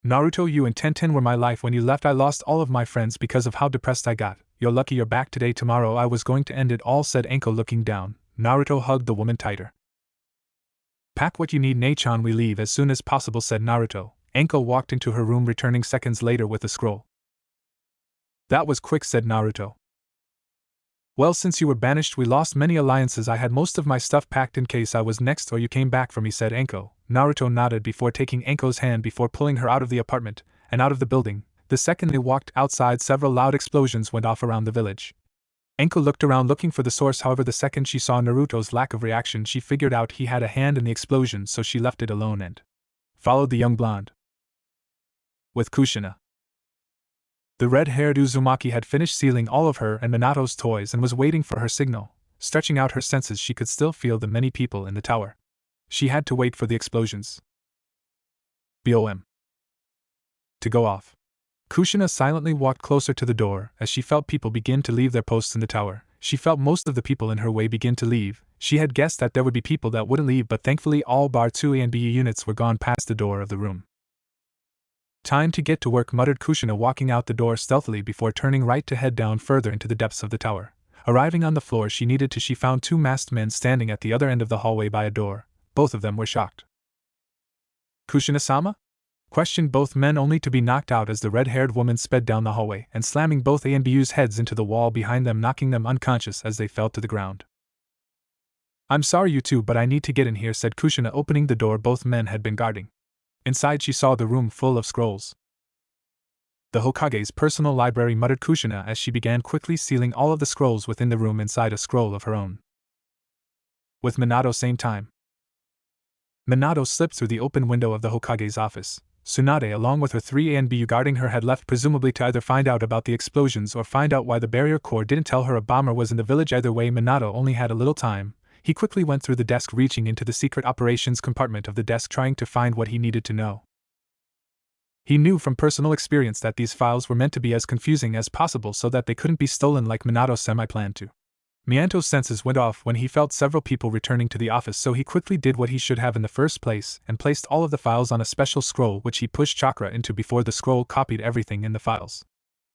Naruto, you and Tenten were my life. When you left, I lost all of my friends because of how depressed I got. You're lucky you're back today. Tomorrow I was going to end it all, said Anko, looking down. Naruto hugged the woman tighter. Pack what you need, Nei-chan. We leave as soon as possible, said Naruto. Anko walked into her room, returning seconds later with a scroll. That was quick, said Naruto. Well, since you were banished, we lost many alliances. I had most of my stuff packed in case I was next or you came back for me, said Anko. Naruto nodded before taking Anko's hand before pulling her out of the apartment and out of the building. The second they walked outside, several loud explosions went off around the village. Anko looked around looking for the source. However, the second she saw Naruto's lack of reaction, she figured out he had a hand in the explosion, so she left it alone and followed the young blonde with Kushina. The red-haired Uzumaki had finished sealing all of her and Minato's toys and was waiting for her signal. Stretching out her senses, she could still feel the many people in the tower. She had to wait for the explosions BOM to go off. Kushina silently walked closer to the door as she felt people begin to leave their posts in the tower. She felt most of the people in her way begin to leave. She had guessed that there would be people that wouldn't leave, but thankfully all bar 2 A and B units were gone past the door of the room. Time to get to work, muttered Kushina, walking out the door stealthily before turning right to head down further into the depths of the tower. Arriving on the floor she found 2 masked men standing at the other end of the hallway by a door. Both of them were shocked. Kushina-sama? Questioned both men, only to be knocked out as the red-haired woman sped down the hallway and slamming both A and B's heads into the wall behind them, knocking them unconscious as they fell to the ground. I'm sorry you two, but I need to get in here, said Kushina, opening the door both men had been guarding. Inside she saw the room full of scrolls. The Hokage's personal library, muttered Kushina as she began quickly sealing all of the scrolls within the room inside a scroll of her own. With Minato same time. Minato slipped through the open window of the Hokage's office. Tsunade, along with her 3 A and B guarding her, had left, presumably to either find out about the explosions or find out why the barrier corps didn't tell her a bomber was in the village. Either way, Minato only had a little time. He quickly went through the desk, reaching into the secret operations compartment of the desk, trying to find what he needed to know. He knew from personal experience that these files were meant to be as confusing as possible so that they couldn't be stolen like Minato semi-planned to. Mianto's senses went off when he felt several people returning to the office, so he quickly did what he should have in the first place and placed all of the files on a special scroll which he pushed chakra into before the scroll copied everything in the files.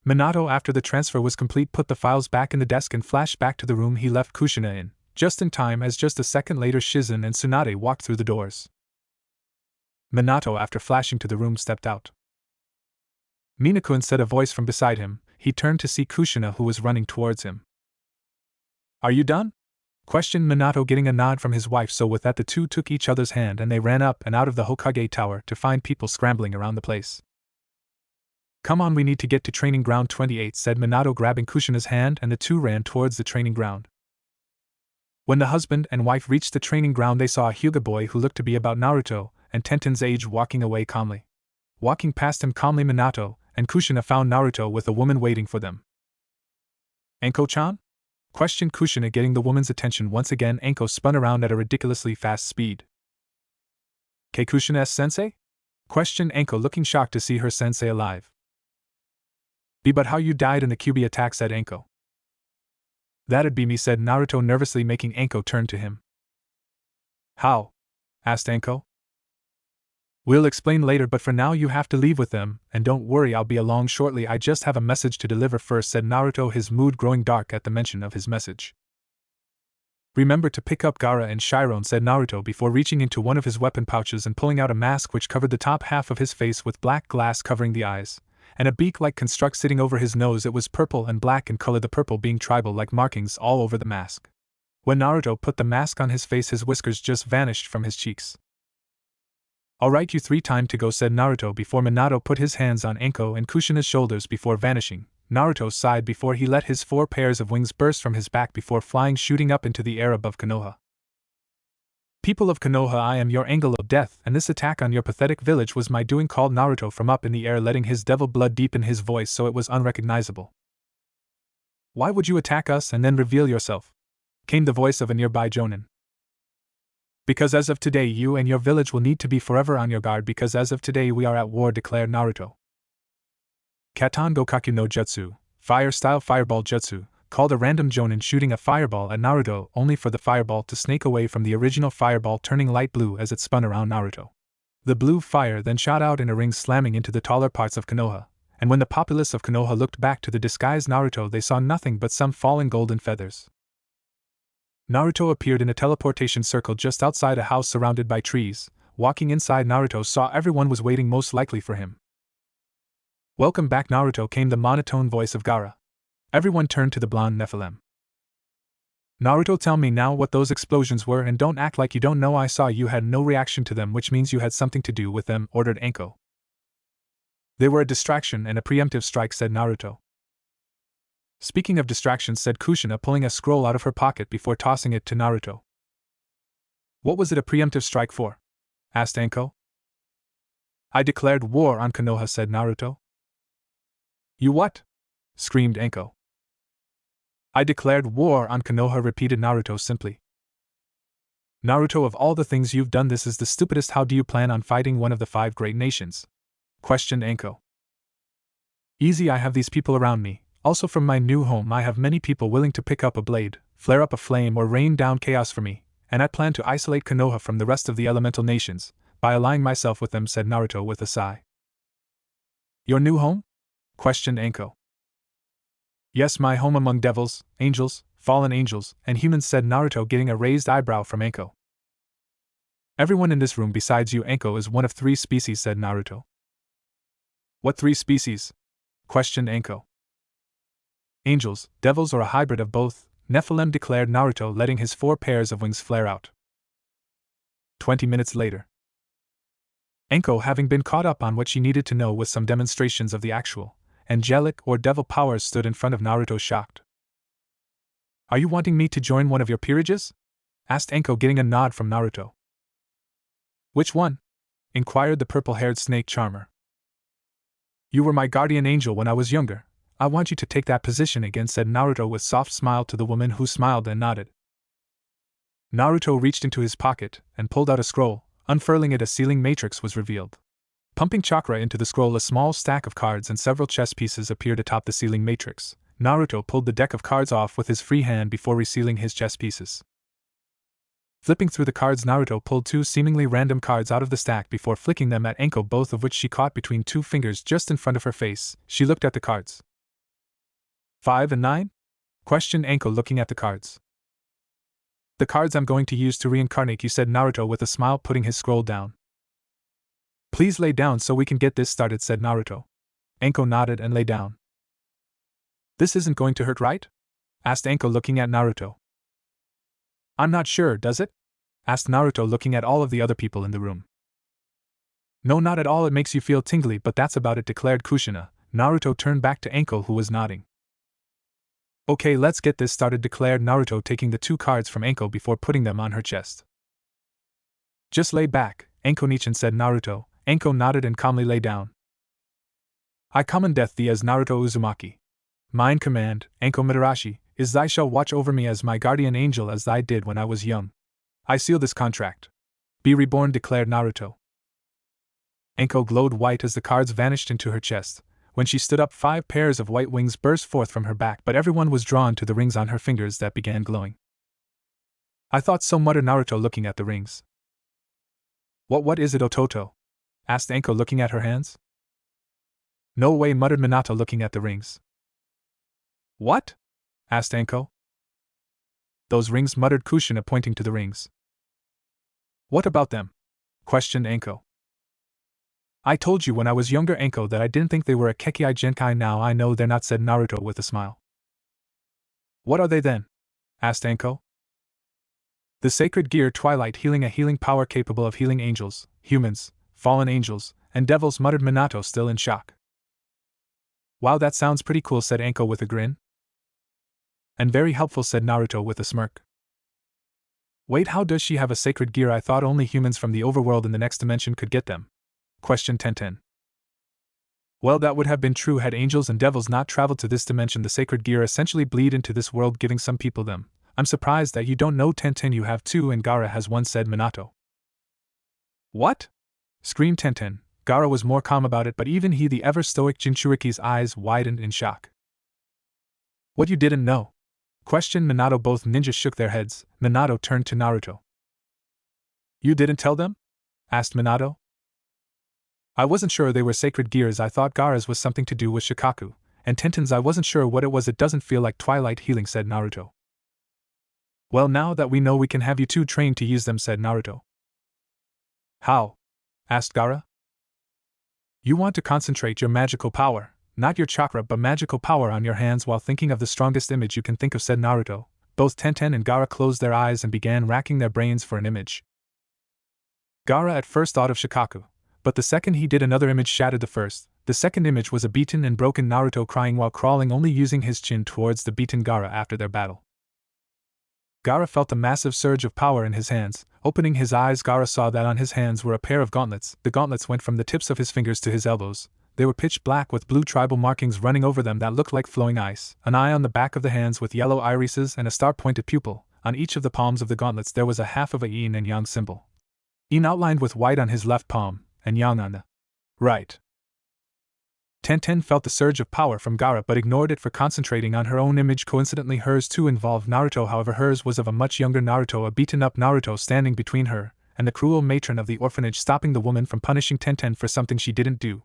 Minato, after the transfer was complete, put the files back in the desk and flashed back to the room he left Kushina in, just in time as just a second later Shizen and Tsunade walked through the doors. Minato, after flashing to the room, stepped out. Minakun, said a voice from beside him. He turned to see Kushina, who was running towards him. Are you done? Questioned Minato, getting a nod from his wife, so with that the two took each other's hand and they ran up and out of the Hokage tower to find people scrambling around the place. Come on, we need to get to training ground 28, said Minato, grabbing Kushina's hand, and the two ran towards the training ground. When the husband and wife reached the training ground, they saw a Hyuga boy who looked to be about Naruto and Tenten's age walking away calmly. Walking past him calmly, Minato and Kushina found Naruto with a woman waiting for them. Anko-chan? Questioned Kushina, getting the woman's attention once again. Anko spun around at a ridiculously fast speed. Kushina-sensei? Questioned Anko, looking shocked to see her sensei alive. But how you died in the QB attack, said Anko. That'd be me, said Naruto nervously, making Anko turn to him. How? Asked Anko. We'll explain later, but for now you have to leave with them, and don't worry, I'll be along shortly. I just have a message to deliver first, said Naruto, his mood growing dark at the mention of his message. Remember to pick up Gaara and Chiron, said Naruto before reaching into one of his weapon pouches and pulling out a mask which covered the top half of his face with black glass covering the eyes, and a beak-like construct sitting over his nose. It was purple and black in color, the purple being tribal-like markings all over the mask. When Naruto put the mask on his face, his whiskers just vanished from his cheeks. "Alright, you three, time to go," said Naruto before Minato put his hands on Anko and Kushina's shoulders before vanishing. Naruto sighed before he let his 4 pairs of wings burst from his back before flying, shooting up into the air above Konoha. "People of Konoha, I am your angel of death, and this attack on your pathetic village was my doing," called Naruto from up in the air, letting his devil blood deepen his voice so it was unrecognizable. "Why would you attack us and then reveal yourself?" came the voice of a nearby Jonin. "Because as of today you and your village will need to be forever on your guard, because as of today we are at war," declared Naruto. "Katan Gokaku no Jutsu, Fire-style Fireball Jutsu," called a random Jonin, shooting a fireball at Naruto only for the fireball to snake away from the original fireball, turning light blue as it spun around Naruto. The blue fire then shot out in a ring, slamming into the taller parts of Konoha, and when the populace of Konoha looked back to the disguised Naruto, they saw nothing but some fallen golden feathers. Naruto appeared in a teleportation circle just outside a house surrounded by trees. Walking inside, Naruto saw everyone was waiting, most likely for him. "Welcome back, Naruto," came the monotone voice of Gaara. Everyone turned to the blonde Nephilim. "Naruto, tell me now what those explosions were, and don't act like you don't know. I saw you had no reaction to them, which means you had something to do with them," ordered Anko. "They were a distraction and a preemptive strike," said Naruto. "Speaking of distractions," said Kushina, pulling a scroll out of her pocket before tossing it to Naruto. "What was it a preemptive strike for?" asked Anko. "I declared war on Konoha," said Naruto. "You what?" screamed Anko. "I declared war on Konoha," repeated Naruto simply. "Naruto, of all the things you've done, this is the stupidest. How do you plan on fighting one of the 5 great nations?" questioned Anko. "Easy, I have these people around me. Also, from my new home, I have many people willing to pick up a blade, flare up a flame, or rain down chaos for me, and I plan to isolate Konoha from the rest of the elemental nations by allying myself with them," said Naruto with a sigh. "Your new home?" questioned Anko. "Yes, my home among devils, angels, fallen angels, and humans," said Naruto, getting a raised eyebrow from Anko. "Everyone in this room besides you, Anko, is one of 3 species," said Naruto. "What 3 species?" questioned Anko. "Angels, devils, or a hybrid of both," Nephilim declared Naruto, letting his 4 pairs of wings flare out. 20 minutes later. Anko, having been caught up on what she needed to know with some demonstrations of the actual angelic or devil powers, stood in front of Naruto shocked. "Are you wanting me to join one of your peerages?" asked Anko, getting a nod from Naruto. "Which one?" inquired the purple-haired snake charmer. "You were my guardian angel when I was younger. I want you to take that position again," said Naruto with soft smile to the woman, who smiled and nodded. Naruto reached into his pocket and pulled out a scroll. Unfurling it, a sealing matrix was revealed. Pumping chakra into the scroll, a small stack of cards and several chess pieces appeared atop the sealing matrix. Naruto pulled the deck of cards off with his free hand before resealing his chess pieces. Flipping through the cards, Naruto pulled 2 seemingly random cards out of the stack before flicking them at Anko, both of which she caught between 2 fingers just in front of her face. She looked at the cards. 5 and 9? questioned Anko, looking at the cards. "The cards I'm going to use to reincarnate you," said Naruto with a smile, putting his scroll down. "Please lay down so we can get this started," said Naruto. Anko nodded and lay down. "This isn't going to hurt, right?" asked Anko, looking at Naruto. "I'm not sure, does it?" asked Naruto, looking at all of the other people in the room. "No, not at all. It makes you feel tingly, but that's about it," declared Kushina. Naruto turned back to Anko, who was nodding. "Okay, let's get this started," declared Naruto, taking the 2 cards from Anko before putting them on her chest. "Just lay back, Anko-nichan," said Naruto. Anko nodded and calmly lay down. "I command death thee as Naruto Uzumaki. Mine command, Anko Mitarashi, is thy shall watch over me as my guardian angel as thy did when I was young. I seal this contract. Be reborn," declared Naruto. Anko glowed white as the cards vanished into her chest. When she stood up, 5 pairs of white wings burst forth from her back, but everyone was drawn to the rings on her fingers that began glowing. "I thought so," muttered Naruto, looking at the rings. What is it, Ototo?" asked Anko, looking at her hands. "No way," muttered Minato, looking at the rings. "What?" asked Anko. "Those rings," muttered Kushina, pointing to the rings. "What about them?" questioned Anko. I told you when I was younger, Anko, that I didn't think they were a Kekei Genkai. Now I know they're not, said Naruto with a smile. What are they then? Asked Anko. The sacred gear Twilight Healing, a healing power capable of healing angels, humans, fallen angels, and devils, muttered Minato, still in shock. Wow, that sounds pretty cool, said Anko with a grin. And very helpful, said Naruto with a smirk. Wait, how does she have a sacred gear? I thought only humans from the overworld in the next dimension could get them, questioned Tenten. Well, that would have been true had angels and devils not traveled to this dimension. The sacred gear essentially bleed into this world, giving some people them. I'm surprised that you don't know, Tenten. You have two and Gaara has one, said Minato. What? Screamed Tenten. Gaara was more calm about it, but even he, the ever-stoic Jinchuriki's eyes widened in shock. What, you didn't know? Questioned Minato. Both ninjas shook their heads. Minato turned to Naruto. You didn't tell them? Asked Minato. I wasn't sure they were sacred gears. I thought Gaara's was something to do with Shikaku, and Tenten's I wasn't sure what it was. It doesn't feel like Twilight Healing, said Naruto. Well, now that we know, we can have you two trained to use them, said Naruto. How? Asked Gaara. You want to concentrate your magical power, not your chakra but magical power, on your hands while thinking of the strongest image you can think of, said Naruto. Both Tenten and Gaara closed their eyes and began racking their brains for an image. Gaara at first thought of Shikaku, but the second he did, another image shattered the first. The second image was a beaten and broken Naruto crying while crawling, only using his chin towards the beaten Gaara after their battle. Gaara felt a massive surge of power in his hands. Opening his eyes, Gaara saw that on his hands were a pair of gauntlets. The gauntlets went from the tips of his fingers to his elbows. They were pitch black with blue tribal markings running over them that looked like flowing ice. An eye on the back of the hands with yellow irises and a star-pointed pupil. On each of the palms of the gauntlets there was a half of a yin and yang symbol. Yin outlined with white on his left palm, and yang on the right. Tenten felt the surge of power from Gaara but ignored it for concentrating on her own image. Coincidentally, hers too involved Naruto. However, hers was of a much younger Naruto, a beaten-up Naruto standing between her and the cruel matron of the orphanage, stopping the woman from punishing Tenten for something she didn't do.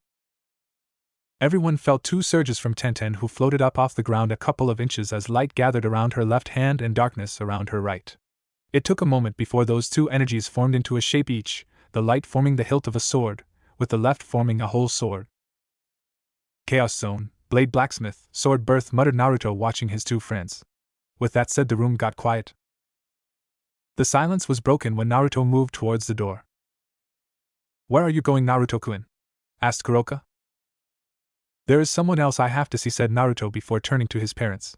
Everyone felt two surges from Tenten, who floated up off the ground a couple of inches as light gathered around her left hand and darkness around her right. It took a moment before those two energies formed into a shape each, the light forming the hilt of a sword, with the left forming a whole sword. Chaos Zone, Blade Blacksmith, Sword Birth, muttered Naruto, watching his two friends. With that said, the room got quiet. The silence was broken when Naruto moved towards the door. Where are you going, Naruto-kun? Asked Kuroka. There is someone else I have to see, said Naruto before turning to his parents.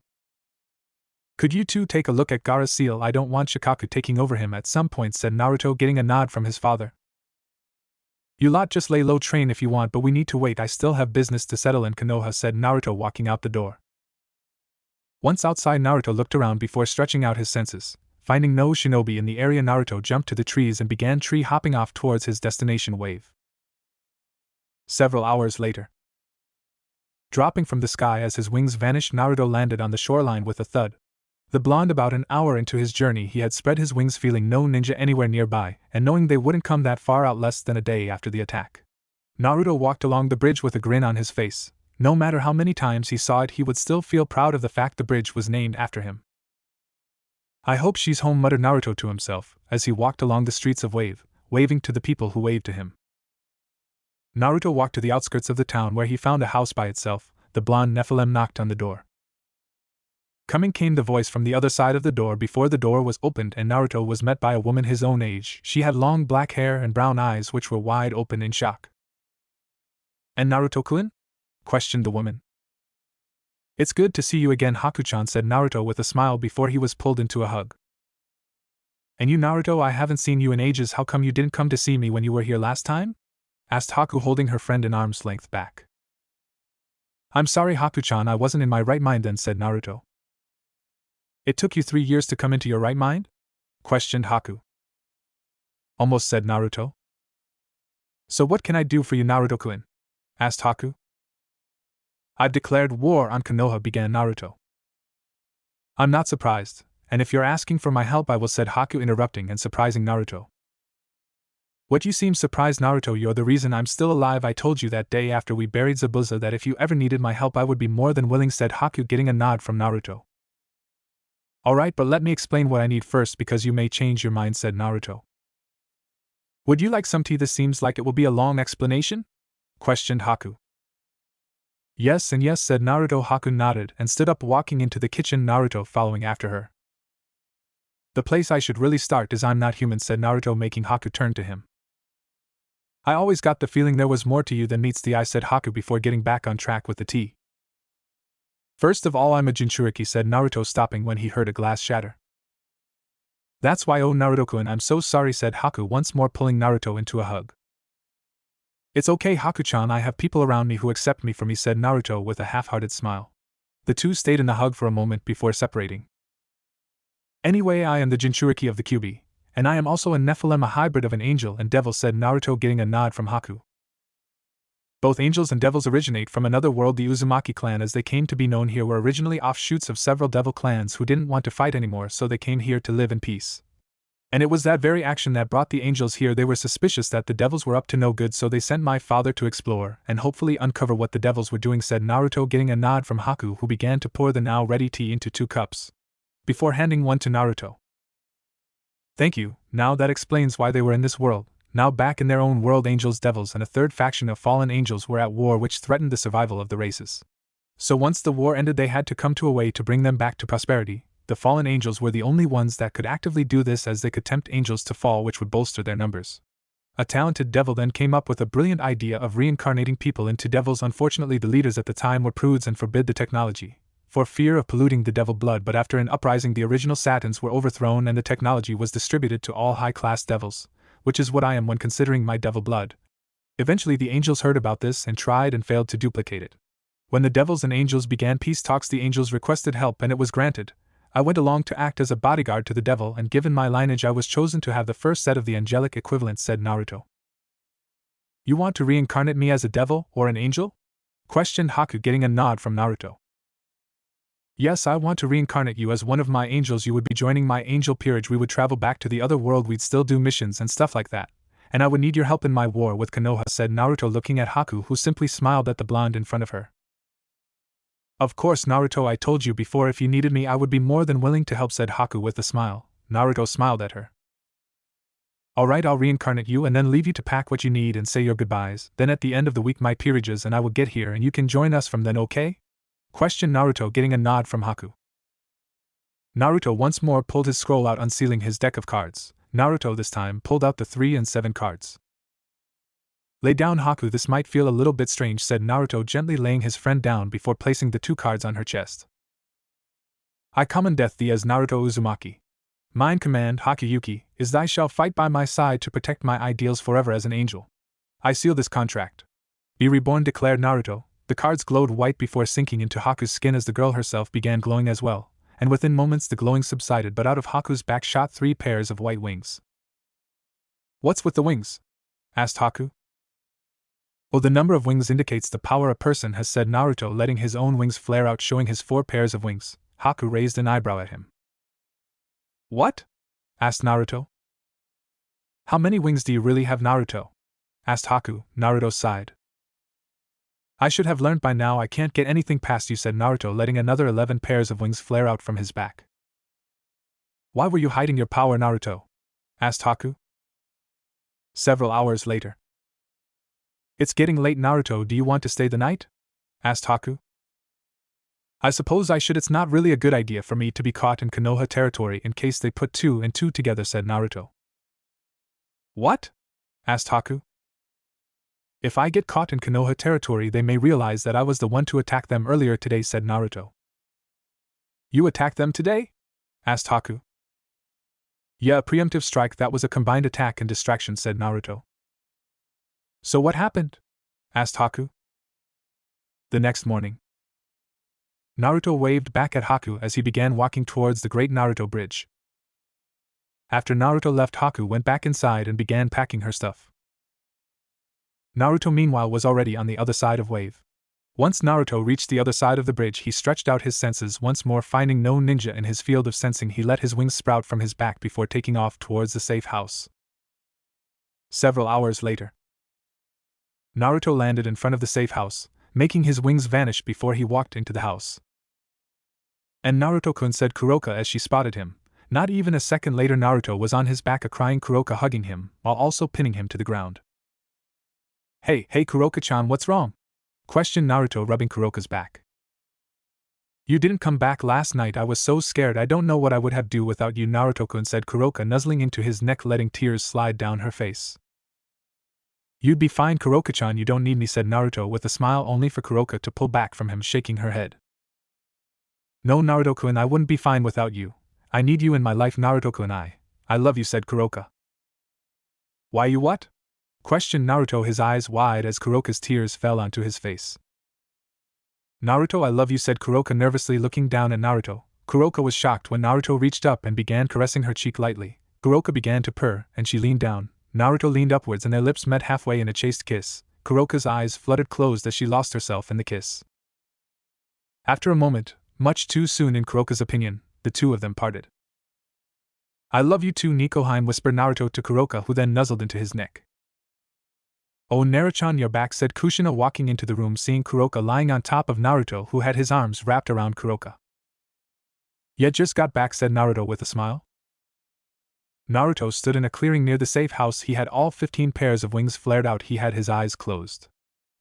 Could you two take a look at Gaara's seal? I don't want Shikaku taking over him at some point, said Naruto, getting a nod from his father. You lot just lay low, train if you want, but we need to wait. I still have business to settle in Konoha, said Naruto, walking out the door. Once outside, Naruto looked around before stretching out his senses. Finding no shinobi in the area, Naruto jumped to the trees and began tree hopping off towards his destination wave. Several hours later. Dropping from the sky as his wings vanished, Naruto landed on the shoreline with a thud. The blonde, about an hour into his journey, he had spread his wings, feeling no ninja anywhere nearby, and knowing they wouldn't come that far out less than a day after the attack. Naruto walked along the bridge with a grin on his face. No matter how many times he saw it, he would still feel proud of the fact the bridge was named after him. I hope she's home, muttered Naruto to himself, as he walked along the streets of Wave, waving to the people who waved to him. Naruto walked to the outskirts of the town, where he found a house by itself. The blonde Nephilim knocked on the door. Coming came the voice from the other side of the door before the door was opened, and Naruto was met by a woman his own age. She had long black hair and brown eyes which were wide open in shock. And Naruto-kun? Questioned the woman. It's good to see you again, Haku-chan, said Naruto with a smile before he was pulled into a hug. And you, Naruto, I haven't seen you in ages. How come you didn't come to see me when you were here last time? Asked Haku, holding her friend an arm's length back. I'm sorry, Haku-chan, I wasn't in my right mind then, said Naruto. It took you 3 years to come into your right mind? Questioned Haku. Almost, said Naruto. So what can I do for you, Naruto-kun? Asked Haku. I've declared war on Konoha, began Naruto. I'm not surprised, and if you're asking for my help I will, said Haku, interrupting and surprising Naruto. What, you seem surprised, Naruto? You're the reason I'm still alive. I told you that day after we buried Zabuza that if you ever needed my help I would be more than willing, said Haku, getting a nod from Naruto. Alright, but let me explain what I need first, because you may change your mind, said Naruto. Would you like some tea? This seems like it will be a long explanation? questioned Haku. Yes and yes, said Naruto. Haku nodded and stood up, walking into the kitchen, Naruto following after her. The place I should really start is I'm not human, said Naruto, making Haku turn to him. I always got the feeling there was more to you than meets the eye, said Haku before getting back on track with the tea. First of all, I'm a Jinchuriki, said Naruto, stopping when he heard a glass shatter. That's why, oh Naruto-kun, I'm so sorry, said Haku, once more pulling Naruto into a hug. It's okay, Haku-chan, I have people around me who accept me for me, said Naruto with a half-hearted smile. The two stayed in the hug for a moment before separating. Anyway, I am the Jinchuriki of the Kyuubi, and I am also a Nephilim, a hybrid of an angel and devil, said Naruto, getting a nod from Haku. Both angels and devils originate from another world. The Uzumaki clan, as they came to be known here, were originally offshoots of several devil clans who didn't want to fight anymore, so they came here to live in peace. And it was that very action that brought the angels here. They were suspicious that the devils were up to no good, so they sent my father to explore and hopefully uncover what the devils were doing, said Naruto, getting a nod from Haku, who began to pour the now ready tea into 2 cups, before handing one to Naruto. Thank you, now that explains why they were in this world. Now back in their own world, angels, devils, and a third faction of fallen angels were at war, which threatened the survival of the races. So once the war ended, they had to come to a way to bring them back to prosperity. The fallen angels were the only ones that could actively do this, as they could tempt angels to fall, which would bolster their numbers. A talented devil then came up with a brilliant idea of reincarnating people into devils. Unfortunately, the leaders at the time were prudes and forbid the technology, for fear of polluting the devil blood, but after an uprising the original Satans were overthrown and the technology was distributed to all high-class devils, which is what I am when considering my devil blood. Eventually the angels heard about this and tried and failed to duplicate it. When the devils and angels began peace talks, the angels requested help and it was granted. I went along to act as a bodyguard to the devil, and given my lineage I was chosen to have the first set of the angelic equivalent, said Naruto. You want to reincarnate me as a devil or an angel? Questioned Haku, getting a nod from Naruto. Yes, I want to reincarnate you as one of my angels. You would be joining my angel peerage. We would travel back to the other world. We'd still do missions and stuff like that. And I would need your help in my war with Konoha, said Naruto, looking at Haku, who simply smiled at the blonde in front of her. Of course, Naruto, I told you before, if you needed me I would be more than willing to help, said Haku with a smile. Naruto smiled at her. Alright, I'll reincarnate you and then leave you to pack what you need and say your goodbyes. Then at the end of the week my peerages and I will get here and you can join us from then, okay? Questioned Naruto, getting a nod from Haku. Naruto once more pulled his scroll out, unsealing his deck of cards. Naruto this time pulled out the 3 and 7 cards. Lay down, Haku, this might feel a little bit strange, said Naruto, gently laying his friend down before placing the 2 cards on her chest. I command death thee as Naruto Uzumaki. Mine command, Hakuyuki, is thy shall fight by my side to protect my ideals forever as an angel. I seal this contract. Be reborn, declared Naruto. The cards glowed white before sinking into Haku's skin as the girl herself began glowing as well, and within moments the glowing subsided, but out of Haku's back shot 3 pairs of white wings. What's with the wings? Asked Haku. Oh, the number of wings indicates the power a person has, said Naruto, letting his own wings flare out, showing his 4 pairs of wings. Haku raised an eyebrow at him. What? Asked Naruto. How many wings do you really have, Naruto? Asked Haku. Naruto sighed. I should have learned by now. I can't get anything past you, said Naruto, letting another 11 pairs of wings flare out from his back. Why were you hiding your power, Naruto? Asked Haku. Several hours later. It's getting late, Naruto, do you want to stay the night? Asked Haku. I suppose I should. It's not really a good idea for me to be caught in Konoha territory in case they put 2 and 2 together, said Naruto. What? Asked Haku. If I get caught in Konoha territory they may realize that I was the one to attack them earlier today, said Naruto. You attacked them today? Asked Haku. Yeah, a preemptive strike. That was a combined attack and distraction, said Naruto. So what happened? Asked Haku. The next morning. Naruto waved back at Haku as he began walking towards the Great Naruto Bridge. After Naruto left, Haku went back inside and began packing her stuff. Naruto meanwhile was already on the other side of Wave. Once Naruto reached the other side of the bridge he stretched out his senses once more. Finding no ninja in his field of sensing, he let his wings sprout from his back before taking off towards the safe house. Several hours later. Naruto landed in front of the safe house, making his wings vanish before he walked into the house. And Naruto-kun, said Kuroka as she spotted him. Not even a second later Naruto was on his back, a crying Kuroka hugging him, while also pinning him to the ground. Hey Kuroka-chan, what's wrong? Questioned Naruto, rubbing Kuroka's back. You didn't come back last night. I was so scared. I don't know what I would have do without you, Naruto-kun, said Kuroka, nuzzling into his neck, letting tears slide down her face. You'd be fine, Kuroka-chan, you don't need me, said Naruto with a smile, only for Kuroka to pull back from him, shaking her head. No, Naruto-kun, I wouldn't be fine without you. I need you in my life, Naruto-kun. I love you, said Kuroka. Why you what? Questioned Naruto, his eyes wide as Kuroka's tears fell onto his face. Naruto, I love you, said Kuroka, nervously looking down at Naruto. Kuroka was shocked when Naruto reached up and began caressing her cheek lightly. Kuroka began to purr, and she leaned down. Naruto leaned upwards and their lips met halfway in a chaste kiss. Kuroka's eyes fluttered closed as she lost herself in the kiss. After a moment, much too soon in Kuroka's opinion, the two of them parted. I love you too, Nikoheim, whispered Naruto to Kuroka, who then nuzzled into his neck. Oh, Naruto-chan, you're back, said Kushina, walking into the room, seeing Kuroka lying on top of Naruto, who had his arms wrapped around Kuroka. Yet just got back, said Naruto with a smile. Naruto stood in a clearing near the safe house. He had all 15 pairs of wings flared out. He had his eyes closed.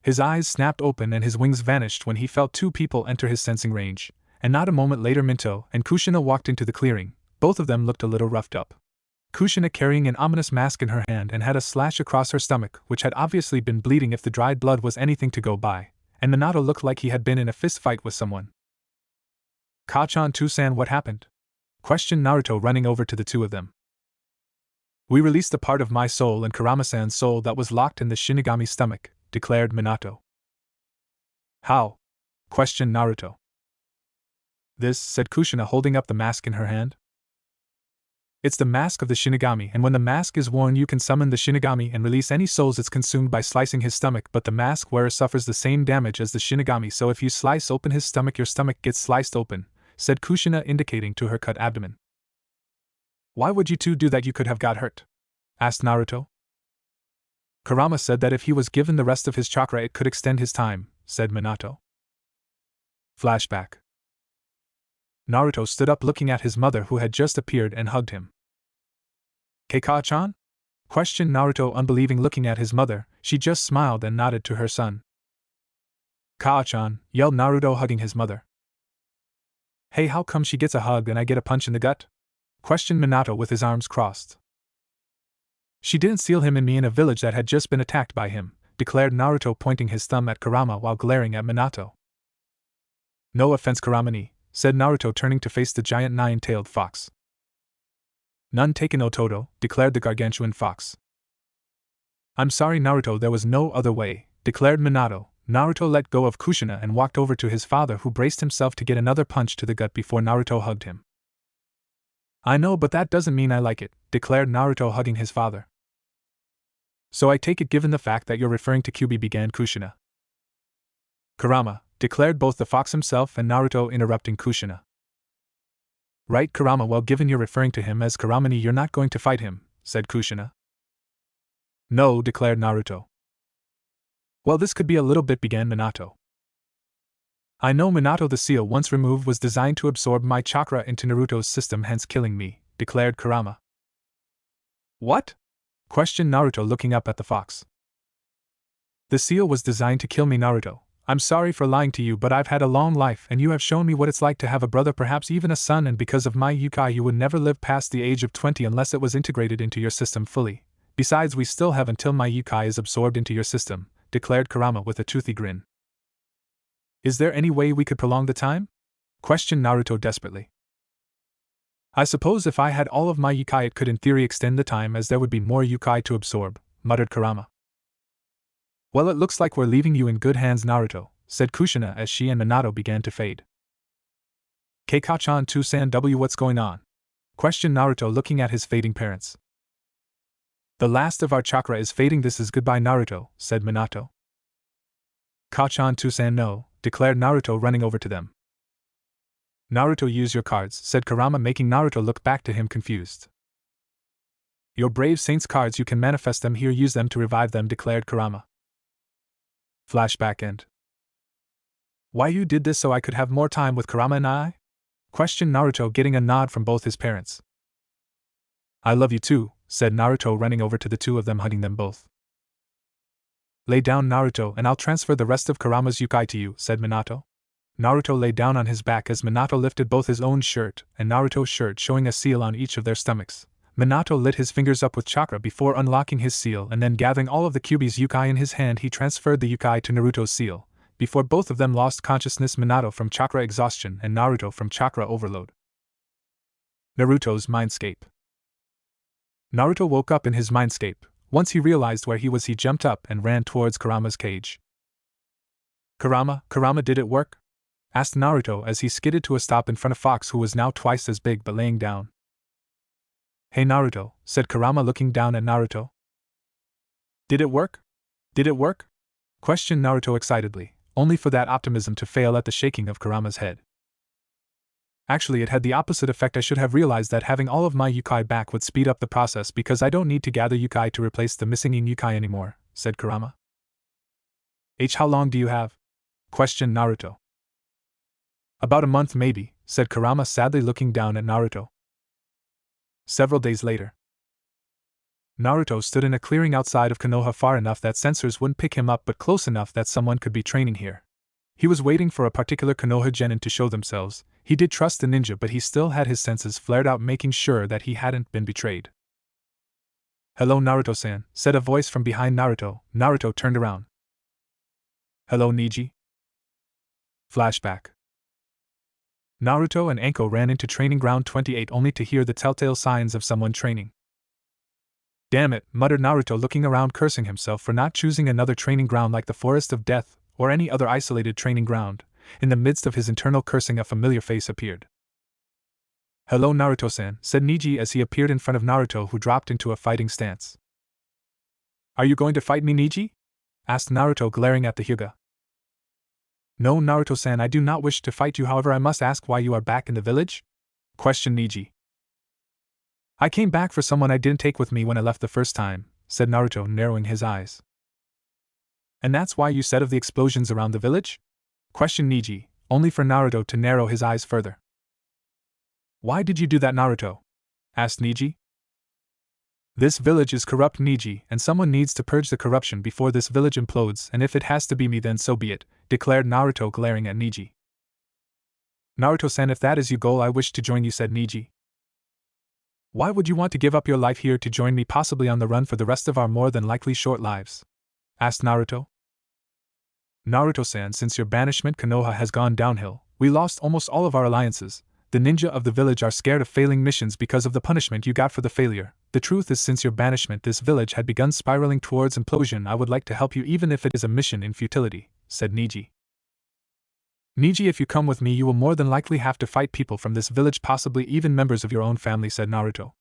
His eyes snapped open and his wings vanished when he felt two people enter his sensing range, and not a moment later Minto and Kushina walked into the clearing. Both of them looked a little roughed up. Kushina carrying an ominous mask in her hand and had a slash across her stomach, which had obviously been bleeding if the dried blood was anything to go by, and Minato looked like he had been in a fist fight with someone. Ka-chan, Tusan, what happened? Questioned Naruto, running over to the two of them. We released the part of my soul and Kurama-san's soul that was locked in the Shinigami's stomach, declared Minato. How? Questioned Naruto. This, said Kushina, holding up the mask in her hand. It's the mask of the Shinigami, and when the mask is worn you can summon the Shinigami and release any souls it's consumed by slicing his stomach, but the mask wearer suffers the same damage as the Shinigami, so if you slice open his stomach your stomach gets sliced open, said Kushina, indicating to her cut abdomen. Why would you two do that? You could have got hurt, asked Naruto. Kurama said that if he was given the rest of his chakra it could extend his time, said Minato. Flashback. Naruto stood up looking at his mother who had just appeared and hugged him. Keika-chan? Questioned Naruto, unbelieving, looking at his mother. She just smiled and nodded to her son. Ka-chan, yelled Naruto, hugging his mother. Hey, how come she gets a hug and I get a punch in the gut? Questioned Minato with his arms crossed. She didn't seal him and me in a village that had just been attacked by him, declared Naruto, pointing his thumb at Kurama while glaring at Minato. No offense, Kurama-ni, said Naruto, turning to face the giant nine-tailed fox. None taken, Ototo, declared the gargantuan fox. I'm sorry, Naruto, there was no other way, declared Minato. Naruto let go of Kushina and walked over to his father, who braced himself to get another punch to the gut before Naruto hugged him. I know, but that doesn't mean I like it, declared Naruto, hugging his father. So I take it given the fact that you're referring to Kyuubi, began Kushina. Kurama, declared both the fox himself and Naruto, interrupting Kushina. Right, Kurama, well, given you're referring to him as Kurama-ni, you're not going to fight him, said Kushina. No, declared Naruto. Well, this could be a little bit, began Minato. I know, Minato, the seal once removed was designed to absorb my chakra into Naruto's system, hence killing me, declared Kurama. What? Questioned Naruto, looking up at the fox. The seal was designed to kill me, Naruto. I'm sorry for lying to you, but I've had a long life and you have shown me what it's like to have a brother, perhaps even a son, and because of my yukai you would never live past the age of 20 unless it was integrated into your system fully. Besides, we still have until my yukai is absorbed into your system, declared Kurama with a toothy grin. Is there any way we could prolong the time? Questioned Naruto desperately. I suppose if I had all of my yukai it could in theory extend the time, as there would be more yukai to absorb, muttered Kurama. Well, it looks like we're leaving you in good hands, Naruto, said Kushina as she and Minato began to fade. Keika-chan, Tusan, what's going on? Questioned Naruto, looking at his fading parents. The last of our chakra is fading. This is goodbye, Naruto, said Minato. Ka-chan, Tusan, no, declared Naruto, running over to them. Naruto, use your cards, said Kurama, making Naruto look back to him confused. Your brave saints cards, you can manifest them here, use them to revive them, declared Kurama. Flashback end. Why you did this so I could have more time with Kurama and I? Questioned Naruto, getting a nod from both his parents. I love you too, said Naruto, running over to the two of them, hugging them both. Lay down, Naruto, and I'll transfer the rest of Kurama's yukai to you, said Minato. Naruto lay down on his back as Minato lifted both his own shirt and Naruto's shirt, showing a seal on each of their stomachs. Minato lit his fingers up with chakra before unlocking his seal, and then gathering all of the Kyuubi's yukai in his hand, he transferred the yukai to Naruto's seal, before both of them lost consciousness, Minato from chakra exhaustion and Naruto from chakra overload. Naruto's mindscape. Naruto woke up in his mindscape. Once he realized where he was, he jumped up and ran towards Kurama's cage. Kurama, did it work? Asked Naruto as he skidded to a stop in front of Fox, who was now twice as big but laying down. Hey Naruto, said Kurama, looking down at Naruto. Did it work? Did it work? Questioned Naruto excitedly, only for that optimism to fail at the shaking of Kurama's head. Actually, it had the opposite effect. I should have realized that having all of my yukai back would speed up the process because I don't need to gather yukai to replace the missing yukai anymore, said Kurama. How long do you have? Questioned Naruto. About a month maybe, said Kurama, sadly looking down at Naruto. Several days later. Naruto stood in a clearing outside of Konoha, far enough that sensors wouldn't pick him up but close enough that someone could be training here. He was waiting for a particular Konoha genin to show themselves. He did trust the ninja, but he still had his senses flared out, making sure that he hadn't been betrayed. Hello Naruto-san, said a voice from behind Naruto. Naruto turned around. Hello Niji? Flashback. Naruto and Anko ran into training ground 28 only to hear the telltale signs of someone training. Damn it, muttered Naruto, looking around, cursing himself for not choosing another training ground like the Forest of Death or any other isolated training ground. In the midst of his internal cursing, a familiar face appeared. Hello Naruto-san, said Niji as he appeared in front of Naruto, who dropped into a fighting stance. Are you going to fight me, Niji? Asked Naruto, glaring at the Hyuga. No Naruto-san, I do not wish to fight you, however I must ask why you are back in the village? Questioned Niji. I came back for someone I didn't take with me when I left the first time, said Naruto, narrowing his eyes. And that's why you said of the explosions around the village? Questioned Niji, only for Naruto to narrow his eyes further. Why did you do that, Naruto? Asked Niji. This village is corrupt, Niji, and someone needs to purge the corruption before this village implodes, and if it has to be me, then so be it, declared Naruto, glaring at Niji. Naruto-san, if that is your goal, I wish to join you, said Niji. Why would you want to give up your life here to join me, possibly on the run for the rest of our more than likely short lives? Asked Naruto. Naruto-san, since your banishment, Konoha has gone downhill. We lost almost all of our alliances. The ninja of the village are scared of failing missions because of the punishment you got for the failure. The truth is, since your banishment, this village had begun spiraling towards implosion. I would like to help you even if it is a mission in futility, said Niji. Niji, if you come with me, you will more than likely have to fight people from this village, possibly even members of your own family, said Naruto.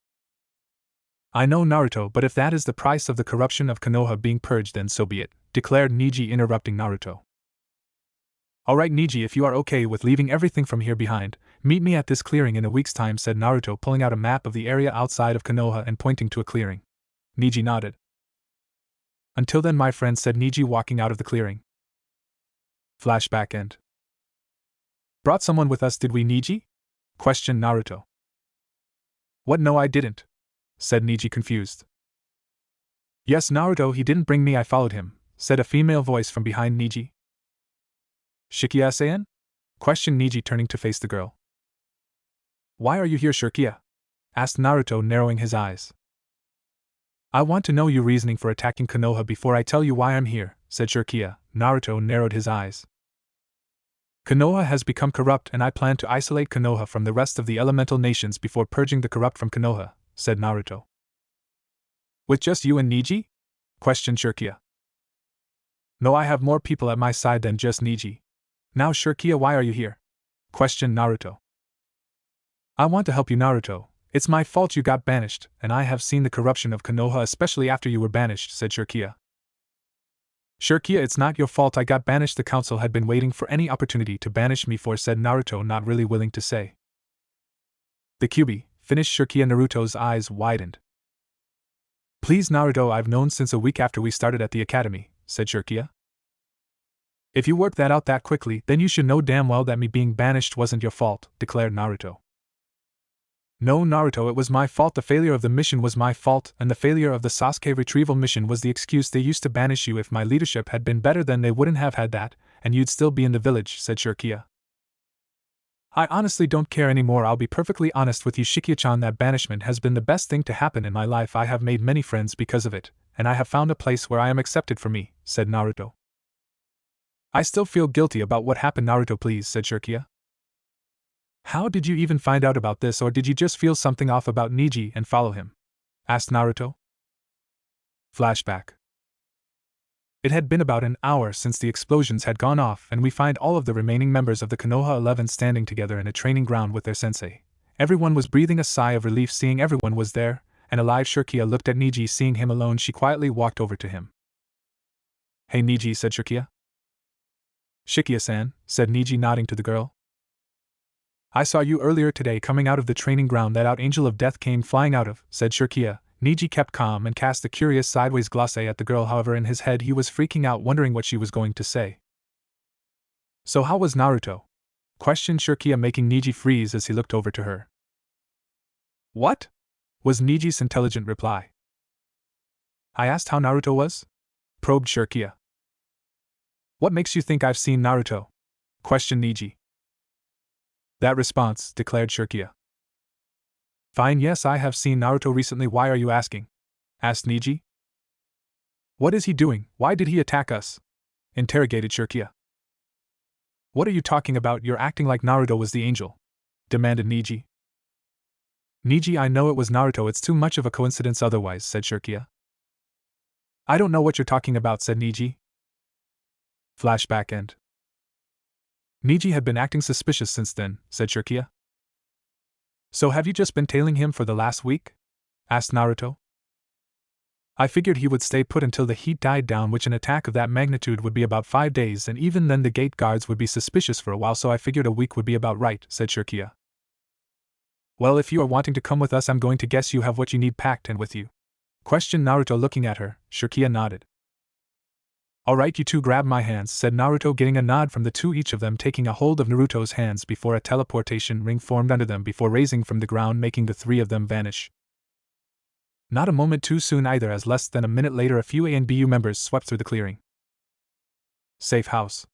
I know, Naruto, but if that is the price of the corruption of Konoha being purged, then so be it, declared Niji, interrupting Naruto. Alright Niji, if you are okay with leaving everything from here behind, meet me at this clearing in a week's time, said Naruto, pulling out a map of the area outside of Konoha and pointing to a clearing. Niji nodded. Until then, my friend, said Niji, walking out of the clearing. Flashback end. Brought someone with us, did we, Niji? Questioned Naruto. What? No, I didn't, said Niji, confused. Yes, Naruto, he didn't bring me, I followed him, said a female voice from behind Niji. Shikia-san? Questioned Niji, turning to face the girl. Why are you here, Shikia? Asked Naruto, narrowing his eyes. I want to know your reasoning for attacking Konoha before I tell you why I'm here, said Shikia. Naruto narrowed his eyes. Konoha has become corrupt, and I plan to isolate Konoha from the rest of the elemental nations before purging the corrupt from Konoha, said Naruto. With just you and Niji? Questioned Shikia. No, I have more people at my side than just Niji. Now, Shikia, why are you here? Questioned Naruto. I want to help you, Naruto. It's my fault you got banished, and I have seen the corruption of Konoha, especially after you were banished, said Shikia. Shikia, it's not your fault I got banished. The council had been waiting for any opportunity to banish me for, said Naruto, not really willing to say. The Kyuubi, finished Shikia. Naruto's eyes widened. Please, Naruto, I've known since a week after we started at the academy, said Shikia. If you worked that out that quickly, then you should know damn well that me being banished wasn't your fault, declared Naruto. No, Naruto, it was my fault. The failure of the mission was my fault, and the failure of the Sasuke retrieval mission was the excuse they used to banish you. If my leadership had been better, then they wouldn't have had that, and you'd still be in the village, said Shirkia. I honestly don't care anymore. I'll be perfectly honest with you, Shikia-chan. That banishment has been the best thing to happen in my life. I have made many friends because of it, and I have found a place where I am accepted for me, said Naruto. I still feel guilty about what happened, Naruto, please, said Shirkia. How did you even find out about this, or did you just feel something off about Neji and follow him? Asked Naruto. Flashback. It had been about an hour since the explosions had gone off, and we find all of the remaining members of the Konoha 11 standing together in a training ground with their sensei. Everyone was breathing a sigh of relief seeing everyone was there, and alive. Shirkia looked at Neji. Seeing him alone, she quietly walked over to him. Hey Neji, said Shirkia. Shikia-san, said Neji, nodding to the girl. I saw you earlier today coming out of the training ground that Angel of Death came flying out of, said Shirkia. Neji kept calm and cast a curious sideways glance at the girl. However, in his head he was freaking out, wondering what she was going to say. So how was Naruto? Questioned Shirkia, making Neji freeze as he looked over to her. What? Was Neji's intelligent reply. I asked how Naruto was? Probed Shirkia. What makes you think I've seen Naruto? Questioned Neji. That response, declared Shirkia. Fine, yes, I have seen Naruto recently. Why are you asking? Asked Neji. What is he doing? Why did he attack us? Interrogated Shirkia. What are you talking about? You're acting like Naruto was the angel, demanded Neji. Neji, I know it was Naruto, it's too much of a coincidence otherwise, said Shirkia. I don't know what you're talking about, said Neji. Flashback end. Neji had been acting suspicious since then, said Shirkia. So have you just been tailing him for the last week? Asked Naruto. I figured he would stay put until the heat died down, which an attack of that magnitude would be about 5 days, and even then the gate guards would be suspicious for a while, so I figured a week would be about right, said Shirkia. Well, if you are wanting to come with us, I'm going to guess you have what you need packed and with you. Questioned Naruto, looking at her. Shirkia nodded. Alright, you two grab my hands, said Naruto, getting a nod from the two, each of them taking a hold of Naruto's hands before a teleportation ring formed under them before raising from the ground, making the three of them vanish. Not a moment too soon either, as less than a minute later a few A and BU members swept through the clearing. Safe house.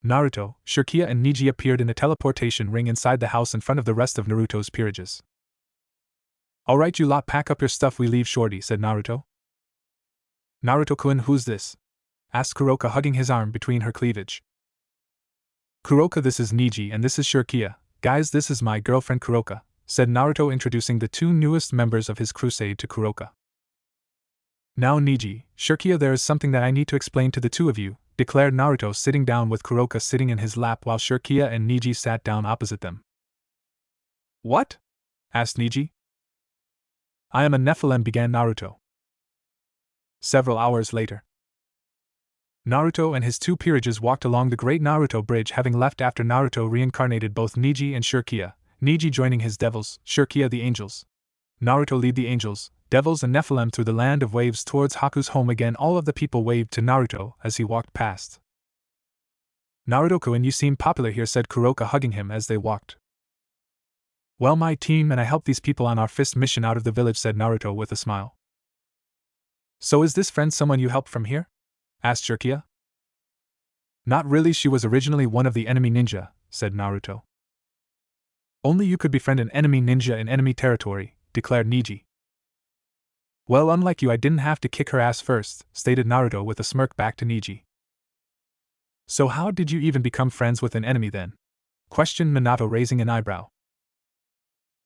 Naruto, Shirkia and Neji appeared in a teleportation ring inside the house in front of the rest of Naruto's peerages. Alright, you lot, pack up your stuff, we leave shortly, said Naruto. Naruto-kun, who's this? Asked Kuroka, hugging his arm between her cleavage. Kuroka, this is Neji and this is Shirkia. Guys, this is my girlfriend Kuroka, said Naruto, introducing the two newest members of his crusade to Kuroka. Now Neji, Shirkia, there is something that I need to explain to the two of you, declared Naruto, sitting down with Kuroka sitting in his lap while Shirkia and Neji sat down opposite them. What? Asked Neji. I am a Nephilim, began Naruto. Several hours later, Naruto and his two peerages walked along the Great Naruto Bridge, having left after Naruto reincarnated both Neji and Shirkia, Neji joining his devils, Shirkia the angels. Naruto lead the angels, devils and Nephilim through the land of waves towards Haku's home. Again, all of the people waved to Naruto as he walked past. Naruto-kun, you seem popular here, said Kuroka, hugging him as they walked. Well, my team and I helped these people on our fist mission out of the village, said Naruto with a smile. So is this friend someone you helped from here? Asked Shirkia. Not really, she was originally one of the enemy ninja, said Naruto. Only you could befriend an enemy ninja in enemy territory, declared Neji. Well, unlike you, I didn't have to kick her ass first, stated Naruto with a smirk back to Neji. So how did you even become friends with an enemy then? Questioned Minato, raising an eyebrow.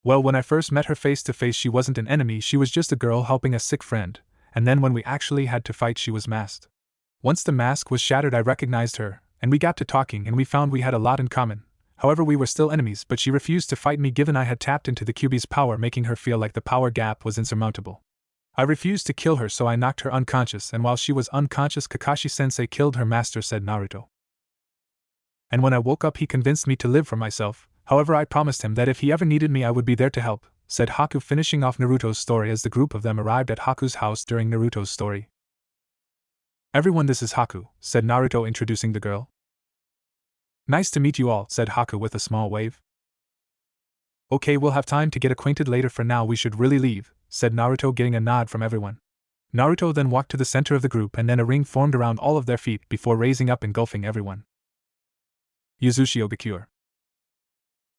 Well, when I first met her face to face, she wasn't an enemy, she was just a girl helping a sick friend. And then when we actually had to fight, she was masked. Once the mask was shattered, I recognized her, and we got to talking and we found we had a lot in common. However, we were still enemies, but she refused to fight me given I had tapped into the Kyuubi's power, making her feel like the power gap was insurmountable. I refused to kill her, so I knocked her unconscious, and while she was unconscious, Kakashi-sensei killed her master, said Naruto. And when I woke up, he convinced me to live for myself. However, I promised him that if he ever needed me, I would be there to help, said Haku, finishing off Naruto's story as the group of them arrived at Haku's house during Naruto's story. Everyone, this is Haku, said Naruto, introducing the girl. Nice to meet you all, said Haku with a small wave. Okay, we'll have time to get acquainted later. For now we should really leave, said Naruto, getting a nod from everyone. Naruto then walked to the center of the group and then a ring formed around all of their feet before raising up, engulfing everyone. Yuzushi Ogakure.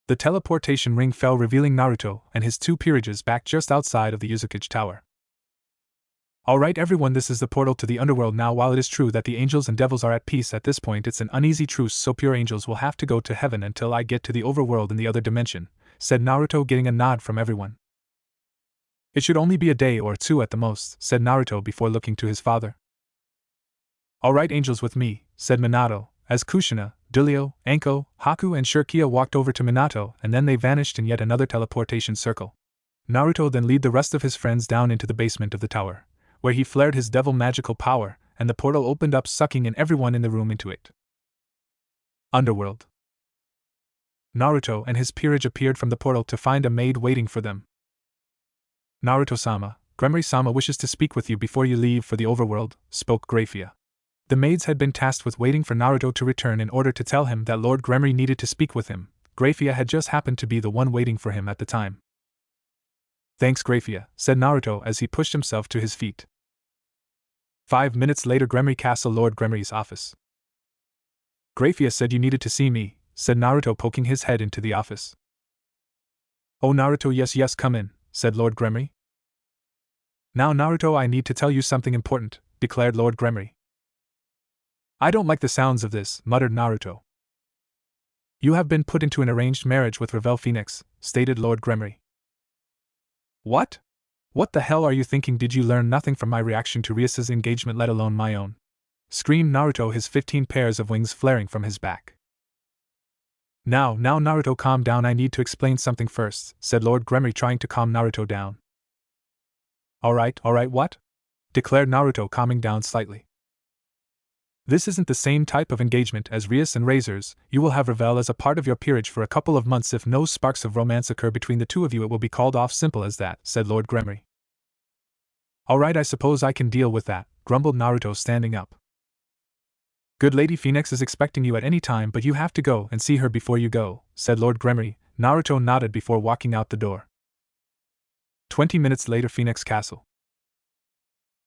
The teleportation ring fell, revealing Naruto and his two peerages back just outside of the Yuzukage Tower. Alright everyone, this is the portal to the underworld now. While it is true that the angels and devils are at peace at this point, it's an uneasy truce, so pure angels will have to go to heaven until I get to the overworld in the other dimension, said Naruto, getting a nod from everyone. It should only be a day or two at the most, said Naruto before looking to his father. Alright angels with me, said Minato, as Kushina, Dulio, Anko, Haku and Shirkia walked over to Minato, and then they vanished in yet another teleportation circle. Naruto then led the rest of his friends down into the basement of the tower, where he flared his devil magical power, and the portal opened up, sucking in everyone in the room into it. Underworld. Naruto and his peerage appeared from the portal to find a maid waiting for them. Naruto-sama, Gremory-sama wishes to speak with you before you leave for the overworld, spoke Graphia. The maids had been tasked with waiting for Naruto to return in order to tell him that Lord Gremory needed to speak with him. Graphia had just happened to be the one waiting for him at the time. Thanks Graphia, said Naruto as he pushed himself to his feet. 5 minutes later, Gremory Castle, Lord Gremory's office. Graphia said you needed to see me, said Naruto, poking his head into the office. Oh Naruto, yes, come in, said Lord Gremory. Now Naruto, I need to tell you something important, declared Lord Gremory. I don't like the sounds of this, muttered Naruto. You have been put into an arranged marriage with Revel Phoenix, stated Lord Gremory. What? What the hell are you thinking? Did you learn nothing from my reaction to Rias's engagement, let alone my own? Screamed Naruto, his 15 pairs of wings flaring from his back. Now Naruto, calm down, I need to explain something first, said Lord Gremory, trying to calm Naruto down. Alright, what? Declared Naruto, calming down slightly. This isn't the same type of engagement as Rias and Razors. You will have Revel as a part of your peerage for a couple of months. If no sparks of romance occur between the two of you, it will be called off, simple as that, said Lord Gremory. Alright, I suppose I can deal with that, grumbled Naruto, standing up. Good Lady Phoenix is expecting you at any time, but you have to go and see her before you go, said Lord Gremory. Naruto nodded before walking out the door. 20 minutes later, Phoenix Castle.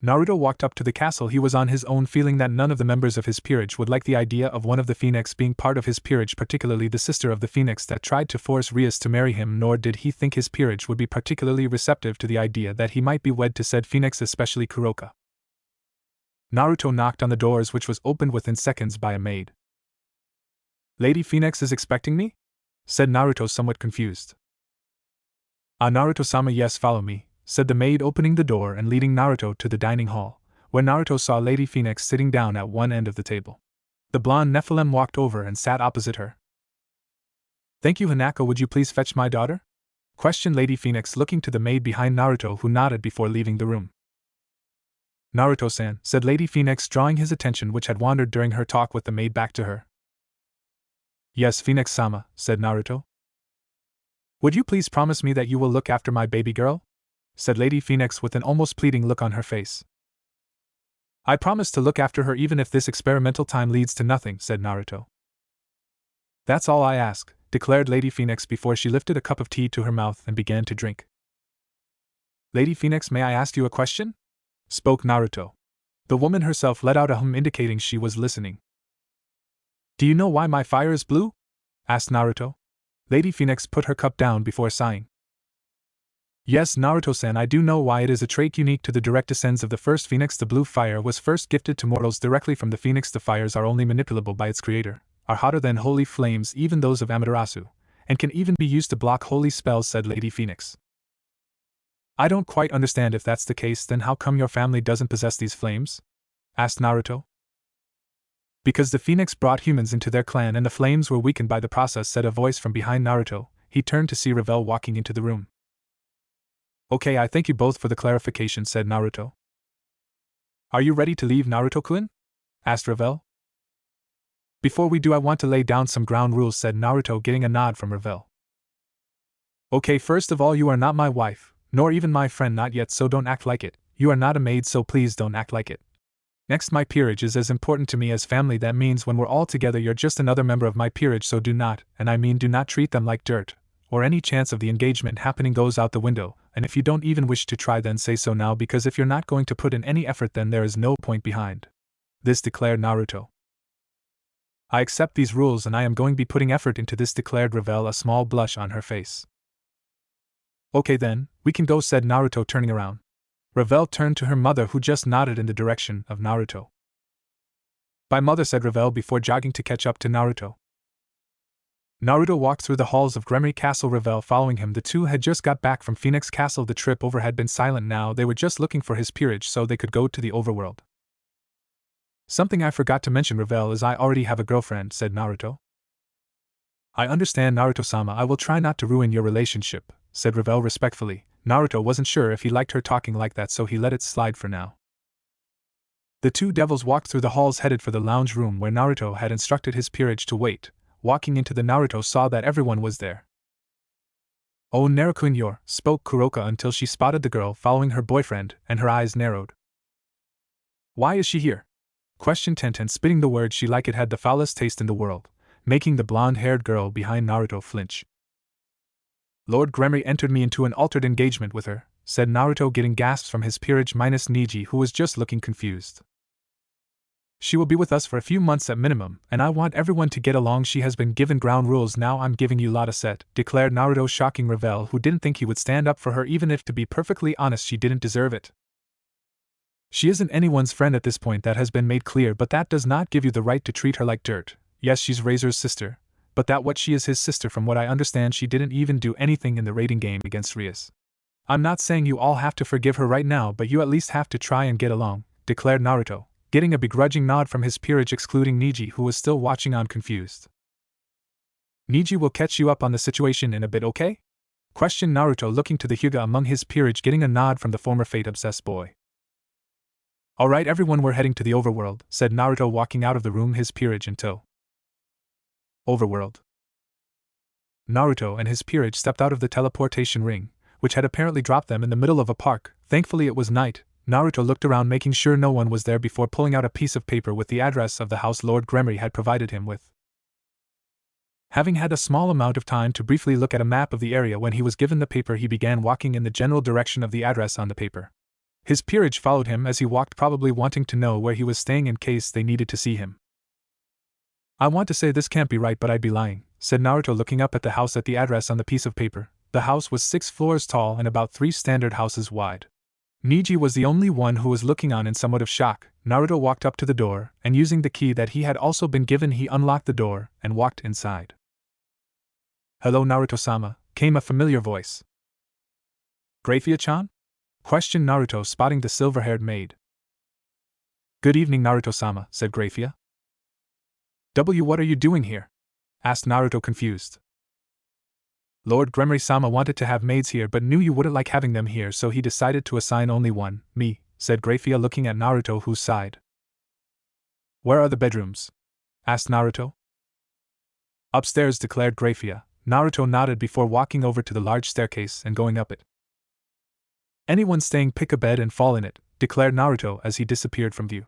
Naruto walked up to the castle. He was on his own, feeling that none of the members of his peerage would like the idea of one of the Phoenix being part of his peerage, particularly the sister of the Phoenix that tried to force Rias to marry him, nor did he think his peerage would be particularly receptive to the idea that he might be wed to said Phoenix, especially Kuroka. Naruto knocked on the doors, which was opened within seconds by a maid. Lady Phoenix is expecting me? Said Naruto, somewhat confused. Naruto-sama, yes, follow me, said the maid, opening the door and leading Naruto to the dining hall, where Naruto saw Lady Phoenix sitting down at one end of the table. The blonde Nephilim walked over and sat opposite her. Thank you, Hanako, would you please fetch my daughter? Questioned Lady Phoenix, looking to the maid behind Naruto, who nodded before leaving the room. Naruto-san, said Lady Phoenix, drawing his attention, which had wandered during her talk with the maid, back to her. Yes, Phoenix-sama, said Naruto. Would you please promise me that you will look after my baby girl? Said Lady Phoenix with an almost pleading look on her face. I promise to look after her even if this experimental time leads to nothing, said Naruto. That's all I ask, declared Lady Phoenix before she lifted a cup of tea to her mouth and began to drink. Lady Phoenix, may I ask you a question? Spoke Naruto. The woman herself let out a hum, indicating she was listening. Do you know why my fire is blue? Asked Naruto. Lady Phoenix put her cup down before sighing. Yes, Naruto-san, I do know why. It is a trait unique to the direct descendants of the first Phoenix. The blue fire was first gifted to mortals directly from the Phoenix. The fires are only manipulable by its creator, are hotter than holy flames, even those of Amaterasu, and can even be used to block holy spells, said Lady Phoenix. I don't quite understand. If that's the case, then how come your family doesn't possess these flames? Asked Naruto. Because the Phoenix brought humans into their clan and the flames were weakened by the process, said a voice from behind Naruto. He turned to see Revel walking into the room. Okay, I thank you both for the clarification, said Naruto. Are you ready to leave, Naruto-kun? Asked Revel. Before we do, I want to lay down some ground rules, said Naruto, getting a nod from Revel. Okay, first of all, you are not my wife, nor even my friend, not yet, so don't act like it. You are not a maid, so please don't act like it. Next, my peerage is as important to me as family. That means when we're all together, you're just another member of my peerage, so do not, and I mean do not treat them like dirt, or any chance of the engagement happening goes out the window, and if you don't even wish to try, then say so now, because if you're not going to put in any effort, then there is no point behind this, declared Naruto. I accept these rules and I am going to be putting effort into this, declared Ravel, a small blush on her face. Okay then, we can go, said Naruto, turning around. Ravel turned to her mother, who just nodded in the direction of Naruto. Bye, mother, said Ravel before jogging to catch up to Naruto. Naruto walked through the halls of Gremory Castle, Ravel following him. The two had just got back from Phoenix Castle. The trip over had been silent now. They were just looking for his peerage so they could go to the overworld. Something I forgot to mention, Ravel, is I already have a girlfriend, said Naruto. I understand, Naruto-sama. I will try not to ruin your relationship, said Ravel respectfully. Naruto wasn't sure if he liked her talking like that, so he let it slide for now. The two devils walked through the halls, headed for the lounge room where Naruto had instructed his peerage to wait. Walking into the, Naruto saw that everyone was there. Oh, Naruto-kun, spoke Kuroka until she spotted the girl following her boyfriend, and her eyes narrowed. Why is she here? Questioned Tenten, spitting the word she like it had the foulest taste in the world, making the blonde-haired girl behind Naruto flinch. Lord Gremory entered me into an altered engagement with her, said Naruto, getting gasps from his peerage minus Niji, who was just looking confused. She will be with us for a few months at minimum, and I want everyone to get along. She has been given ground rules, now I'm giving you lot a set, declared Naruto, shocking Ravel, who didn't think he would stand up for her, even if, to be perfectly honest, she didn't deserve it. She isn't anyone's friend at this point, that has been made clear, but that does not give you the right to treat her like dirt. Yes, she's Razor's sister, but that what she is his sister. From what I understand, she didn't even do anything in the raiding game against Rias. I'm not saying you all have to forgive her right now, but you at least have to try and get along, declared Naruto, getting a begrudging nod from his peerage, excluding Niji, who was still watching on confused. Niji will catch you up on the situation in a bit, okay? Questioned Naruto, looking to the Hyuga among his peerage, getting a nod from the former fate-obsessed boy. Alright everyone, we're heading to the overworld, said Naruto, walking out of the room, his peerage in tow. Overworld. Naruto and his peerage stepped out of the teleportation ring, which had apparently dropped them in the middle of a park. Thankfully it was night. Naruto looked around, making sure no one was there before pulling out a piece of paper with the address of the house Lord Gremory had provided him with. Having had a small amount of time to briefly look at a map of the area when he was given the paper, he began walking in the general direction of the address on the paper. His peerage followed him as he walked, probably wanting to know where he was staying in case they needed to see him. I want to say this can't be right, but I'd be lying, said Naruto, looking up at the house at the address on the piece of paper. The house was 6 floors tall and about 3 standard houses wide. Niji was the only one who was looking on in somewhat of shock. Naruto walked up to the door, and using the key that he had also been given, he unlocked the door and walked inside. Hello, Naruto-sama, came a familiar voice. Grafia-chan? Questioned Naruto, spotting the silver-haired maid. Good evening, Naruto-sama, said Grafia. What are you doing here? Asked Naruto, confused. Lord Gremory-sama wanted to have maids here but knew you wouldn't like having them here, so he decided to assign only one, me, said Grafia, looking at Naruto, who sighed. Where are the bedrooms? Asked Naruto. Upstairs, declared Grafia. Naruto nodded before walking over to the large staircase and going up it. Anyone staying, pick a bed and fall in it, declared Naruto as he disappeared from view.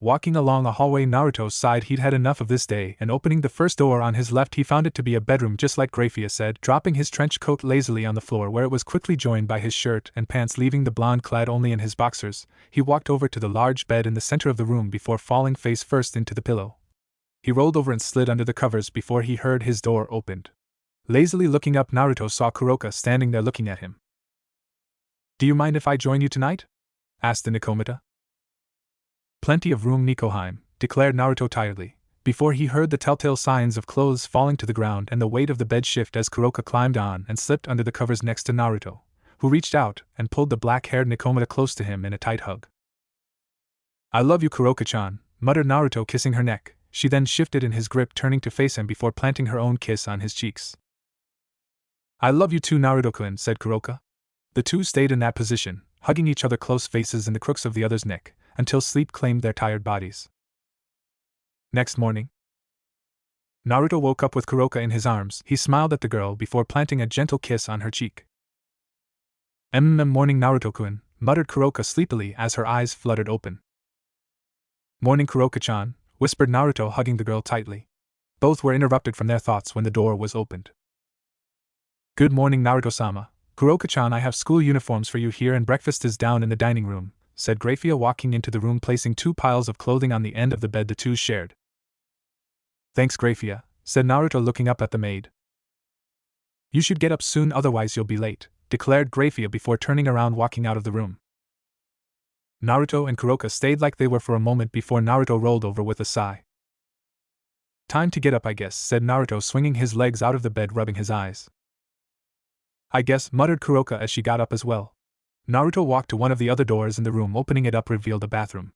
Walking along a hallway, Naruto sighed. He'd had enough of this day, and opening the first door on his left, he found it to be a bedroom, just like Grafia said. Dropping his trench coat lazily on the floor, where it was quickly joined by his shirt and pants, leaving the blonde clad only in his boxers, he walked over to the large bed in the center of the room before falling face first into the pillow. He rolled over and slid under the covers before he heard his door opened. Lazily looking up, Naruto saw Kuroka standing there looking at him. Do you mind if I join you tonight? Asked the Nikomata. Plenty of room, Nikoheim, declared Naruto tiredly, before he heard the telltale signs of clothes falling to the ground and the weight of the bed shift as Kuroka climbed on and slipped under the covers next to Naruto, who reached out and pulled the black-haired Nikomata close to him in a tight hug. I love you, Kuroka-chan, muttered Naruto, kissing her neck. She then shifted in his grip, turning to face him before planting her own kiss on his cheeks. I love you too, Naruto-kun, said Kuroka. The two stayed in that position, hugging each other, close faces in the crooks of the other's neck, until sleep claimed their tired bodies. Next morning, Naruto woke up with Kuroka in his arms. He smiled at the girl before planting a gentle kiss on her cheek. Morning, Naruto-kun, muttered Kuroka sleepily as her eyes fluttered open. Morning, Kuroka-chan, whispered Naruto, hugging the girl tightly. Both were interrupted from their thoughts when the door was opened. Good morning, Naruto-sama. Kuroka-chan, I have school uniforms for you here and breakfast is down in the dining room, said Grafia, walking into the room, placing two piles of clothing on the end of the bed the two shared. Thanks, Grafia, said Naruto, looking up at the maid. You should get up soon, otherwise you'll be late, declared Grafia before turning around, walking out of the room. Naruto and Kuroka stayed like they were for a moment before Naruto rolled over with a sigh. Time to get up, I guess, said Naruto, swinging his legs out of the bed, rubbing his eyes. I guess, muttered Kuroka as she got up as well. Naruto walked to one of the other doors in the room. Opening it up revealed a bathroom.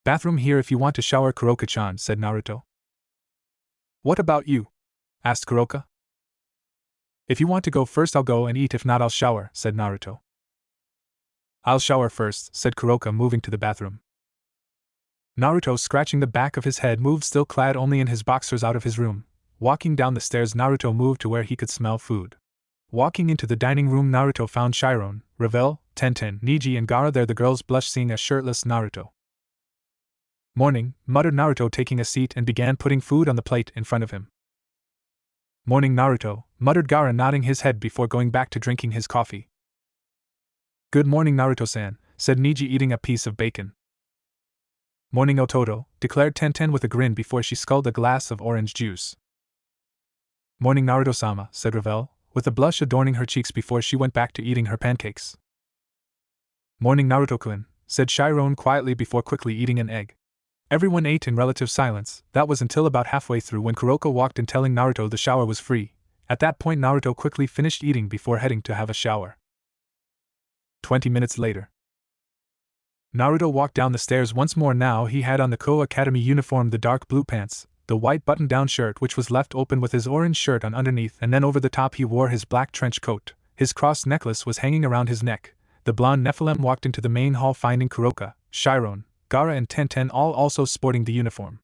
Bathroom here if you want to shower, Kuroka-chan, said Naruto. What about you? Asked Kuroka. If you want to go first, I'll go and eat. If not, I'll shower, said Naruto. I'll shower first, said Kuroka, moving to the bathroom. Naruto, scratching the back of his head, moved, still clad only in his boxers, out of his room. Walking down the stairs, Naruto moved to where he could smell food. Walking into the dining room, Naruto found Chiron, Revel, Tenten, Niji and Gaara there. The girls blushed seeing a shirtless Naruto. Morning, muttered Naruto, taking a seat and began putting food on the plate in front of him. Morning, Naruto, muttered Gaara, nodding his head before going back to drinking his coffee. Good morning, Naruto-san, said Niji, eating a piece of bacon. Morning, Ototo, declared Tenten with a grin before she sculled a glass of orange juice. Morning, Naruto-sama, said Revel, with a blush adorning her cheeks before she went back to eating her pancakes. Morning, Naruto-kun, said Chiron quietly before quickly eating an egg. Everyone ate in relative silence. That was until about halfway through when Kuroka walked in telling Naruto the shower was free. At that point, Naruto quickly finished eating before heading to have a shower. 20 minutes later. Naruto walked down the stairs once more. Now he had on the Koa Academy uniform, the dark blue pants, the white button-down shirt which was left open with his orange shirt on underneath, and then over the top he wore his black trench coat. His cross necklace was hanging around his neck. The blonde Nephilim walked into the main hall, finding Kuroka, Chiron, Gaara and Tenten all also sporting the uniform.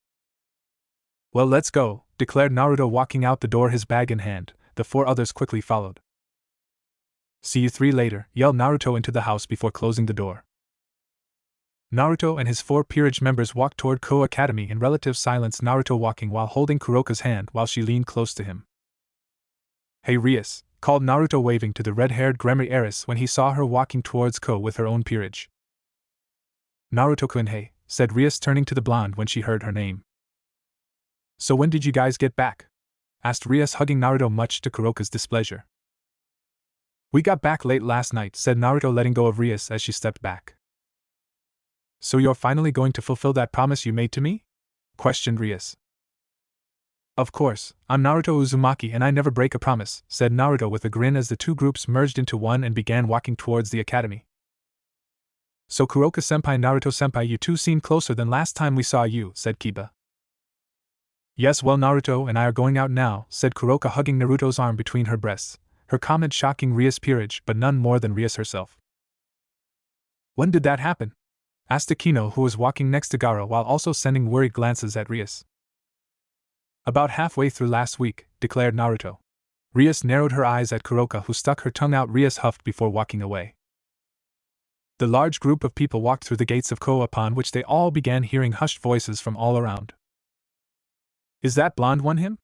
Well, let's go, declared Naruto, walking out the door, his bag in hand. The four others quickly followed. See you three later, yelled Naruto into the house before closing the door. Naruto and his four peerage members walked toward Koa Academy in relative silence, Naruto walking while holding Kuroka's hand while she leaned close to him. Hey Rias, called Naruto, waving to the red-haired Gremry heiress when he saw her walking towards Ko with her own peerage. Naruto-kun, hey, said Rias, turning to the blonde when she heard her name. So when did you guys get back? Asked Rias, hugging Naruto much to Kuroka's displeasure. We got back late last night, said Naruto, letting go of Rias as she stepped back. So you're finally going to fulfill that promise you made to me? Questioned Rias. Of course, I'm Naruto Uzumaki and I never break a promise, said Naruto with a grin as the two groups merged into one and began walking towards the academy. So Kuroka-senpai, Naruto-senpai, you two seem closer than last time we saw you, said Kiba. Yes, well, Naruto and I are going out now, said Kuroka, hugging Naruto's arm between her breasts, her comment shocking Rias' peerage but none more than Rias herself. When did that happen? Asked Akino, who was walking next to Gaara while also sending worried glances at Rias. About halfway through last week, declared Naruto. Rias narrowed her eyes at Kuroka, who stuck her tongue out. Rias huffed before walking away. The large group of people walked through the gates of Koa, upon which they all began hearing hushed voices from all around. Is that blonde one him?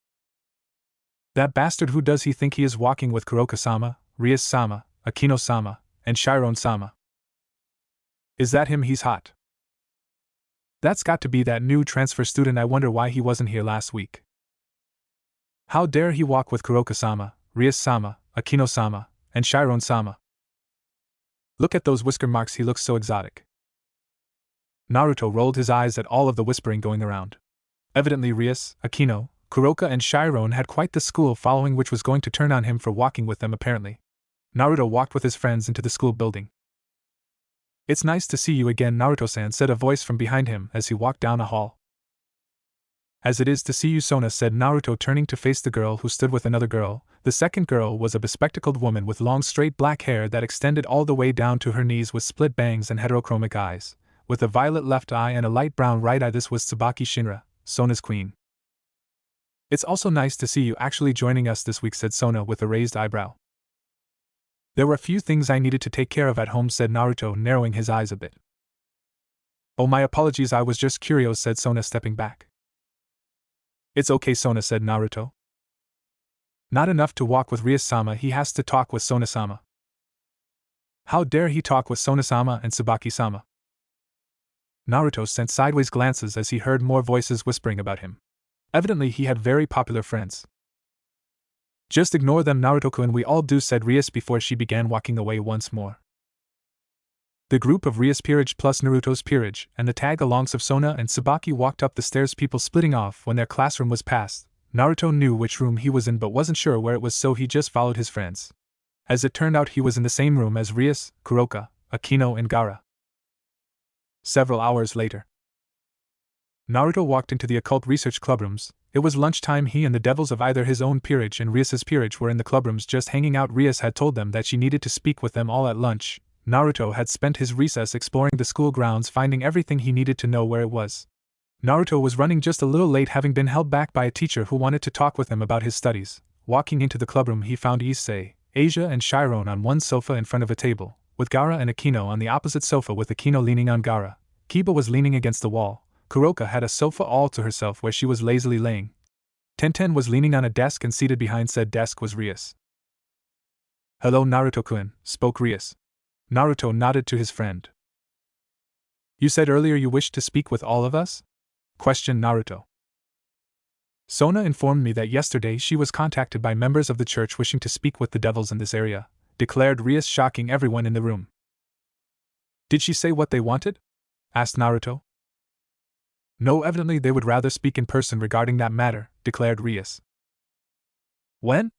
That bastard, who does he think he is walking with? Kuroka-sama, Rias-sama, Akino-sama, and Chiron-sama. Is that him? He's hot. That's got to be that new transfer student. I wonder why he wasn't here last week. How dare he walk with Kuroka-sama, Rias-sama, Akino-sama, and Chiron-sama? Look at those whisker marks, he looks so exotic. Naruto rolled his eyes at all of the whispering going around. Evidently Rias, Akino, Kuroka and Chiron had quite the school following which was going to turn on him for walking with them apparently. Naruto walked with his friends into the school building. It's nice to see you again, Naruto-san, said a voice from behind him as he walked down a hall. As it is to see you, Sona, said Naruto, turning to face the girl who stood with another girl. The second girl was a bespectacled woman with long straight black hair that extended all the way down to her knees, with split bangs and heterochromic eyes, with a violet left eye and a light brown right eye. This was Tsubaki Shinra, Sona's queen. It's also nice to see you actually joining us this week, said Sona with a raised eyebrow. There were a few things I needed to take care of at home, said Naruto, narrowing his eyes a bit. Oh, my apologies, I was just curious, said Sona, stepping back. It's okay, Sona, said Naruto. Not enough to walk with Rie-sama, he has to talk with Sona-sama. How dare he talk with Sona-sama and Tsubaki-sama? Naruto sent sideways glances as he heard more voices whispering about him. Evidently he had very popular friends. Just ignore them, Naruto-kun, we all do, said Rias before she began walking away once more. The group of Rias' peerage plus Naruto's peerage and the tag-alongs of Sona and Tsubaki walked up the stairs, people splitting off when their classroom was passed. Naruto knew which room he was in but wasn't sure where it was, so he just followed his friends. As it turned out, he was in the same room as Rias, Kuroka, Akino and Gaara. Several hours later, Naruto walked into the occult research clubrooms. It was lunchtime. He and the devils of either his own peerage and Rias' peerage were in the clubrooms just hanging out. Rias had told them that she needed to speak with them all at lunch. Naruto had spent his recess exploring the school grounds, finding everything he needed to know where it was. Naruto was running just a little late, having been held back by a teacher who wanted to talk with him about his studies. Walking into the clubroom, he found Issei, Asia and Chiron on one sofa in front of a table, with Gaara and Akino on the opposite sofa with Akino leaning on Gaara. Kiba was leaning against the wall. Kuroka had a sofa all to herself where she was lazily laying. Tenten was leaning on a desk, and seated behind said desk was Rias. "Hello, Naruto-kun," spoke Rias. Naruto nodded to his friend. "You said earlier you wished to speak with all of us?" questioned Naruto. "Sona informed me that yesterday she was contacted by members of the church wishing to speak with the devils in this area," declared Rias, shocking everyone in the room. "Did she say what they wanted?" asked Naruto. "No, evidently they would rather speak in person regarding that matter," declared Rias. "When?"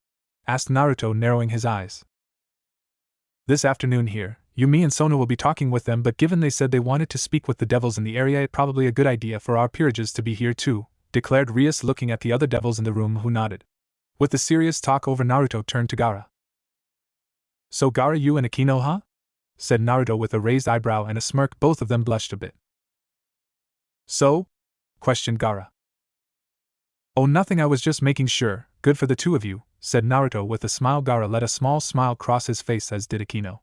asked Naruto, narrowing his eyes. "This afternoon here. Yumi and Sona will be talking with them, but given they said they wanted to speak with the devils in the area, it's probably a good idea for our peerages to be here too," declared Rias, looking at the other devils in the room, who nodded. With the serious talk over, Naruto turned to Gaara. "So Gaara, you and Akino, huh?" said Naruto with a raised eyebrow and a smirk. Both of them blushed a bit. "So?" questioned Gaara. "Oh, nothing, I was just making sure. Good for the two of you," said Naruto with a smile. Gaara let a small smile cross his face, as did Akino.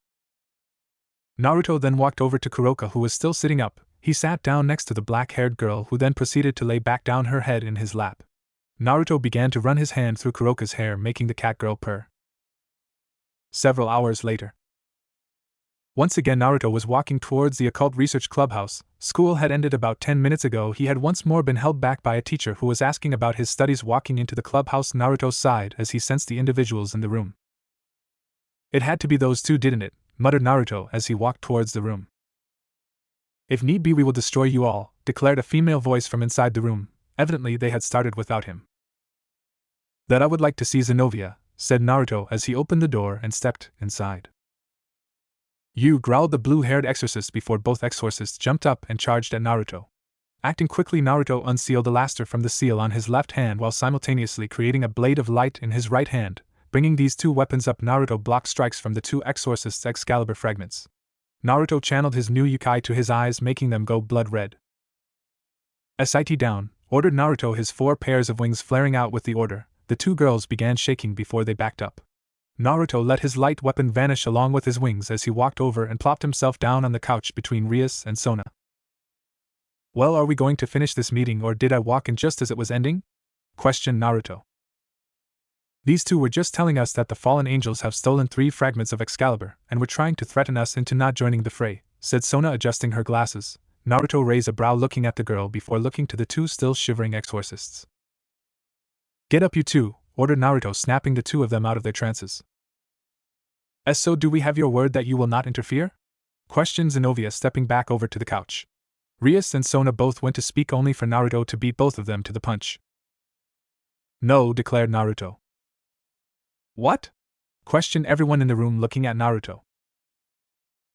Naruto then walked over to Kuroka, who was still sitting up. He sat down next to the black-haired girl, who then proceeded to lay back down her head in his lap. Naruto began to run his hand through Kuroka's hair, making the cat girl purr. Several hours later, once again Naruto was walking towards the occult research clubhouse. School had ended about 10 minutes ago. He had once more been held back by a teacher who was asking about his studies. Walking into the clubhouse, Naruto sighed as he sensed the individuals in the room. "It had to be those two, didn't it?" muttered Naruto as he walked towards the room. "If need be, we will destroy you all," declared a female voice from inside the room. Evidently they had started without him. "That I would like to see Zenobia," said Naruto as he opened the door and stepped inside. "You," growled the blue-haired exorcist before both exorcists jumped up and charged at Naruto. Acting quickly, Naruto unsealed the laster from the seal on his left hand while simultaneously creating a blade of light in his right hand. Bringing these two weapons up, Naruto blocked strikes from the two exorcists' Excalibur fragments. Naruto channeled his new Yukai to his eyes, making them go blood red. "Sit down," ordered Naruto, his 4 pairs of wings flaring out with the order. The two girls began shaking before they backed up. Naruto let his light weapon vanish along with his wings as he walked over and plopped himself down on the couch between Rias and Sona. "Well, are we going to finish this meeting, or did I walk in just as it was ending?" questioned Naruto. "These two were just telling us that the fallen angels have stolen 3 fragments of Excalibur and were trying to threaten us into not joining the fray," said Sona, adjusting her glasses. Naruto raised a brow, looking at the girl before looking to the two still shivering exorcists. "Get up, you two," ordered Naruto, snapping the two of them out of their trances. "So do we have your word that you will not interfere?" questioned Zenobia, stepping back over to the couch. Rias and Sona both went to speak, only for Naruto to beat both of them to the punch. "No," declared Naruto. "What?" questioned everyone in the room, looking at Naruto.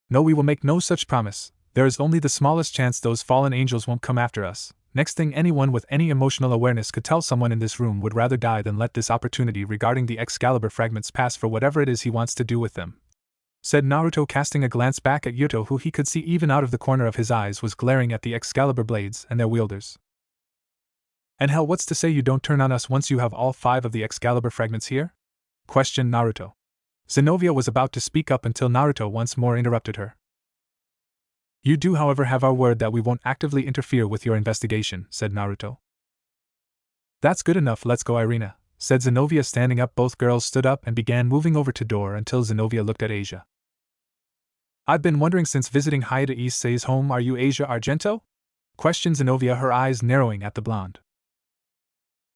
"No, we will make no such promise. There is only the smallest chance those fallen angels won't come after us. Next thing anyone with any emotional awareness could tell someone in this room would rather die than let this opportunity regarding the Excalibur fragments pass for whatever it is he wants to do with them," said Naruto, casting a glance back at Yuto, who he could see even out of the corner of his eyes was glaring at the Excalibur blades and their wielders. "And hell, what's to say you don't turn on us once you have all 5 of the Excalibur fragments here?" questioned Naruto. Zenobia was about to speak up until Naruto once more interrupted her. "You do, however, have our word that we won't actively interfere with your investigation," said Naruto. "That's good enough, let's go, Irina," said Zenobia, standing up. Both girls stood up and began moving over to door until Zenobia looked at Asia. I've been wondering since visiting Hayata Issei's home, are you Asia Argento? Questioned Zenobia, her eyes narrowing at the blonde.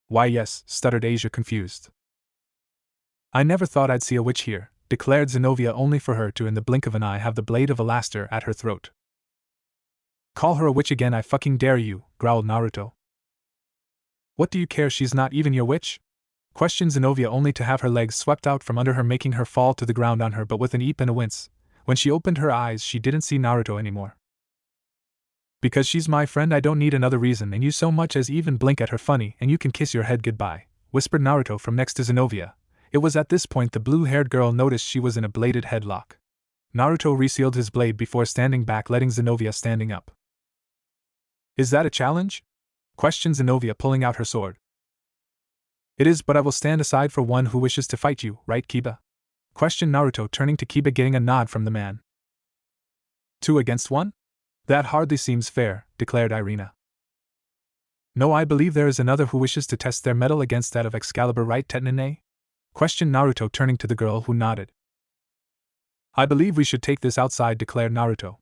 Why yes, stuttered Asia, confused. I never thought I'd see a witch here, declared Zenobia, only for her to in the blink of an eye have the blade of Alaster at her throat. Call her a witch again, I fucking dare you, growled Naruto. What do you care, she's not even your witch? Questioned Zenobia, only to have her legs swept out from under her, making her fall to the ground on her, but with an eep and a wince. When she opened her eyes, she didn't see Naruto anymore. Because she's my friend, I don't need another reason, and you so much as even blink at her funny, and you can kiss your head goodbye, whispered Naruto from next to Zenobia. It was at this point the blue-haired girl noticed she was in a bladed headlock. Naruto resealed his blade before standing back, letting Zenobia standing up. Is that a challenge? Questioned Zenobia, pulling out her sword. It is, but I will stand aside for one who wishes to fight you, right, Kiba? Questioned Naruto, turning to Kiba, getting a nod from the man. 2 against 1? That hardly seems fair, declared Irina. No, I believe there is another who wishes to test their mettle against that of Excalibur, right, Tetnane? Questioned Naruto, turning to the girl, who nodded. I believe we should take this outside, declared Naruto.